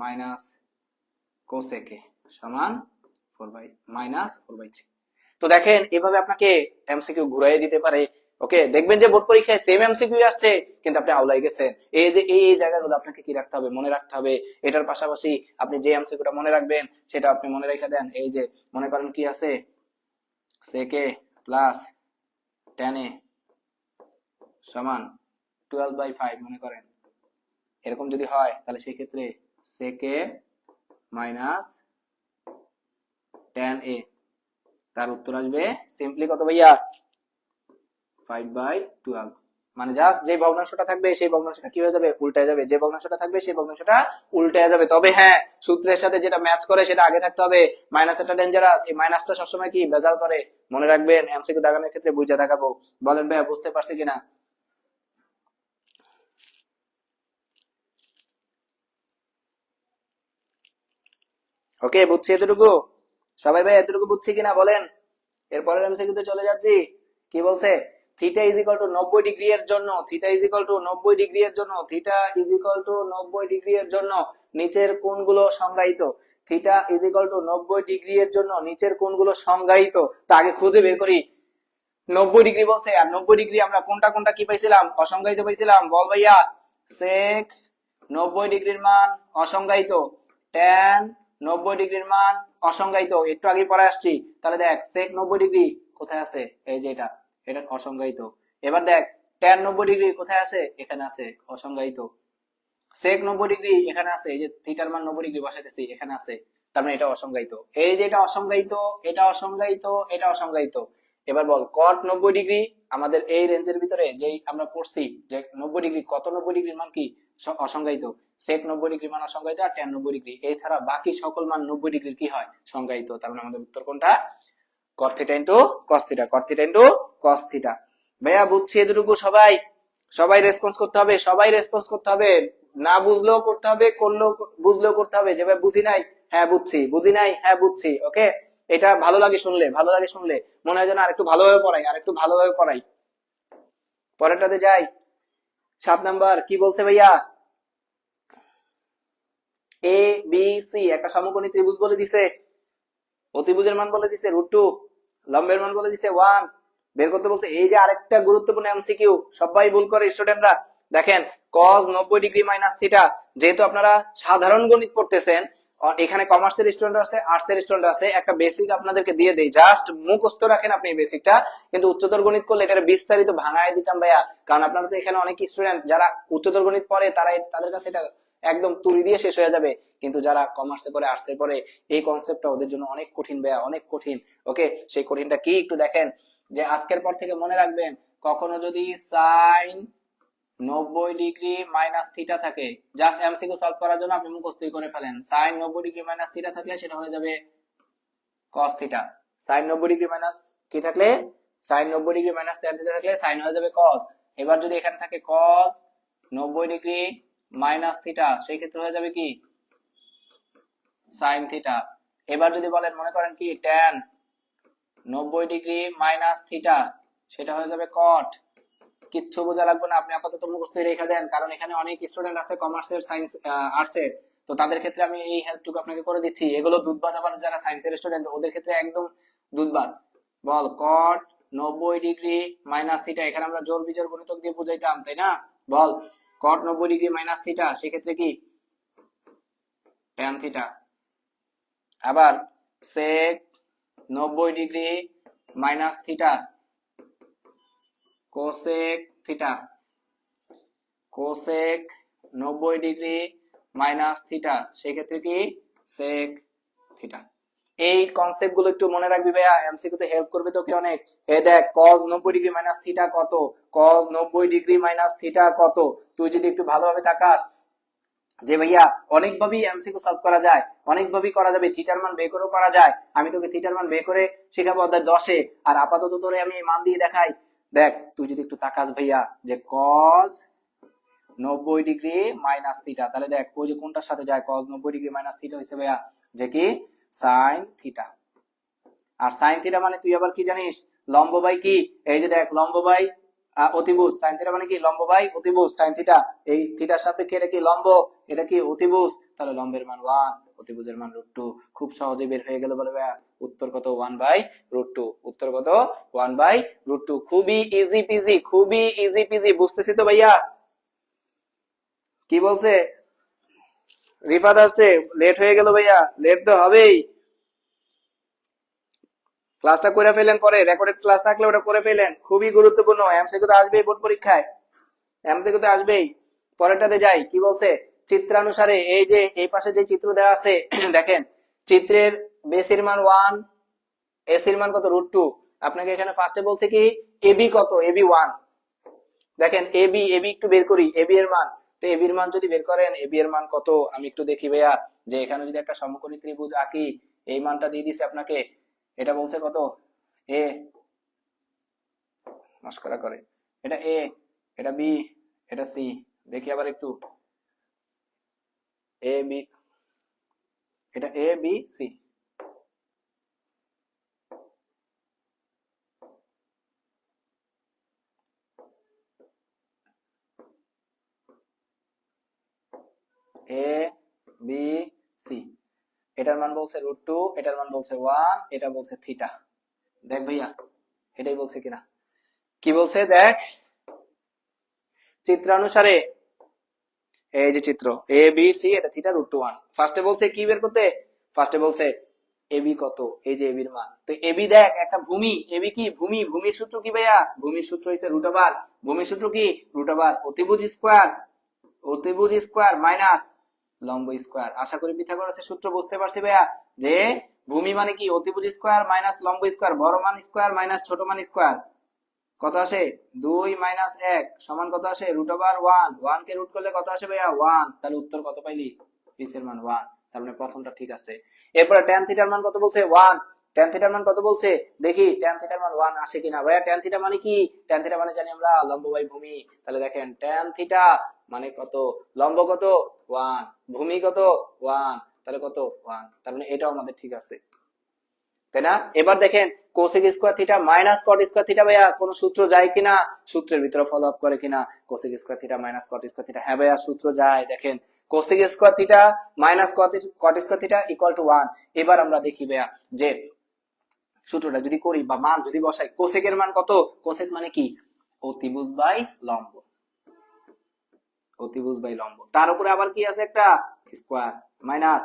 মাইনাস কোসেক এ সমান মাইনাস 4/3। তো দেখেন এভাবে আপনাকে এমসিকিউ ঘুরাইয়ে দিতে পারে। ওকে, দেখবেন যে বোর্ড পরীক্ষায় সেম এমসিকিউ আসছে কিন্তু আপনি আউলাই গেছেন। এই যে এই জায়গাগুলো আপনাকে কি রাখতে হবে, মনে রাখতে হবে। এটার পাশাপাশি আপনি যে এমসিকিউটা মনে রাখবেন সেটা আপনি মনে রেখে দেন। এই যে মনে করেন কি আছে, sec a plus tan a সমান 12/5 মনে করেন, এরকম যদি হয় তাহলে সেই ক্ষেত্রে sec a minus tan a, তার উত্তর আসবে সিম্পলি কত ভাইয়া 5/12। মানে জাস্ট যে ভগ্নাংশটা থাকবে সেই ভগ্নাংশটা কি হয়ে যাবে, উল্টায় যাবে, যে ভগ্নাংশটা থাকবে সেই ভগ্নাংশটা উল্টায় যাবে। তবে হ্যাঁ, সূত্রের সাথে যেটা ম্যাচ করে সেটা আগে থাকতে হবে। মাইনাসটা ডেঞ্জারাস, এই মাইনাসটা সবসময় কি ভেজাল করে, মনে রাখবেন। এমসিকিউ দাগানোর ক্ষেত্রে বুঝে দেখাবো। বলেন ভাইয়া বুঝতে পারছি কিনা? ওকে, বুঝছি এতটুকু, সবাই ভাই এতটুকু বুঝছি কিনা বলেন। এরপরের এমসিকিউ তে চলে যাচ্ছি। কি বলছে, theta is equal two 90 degree এর জন্য, theta is equal two 90 degree এর জন্য, theta is equal two 90 degree এর জন্য নিচের কোণগুলো সংজ্ঞায়িত। Theta is equal two 90 degree এর জন্য নিচের কোণগুলো সংজ্ঞায়িত। তা আগে খুঁজে বের করি। 90 ডিগ্রি বলছে, আর 90 ডিগ্রি আমরা কোনটা কোনটা কি পাইছিলাম, অসংজ্ঞায়িত পাইছিলাম, বল ভাইয়া। সেক 90 ডিগ্রির মান অসংজ্ঞায়িত, ট্যান 90 ডিগ্রির মান অসংজ্ঞায়িত, একটু আগে পরে আসছি। তাহলে দেখ সেক 90 ডিগ্রি কোথায় আছে, এই যে এটা, এটা অসংজ্ঞায়িত। এবার দেখ ট্যান 90 ডিগ্রি কোথায় আছে, এখানে আছে, অসংজ্ঞায়িত। সেক 90 ডিগ্রি এখানে আছে, এই যে থিটার মান 90 ডিগ্রি বসাইতেছি, এখানে আছে, তার মানে এটা অসংজ্ঞায়িত। এই যে এটা অসংজ্ঞায়িত, এটা অসংজ্ঞায়িত, এটা অসংজ্ঞায়িত। এবার বল cot 90 ডিগ্রি আমাদের এই রেঞ্জের ভিতরে যেই আমরা পড়ছি যে 90 ডিগ্রি, কত 90 ডিগ্রির মান কি অসংজ্ঞায়িত, সেক 90 ডিগ্রি মান অসংজ্ঞায়িত, আর ট্যান 90 ডিগ্রি, এছাড়া বাকি সকল মান 90 ডিগ্রির কি হয়, সংজ্ঞায়িত। তার মানে আমাদের উত্তর কোনটা, cot theta into cos theta, cot theta into cos theta. ভাইয়া বুঝছি এতটুকু সবাই? সবাই রেসপন্স করতে হবে, সবাই রেসপন্স করতে হবে। না বুঝলেও করতে হবে, করলেও বুঝলেও করতে হবে। যেভাবে বুঝি নাই, হ্যাঁ বুঝছি, বুঝি নাই, হ্যাঁ বুঝছি। ওকে, এটা ভালো লাগে শুনলে, ভালো লাগে শুনলে, মনে হয় যেন আরেকটু ভালোভাবে পড়াই, আরেকটু ভালোভাবে পড়াই। পরেরটাতে যাই। 7 নাম্বার কি বলছে ভাইয়া, এ বি সি একটা সমকোণী ত্রিভুজ বলে দিছে, অতিভুজের মান বলে দিছে √2, লম্বের মান বলে দিছে 1, বের করতে বলছে। এই যে আরেকটা গুরুত্বপূর্ণ এমসিকিউ, সবাই ভুল করে স্টুডেন্টরা। দেখেন cos 90 ডিগ্রি মাইনাস থিটা, যেহেতু আপনারা সাধারণ গণিত পড়তেছেন, এখানে কমার্সের স্টুডেন্ট আছে, আর্টস এর স্টুডেন্ট আছে, একটা বেসিক আপনাদেরকে দিয়ে দেই, জাস্ট মুখস্থ রাখেন আপনি এই বেসিকটা। কিন্তু উচ্চতর গণিত করলে এটা বিস্তারিত ভাঙায় দিতাম ভাইয়া, কারণ আপনারা তো এখানে অনেক স্টুডেন্ট যারা উচ্চতর গণিত পড়ে, তারা তাদের কাছে এটা একদম তুলি দিয়ে শেষ হয়ে যাবে। কিন্তু যারা কমার্সে পড়ে, আর্টসে পড়ে, এই কনসেপ্টটা ওদের জন্য অনেক কঠিন ভাইয়া, অনেক কঠিন। ওকে, সেই কঠিনটা কি একটু দেখেন, যে আজকের পর থেকে মনে রাখবেন কখনো যদি সাইন 90 ডিগ্রি মাইনাস থিটা থাকে, জাস্ট এমসিকিউ সলভ করার জন্য আপনি মুখস্থই করে ফেলেন। সাইন 90 ডিগ্রি মাইনাস থিটা থাকলে সেটা হয়ে যাবে cos theta. Sine 90 degree minus কি থাকলে, sine 90 degree minus tan theta থাকলে সাইন হয়ে যাবে কস। এবার যদি এখানে থাকে কস 90 ডিগ্রি মাইনাস থিটা, সেই ক্ষেত্রে হয়ে যাবে কি সাইন থিটা। এবার যদি বলেন মনে করেন কি ট্যান 90 ডিগ্রি মাইনাস থিটা, সেটা হয়ে যাবে কট। কিচ্ছু বোঝা লাগবে না, আপনি আপাতত মুখস্থই রেখে দেন, কারণ এখানে অনেক স্টুডেন্ট আছে কমার্সের, সায়েন্স, আর্টসের, তো তাদের ক্ষেত্রে আমি এই হেল্পটুকু আপনাকে করে দিচ্ছি। এগুলো দুধবাদ, আবার যারা সায়েন্সের স্টুডেন্ট ওদের ক্ষেত্রে একদম দুধবাদ। বল কট 90 ডিগ্রি মাইনাস থিটা, এখানে আমরা জোর বিজোর গুণিতক দিয়ে বুঝাইতাম, তাই না? বল কট 90 ডিগ্রি মাইনাস থিটা, সেক্ষেত্রে কি ট্যান থিটা। আবার সেক 90 degree minus theta, cosec theta. Cosec 90 degree minus theta, সেক্ষেত্রে কি সেক থিটা। এই কনসেপ্ট গুলো একটু মনে রাখবি ভাইয়া, এমসিকিউ তে হেল্প করবে তোকে অনেক। এই দেখ cos 90 ডিগ্রি মাইনাস থিটা কত, cos 90 ডিগ্রি মাইনাস থিটা কত। তুই যদি একটু ভালোভাবে তাকাস যে ভাইয়া অনেকভাবেই এমসিকিউ সলভ করা যায়, অনেকভাবেই করা যাবে, থিটার মান বের করেও করা যায়। আমি তোকে থিটার মান বের করে শেখাবো অধ্যায় 10-এ, আর আপাতত তোরে আমি মান দিয়ে দেখাই। দেখ তুই যদি একটু তাকাস ভাইয়া যে cos 90 ডিগ্রি মাইনাস থিটা, তাহলে দেখ ওই যে কোনটার সাথে যায়, cos 90 ডিগ্রি মাইনাস থিটা হইছে ভাইয়া যে কি সাইন থিটা। আর সাইন থিটা মানে তুই আবার কি জানিস, লম্ব বাই কি, এই যে দেখ লম্ব বাই অতিভুজ। সাইন থিটা মানে কি লম্ব বাই অতিভুজ। সাইন থিটা এই থিটার সাপেক্ষে এটা কি লম্ব, এটা কি অতিভুজ, তাহলে লম্বের মান 1, অতিভুজের মান √2। খুব সহজে বের হয়ে গেল বলে ভাইয়া। উত্তর কত 1/√2। উত্তর কত 1/√2। খুবই ইজি পিজি, খুবই ইজি পিজি। বুঝতেছি তো ভাইয়া? কি বলছে রিফাত আসছে, লেট হয়ে গেল ভাইয়া, লেট তো হবেই। ক্লাসটা করে ফেলেন, পরে রেকর্ডেড ক্লাস থাকলে ওটা করে ফেলেন, খুবই গুরুত্বপূর্ণ। এমসিকিউ তো আসবেই বোর্ড পরীক্ষায়, এমসিকিউ তো আসবেই। পরেরটাতে যাই, কি বলছে চিত্রানুসারে, এই যে এই পাশে যে চিত্র দেওয়া আছে দেখেন, চিত্রের বেসির মান 1, এসির মান কত √2। আপনাকে এখানে ফার্স্টে বলছে কি এবি কত, এবি 1। দেখেন এবি, এবি একটু বের করি, এবি এর মান। তো এবি এর মান যদি বের করেন, এবি এর মান কত আমি একটু দেখি ভাইয়া। যে এখানে যদি একটা সমকোণী ত্রিভুজ আঁকি, এই মানটা দিয়ে দিছে আপনাকে। এটা বলছে কত এ, মস্করা করে, এটা এ, এটা বি, এটা সি। দেখি আবার একটু, এ বি, এটা A B C. A B C, এটার মান বলছে √2, এটার মান বলছে 1, এটা বলছে থিটা। দেখ ভাইয়া এটাই বলছে কিনা, কি বলছে দেখ, চিত্রানুসারে এই যে চিত্র এ বি সি, এটা থিটা √1। ফার্স্টে বলছে কি বের করতে, ফার্স্টে বলছে এবি কত, এই যে এবির মান। তো এবি দেখ একটা ভূমি, এবি কি ভূমি, ভূমির সূত্র কি ভাইয়া, ভূমির সূত্র হইছে √, ভূমির সূত্র কি √, অতিভুজ স্কয়ার, অতিভুজ স্কয়ার মাইনাস লম্ব স্কয়ার। আশা করি পিথাগোরাসের সূত্র বুঝতে পারছি ভাইয়া, যে ভূমি মানে কি অতিভুজ স্কয়ার মাইনাস লম্ব স্কয়ার, বড় মান স্কয়ার মাইনাস ছোট মান স্কয়ার। কত আসে 2 - 1 সমান কত আসে √1। 1 কে রুট করলে কত আসে ভাইয়া 1। তাহলে উত্তর কত পাইলি, পিসের মান 1। তার মানে প্রথমটা ঠিক আছে। এরপর tan থিটার মান কত বলছে 1। tan থিটার মান কত বলছে দেখি, tan থিটার মান 1 আসে কিনা ভাইয়া। tan থিটা মানে কি, tan থিটা মানে জানি আমরা লম্ব বাই ভূমি। তাহলে দেখেন tan থিটা মানে কত, লম্ব কত 1, ভূমি কত 1, তাহলে কত 1। তার মানে এটাও আমাদের ঠিক আছে, তাই না? এবার দেখেন কোসেক স্কয়ার থিটা মাইনাস কট স্কয়ার থিটা, ভাইয়া কোন সূত্র যায় কিনা, সূত্রের ভিতরে ফলো আপ করে কিনা। কোসেক স্কয়ার থিটা মাইনাস কট স্কয়ার থিটা, হ্যাঁ ভাইয়া সূত্র যায়। দেখেন cosec square theta minus caught square theta equal to 1। এবার আমরা দেখি ভাইয়া যে সূত্রটা যদি করি বা মান যদি বসাই, কোসেকের মান কত, কোসেক মানে কি অতিভুজ বাই লম্ব, অতিভুজ বাই লম্ব। তার উপরে আবার কি আছে একটা স্কয়ার মাইনাস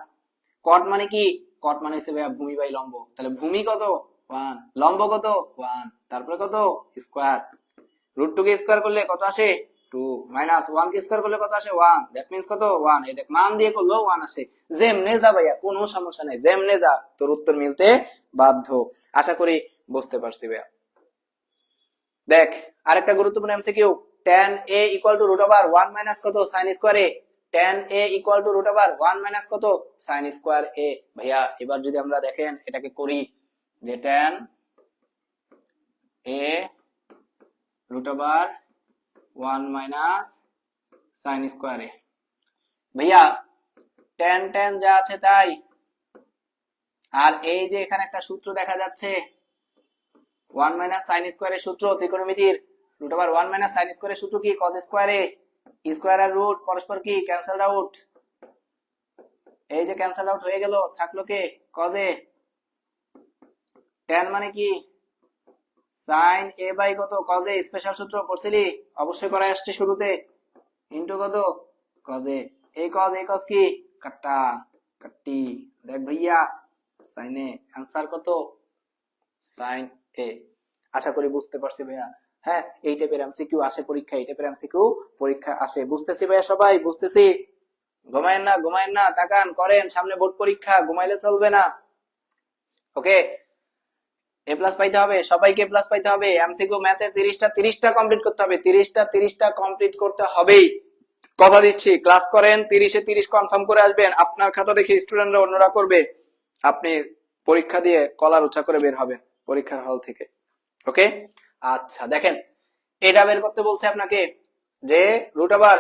কট মানে কি, কট মানে হচ্ছে ভাইয়া ভূমি বাই লম্ব। তাহলে ভূমি কত 1, লম্ব কত 1, তারপরে কত স্কয়ার। √2 কে স্কয়ার করলে কত আসে 2, মাইনাস 1 কে স্কয়ার করলে কত আসে 1, দ্যাট মিন্স কত 1। এই দেখ মান দিয়ে করলো 1 আসে। যেমনে যা ভাইয়া কোনো সমস্যা নাই, যেমনে যা তোর উত্তর মিলতে বাধ্য। আশা করি বুঝতে পারছি ভাইয়া। দেখ আরেকটা গুরুত্বপূর্ণ MCQ, tan a equal to root over 1 minus কত sin square a, tan a equal to root over 1 minus কত sin স্কয়ার a। ভাইয়া এবার যদি আমরা দেখেন এটাকে করি যে tan a root over 1 minus sin square a। ভাইয়া tan tan যা আছে তাই, আর এই যে এখানে একটা সূত্র দেখা যাচ্ছে 1 মাইনাস sin স্কয়ার এর সূত্র ত্রিকোণমিতির, root over 1 minus sin square এর সূত্র কি cos স্কয়ার a, স্কয়ার আর রুট পরস্পর কি ক্যান্সেল আউট, এই যে ক্যান্সেল আউট হয়ে গেল, থাকলো কে cos a, tan মানে কি sin a বাই কত cos a, স্পেশাল সূত্র পড়ছিলি অবশ্যই করাই আসছে শুরুতে, ইনটু কত cos a, এই cos কি কাটা কাটি, দেখ ভাইয়া sin a आंसर কত sin a। আশা করি বুঝতে পারছি ভাইয়া। হ্যাঁ এই টাইপের এমসিকিউ আসে পরীক্ষা, এই টাইপের এমসিকিউ পরীক্ষা আসে, বুঝতেছি ভাইয়া সবাই বুঝতেছি। ঘুমায়েন না তাকান করেন, সামনে বোর্ড পরীক্ষা, ঘুমাইলে চলবে না। ওকে এ প্লাস পাইতে হবে, সবাইকে এ প্লাস পাইতে হবে। এমসিকিউ ম্যাথে 30টা কমপ্লিট করতে হবে, 30টা কমপ্লিট করতে হবেই, কথা দিচ্ছি। ক্লাস করেন 30-এ 30 কনফার্ম করে আসবেন, আপনার খাতা দেখে স্টুডেন্টরা অন্যরা করবে, আপনি পরীক্ষা দিয়ে কলার উঁচা করে বের হবেন পরীক্ষার হল থেকে। ওকে আচ্ছা দেখেন এটা বের করতে বলছে আপনাকে যে root over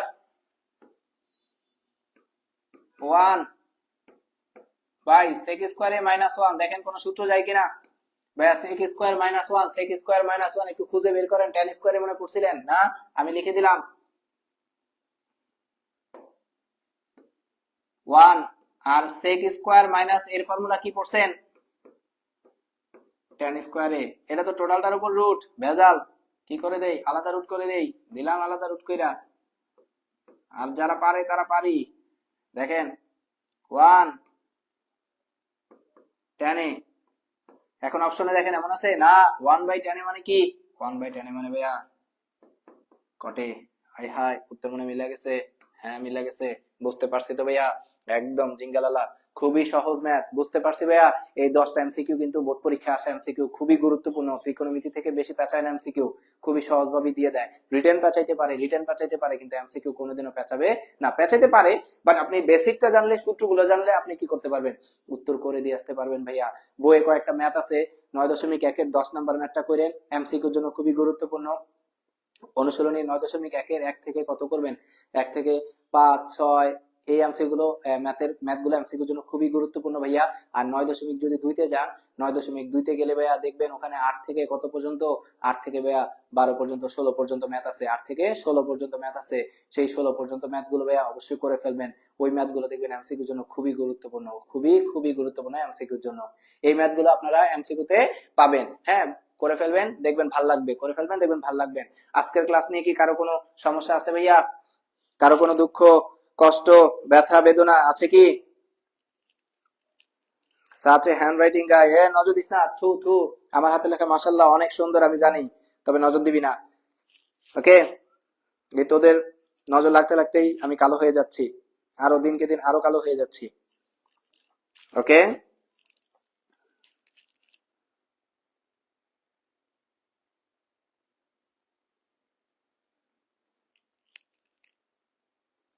1 by sec square a minus 1, দেখেন কোন সূত্র যায় কিনা ভাইয়া, sec square minus 1, sec square minus 1 একটু খুঁজে বের করেন, tan স্কয়ারে মনে পড়ছিলেন না, আমি লিখে দিলাম 1 আর sec স্কয়ার মাইনাস এর ফর্মুলা কি পড়ছেন tan স্কয়ারে, এটা তো টোটালটার উপর রুট, ভেজাল কি করে দেই আলাদা রুট করে দেই, দিলাম আলাদা রুট কইরা, আর যারা পারে তারা পারি, দেখেন 1 tan a, এখন অপশনে দেখেন এমন আছে না 1 বাই tan a মানে কি 1 বাই tan a মানে ভাইয়া কটে, হাই হাই উত্তর মনে মিলে গেছে, হ্যাঁ মিলে গেছে, বুঝতে পারছি তো ভাইয়া, একদম জিঙ্গালালা, খুবই সহজ ম্যাথ, বুঝতে পারছি ভাইয়া। এই 10টা এমসিকিউ কিন্তু বোর্ড পরীক্ষা আসা এমসিকিউ, খুবই গুরুত্বপূর্ণ, ত্রিকোণমিতি থেকে বেশি পেঁচায় না এমসিকিউ, খুবই সহজভাবে দিয়ে দেয়। রিটেন পেঁচাইতে পারে কিন্তু এমসিকিউ কোনোদিনও পেঁচাবে না, পেঁচাইতে পারে বাট আপনি বেসিকটা জানলে, সূত্রগুলো জানলে আপনি কি করতে পারবেন, উত্তর করে দিয়ে আসতে পারবেন ভাইয়া। বইয়ে কয়েকটা ম্যাথ আছে 9.1 এর 10 নাম্বার ম্যাথটা করেন, এমসিকিউর জন্য খুবই গুরুত্বপূর্ণ। অনুশীলনী 9.1 এর 1 থেকে কত করবেন, 1 থেকে 5, 6, এই এমসিকিউ গুলো ম্যাথগুলো এমসিকিউর জন্য খুবই গুরুত্বপূর্ণ ভাইয়া। আর 9.2 তে যান, 9.2 তে গেলে ভাইয়া দেখবেন ওখানে 8 থেকে কত পর্যন্ত, 8 থেকে ভাইয়া 12 পর্যন্ত 16 পর্যন্ত ম্যাথ আছে, 8 থেকে 16 পর্যন্ত ম্যাথ আছে, সেই 16 পর্যন্ত ম্যাথগুলো ভাইয়া অবশ্যই করে ফেলবেন। ওই ম্যাথগুলো দেখবেন এমসিকিউর জন্য খুবই গুরুত্বপূর্ণ, খুবই গুরুত্বপূর্ণ এমসিকিউর জন্য। এই ম্যাথগুলো আপনারা এমসিকিউতে পাবেন, হ্যাঁ করে ফেলবেন, দেখবেন ভাল লাগবে, করে ফেলবেন দেখবেন ভাল লাগবে। আজকের ক্লাস নিয়ে কি কারো কোনো সমস্যা আছে ভাইয়া, কারো কোনো দুঃখ কষ্ট ব্যথা বেদনা আছে কি? সাচে হ্যান্ডরাইটিং গাই, এ নজর দিস না, থু থু, আমার হাতে লেখা মাশাআল্লাহ অনেক সুন্দর আমি জানি, তবে নজর দিবি না। ওকে এই তোদের নজর লাগতে লাগতেই আমি কালো হয়ে যাচ্ছি, আরো দিনকে দিন আরো কালো হয়ে যাচ্ছি। ওকে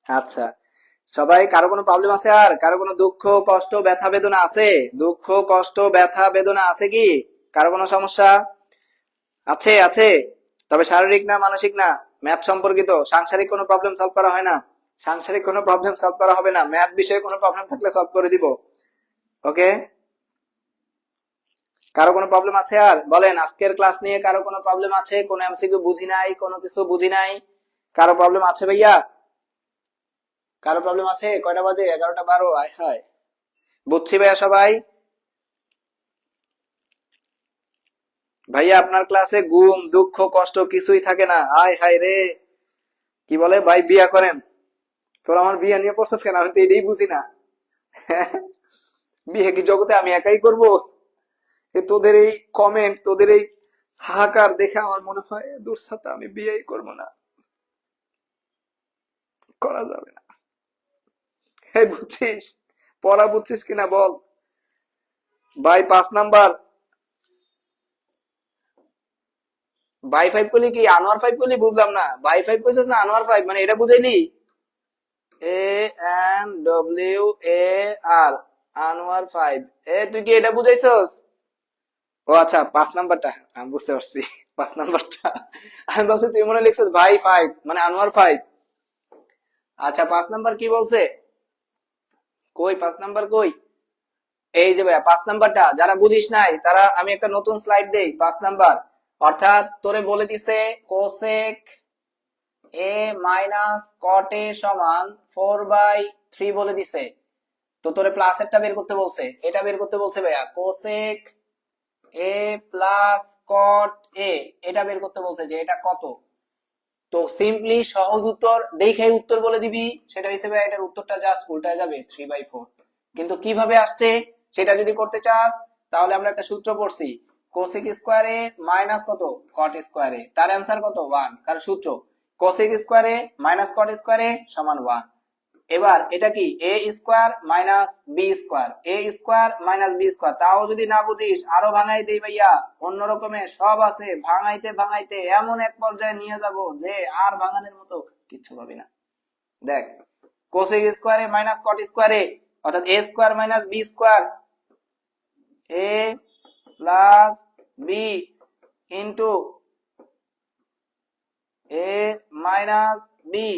আচ্ছা সবাই, কারো কোনো প্রবলেম আছে, আর কারো কোনো দুঃখ কষ্ট ব্যথা বেদনা আছে, দুঃখ কষ্ট ব্যথা বেদনা আছে কি, কারো কোনো সমস্যা আছে? আছে, তবে শারীরিক না মানসিক না, ম্যাথ সম্পর্কিত, সাংসারিক কোনো প্রবলেম সলভ করা হয় না, সাংসারিক কোনো প্রবলেম সলভ করা হবে না, ম্যাথ বিষয়ে কোনো প্রবলেম থাকলে সলভ করে দিব। ওকে কারো কোনো প্রবলেম আছে আর বলেন, আজকের ক্লাস নিয়ে কারো কোনো প্রবলেম আছে, কোনো এমসিকিউ বুঝি নাই, কোনো কিছু বুঝি নাই, কারো প্রবলেম আছে ভাইয়া, কারো প্রবলেম আছে? কয়টা বাজে, 11টা 12, আয় হায়, বুঝছি ভাইয়া সবাই। ভাইয়া আপনার ক্লাসে ঘুম দুঃখ কষ্ট কিছুই থাকে না, আয় হায় রে, কি বলে ভাই বিয়া করেন, তোর আমার বিয়ে নিয়ে পড়ছিস কেন, আমি তো এটাই বুঝি না। বিয়ে কি জগতে আমি একাই করব? তোদের এই কমেন্ট, তোদের এই হাহাকার দেখে আমার মনে হয় দূর ছাতা, আমি বিয়েই করব না, করা যাবে না। হ্যাঁ বুঝছিস, পড়া বুঝছিস কিনা বল ভাই। 5 নাম্বার বাই 5 করলি কি আনোয়ার 5 করলি? বুঝলাম না, বাই 5 কইছিস না আনোয়ার 5, মানে এটা বুঝাইলি? এ এন ডব্লিউ এ আর, আনোয়ার 5। তুই কি এটা বুঝাইছস? ও আচ্ছা, 5 নাম্বারটা আমি বুঝতে পারছি। 5 নাম্বারটা আমি বলছি তুই মনে লিখছিস ভাই 5 মানে আনোয়ার 5। আচ্ছা 5 নাম্বার কি বলছে? কই 5 নাম্বার কই? এই যে ভাইয়া 5 নাম্বারটা যারা বুঝিস নাই তারা, আমি একটা নতুন স্লাইড দেই। 5 নাম্বার অর্থাৎ তোরে বলে দিছে কোসেক এ মাইনাস কট এ সমান 4/3 বলে দিছে। তো তোরে প্লাসেরটা বের করতে বলছে, এটা বের করতে বলছে ভাইয়া কোসেক এ প্লাস কট এ, এটা বের করতে বলছে যে এটা কত। তো সিম্পলি সহজ উত্তর দেখেই উত্তর বলে দিবি, সেটা হিসেবে এটার উত্তরটা জাস্ট উল্টায় যাবে 3/4। কিন্তু কিভাবে আসছে সেটা যদি করতে চাস তাহলে আমরা একটা সূত্র পড়ছি, কোসেক স্কয়ারে মাইনাস কত কট স্কয়ারে, তার অ্যান্সার কত 1, কারণ সূত্র কোসেক স্কয়ারে মাইনাস কট স্কয়ারে সমান 1। এবার এটা কি এ square minus B square, A square minus B square, তাও যদি না বুঝিস আরো ভাঙাই দেই ভাইয়া, অন্য রকমের সব আছে, ভাঙাইতে ভাঙাইতে এমন এক পর্যায়ে নিয়ে যাব যে আর ভাঙানোর মতো কিচ্ছু পাবি না। দেখ কোসেক স্কয়ারে মাইনাস কট স্কয়ারে অর্থাৎ এ স্কয়ার মাইনাস বি স্কয়ার, এ প্লাস বি ইন্টু এ মাইনাস বি।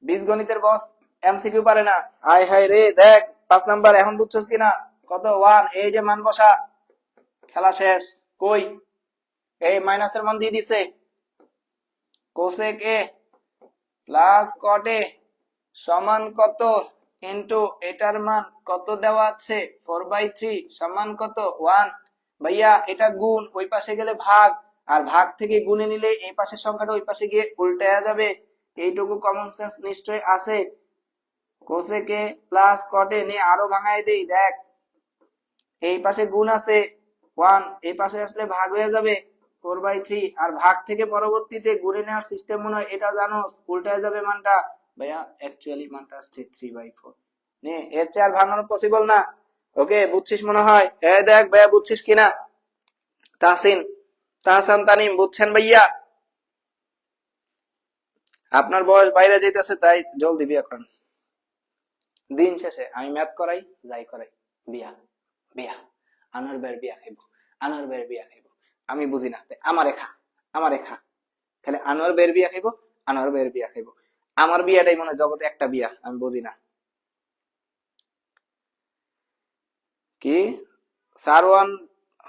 বীজগণিতের বস এমসিকিউ পারে না, আয় হায় রে। দেখ 5 নাম্বার এখন বুঝছস কিনা, কত 1, এই যে মান বসা, খেলা শেষ। কই এই মাইনাসের মান দিয়ে দিছে, কোসেক এ প্লাস কট এ সমান কত ইন্টু এটার মান কত দেওয়া আছে 4/3 সমান কত 1। ভাইয়া এটা গুণ, ওই পাশে গেলে ভাগ, আর ভাগ থেকে গুণে নিলে এই পাশের সংখ্যাটা ওই পাশে গিয়ে উল্টায়া যাবে। এইটুকু কমন সেন্স নিশ্চয় আছে। কোসেকে প্লাস কটে নিয়ে আরো ভাঙাই দেই। দেখ এই পাশে গুণ আছে 1, এই পাশে আসলে ভাগ হয়ে যাবে 4/3, আর ভাগ থেকে পরবর্তীতে গুণে নেওয়ার সিস্টেম মনে হয় এটা জানো, উল্টায় যাবে মানটা। ভাইয়া অ্যাকচুয়ালি মানটা আসছে 3/4। নে এর চেয়ে আর ভাঙানো পসিবল না। ওকে বুঝছিস মনে হয়। দেখ ভাইয়া বুঝছিস কিনা, তাহসিন তাহসান তানিম বুঝছেন ভাইয়া? আপনার বয়স বাইরে যাইতেছে তাই জল দিবি এখন। দিন শেষে আমি ম্যাথ করাই যাই করাই, বিয়া বিয়া, আনার বের বিয়া খাইব, আনার বের বিয়া খাইব। আমি বুঝি না, আমারে খা, আমারে খা। তাহলে আনোয়ার বের বিয়া খাইব, আনোয়ার বের বিয়া খাইব। আমার বিয়াটাই মনে হয় জগতে একটা বিয়া, আমি বুঝি না। কি সারওয়ান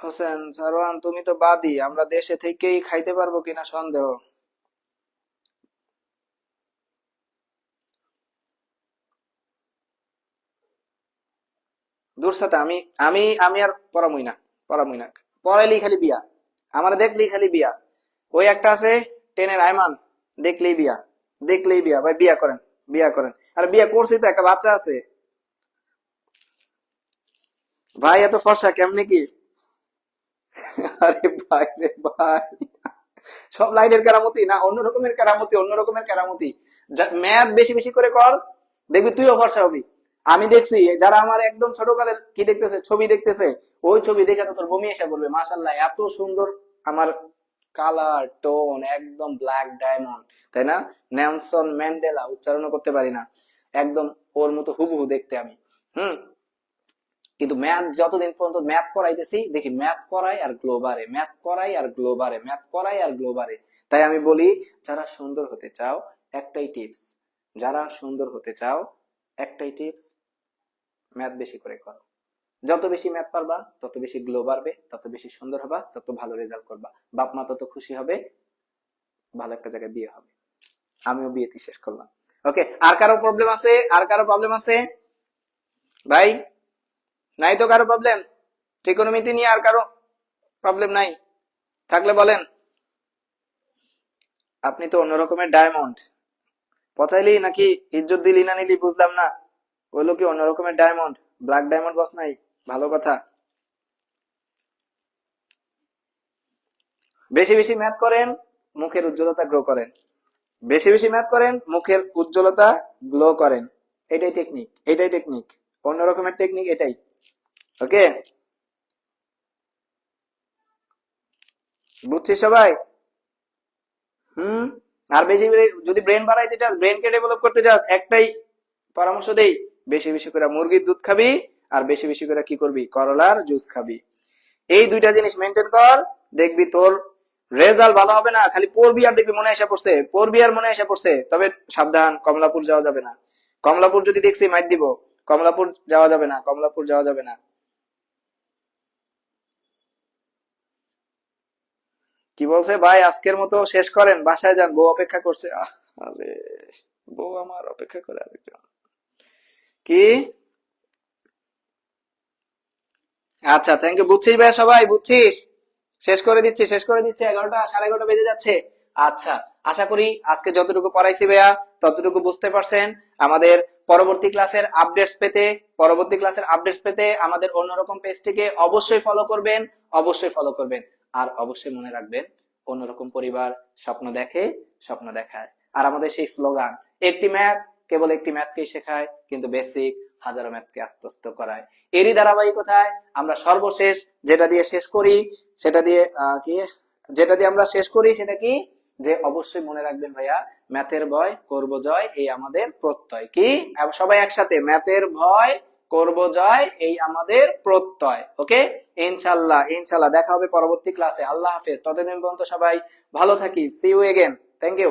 হোসেন, সারওয়ান তুমি তো বাদী, আমরা দেশে থেকেই খাইতে পারবো কিনা সন্দেহ। দূর সাথে আমি আমি আমি আর পড়ামুই না, পড়ামুই না। পড়াইলেই খালি বিয়া, আমার দেখলেই খালি বিয়া। ওই একটা আছে 10-এর আয়মান, দেখলেই বিয়া, দেখলেই বিয়া। ভাই বিয়া করেন, বিয়া করেন। আর বিয়া করছি তো, একটা বাচ্চা আছে। ভাই এত ফর্সা কেমনে কি? আরে ভাই রে ভাই, সব লাইনের কেরামতি না, অন্য রকমের কেরামতি, অন্য রকমের কেরামতি। ম্যাথ বেশি বেশি করে কর, দেখবি তুইও ফর্সা হবি। আমি দেখছি যারা আমার একদম ছোটকালের কি দেখতেছে, ছবি দেখতেছে, ওই ছবি দেখে তো তোর বমি এসে বলবে মাশাল্লাহ এত সুন্দর আমার কালার টোন, একদম ব্ল্যাক ডায়মন্ড, তাই না? নেলসন ম্যান্ডেলা উচ্চারণ করতে পারি না, একদম ওর মতো হুবহু দেখতে আমি। হুম। কিন্তু ম্যাথ যতদিন পর্যন্ত ম্যাথ করাইতেছি দেখি ম্যাথ করাই আর গ্লোবারে, ম্যাথ করাই আর গ্লোবারে, ম্যাথ করাই আর গ্লোবারে। তাই আমি বলি যারা সুন্দর হতে চাও একটাই টিপস, যারা সুন্দর হতে চাও একটাই টিপস, ম্যাথ বেশি করে করো। যত বেশি ম্যাথ পারবা তত বেশি গ্লো বাড়বে, তত বেশি সুন্দর হবা, তত ভালো রেজাল্ট করবা, বাপ মা তত খুশি হবে, ভালো একটা জায়গায় বিয়ে হবে। আমিও বিয়েতে শেষ করলাম। ওকে, আর কারো প্রবলেম আছে? আর কারো প্রবলেম আছে ভাই? নাই তো কারো প্রবলেম? ত্রিকোণমিতি নিয়ে আর কারো প্রবলেম নাই? থাকলে বলেন। আপনি তো অন্যরকমের ডায়মন্ড, পচাইলি নাকি ইজ্জত দিলি না নিলি বুঝলাম না। ওইলো কি অন্যরকমের ডায়মন্ড, ব্ল্যাক ডায়মন্ড বস নাই? ভালো কথা। বেশি বেশি ম্যাথ করেন, মুখের উজ্জ্বলতা গ্রো করেন। বেশি বেশি ম্যাথ করেন, মুখের উজ্জ্বলতা গ্লো করেন। এটাই টেকনিক, এটাই টেকনিক, অন্যরকমের টেকনিক এটাই। ওকে, বুঝছিস সবাই? হুম। আর বেশি করে যদি ব্রেন বাড়াইতে চাস, ব্রেনকে ডেভেলপ করতে চাস, একটাই পরামর্শ দেই, বেশি বেশি করে মুরগির দুধ খাবি, আর বেশি বেশি করে কি করবি, করলার জুস খাবি। এই দুইটা জিনিস মেনটেন কর, দেখবি তোর রেজাল্ট ভালো হবে না, খালি পড়বি আর দেখবি মনে এসে পড়ছে, পড়বি আর মনে এসে পড়ছে। তবে সাবধান, কমলাপুর যাওয়া যাবে না। কমলাপুর যদি দেখছি মাইর দিব। কমলাপুর যাওয়া যাবে না, কমলাপুর যাওয়া যাবে না। কি বলছে ভাই, আজকের মতো শেষ করেন, বাসায় যান, বউ অপেক্ষা করছে। আরে, বউ আমার অপেক্ষা করে আরেকজন। কি? আচ্ছা, থ্যাংক ইউ। বুঝছিস ভাই, সবাই বুঝছিস? শেষ করে দিচ্ছি, শেষ করে দিচ্ছি, 11টা, 11:30 বেজে যাচ্ছে। আচ্ছা, আশা করি আজকে যতটুকু পড়াইছি ভাইয়া ততটুকু বুঝতে পারছেন। আমাদের পরবর্তী ক্লাসের আপডেটস পেতে, পরবর্তী ক্লাসের আপডেটস পেতে আমাদের অন্যরকম পেজটিকে অবশ্যই ফলো করবেন, অবশ্যই ফলো করবেন। আর অবশ্যই মনে রাখবেন, অন্যরকম পরিবার স্বপ্ন দেখে, স্বপ্ন দেখায়। আর আমাদের সেই স্লোগান, একটি ম্যাথ কেবল একটি ম্যাথকেই শেখায়, কিন্তু বেসিক হাজারো ম্যাথকে আত্মস্থ করায়। এরই ধারাবাহিকতায় আমরা সর্বশেষ যেটা দিয়ে শেষ করি, সেটা দিয়ে কি, যেটা দিয়ে আমরা শেষ করি সেটা কি, যে অবশ্যই মনে রাখবেন ভাইয়া, ম্যাথের ভয় করব জয়, এই আমাদের প্রত্যয়। কি? সবাই একসাথে, ম্যাথের ভয় করব জয়, এই আমাদের প্রত্যয়। ওকে, ইনশাল্লাহ, ইনশাল্লাহ দেখা হবে পরবর্তী ক্লাসে। আল্লাহ হাফেজ, ততদিন পর্যন্ত সবাই ভালো থাকি। See you again. Thank you.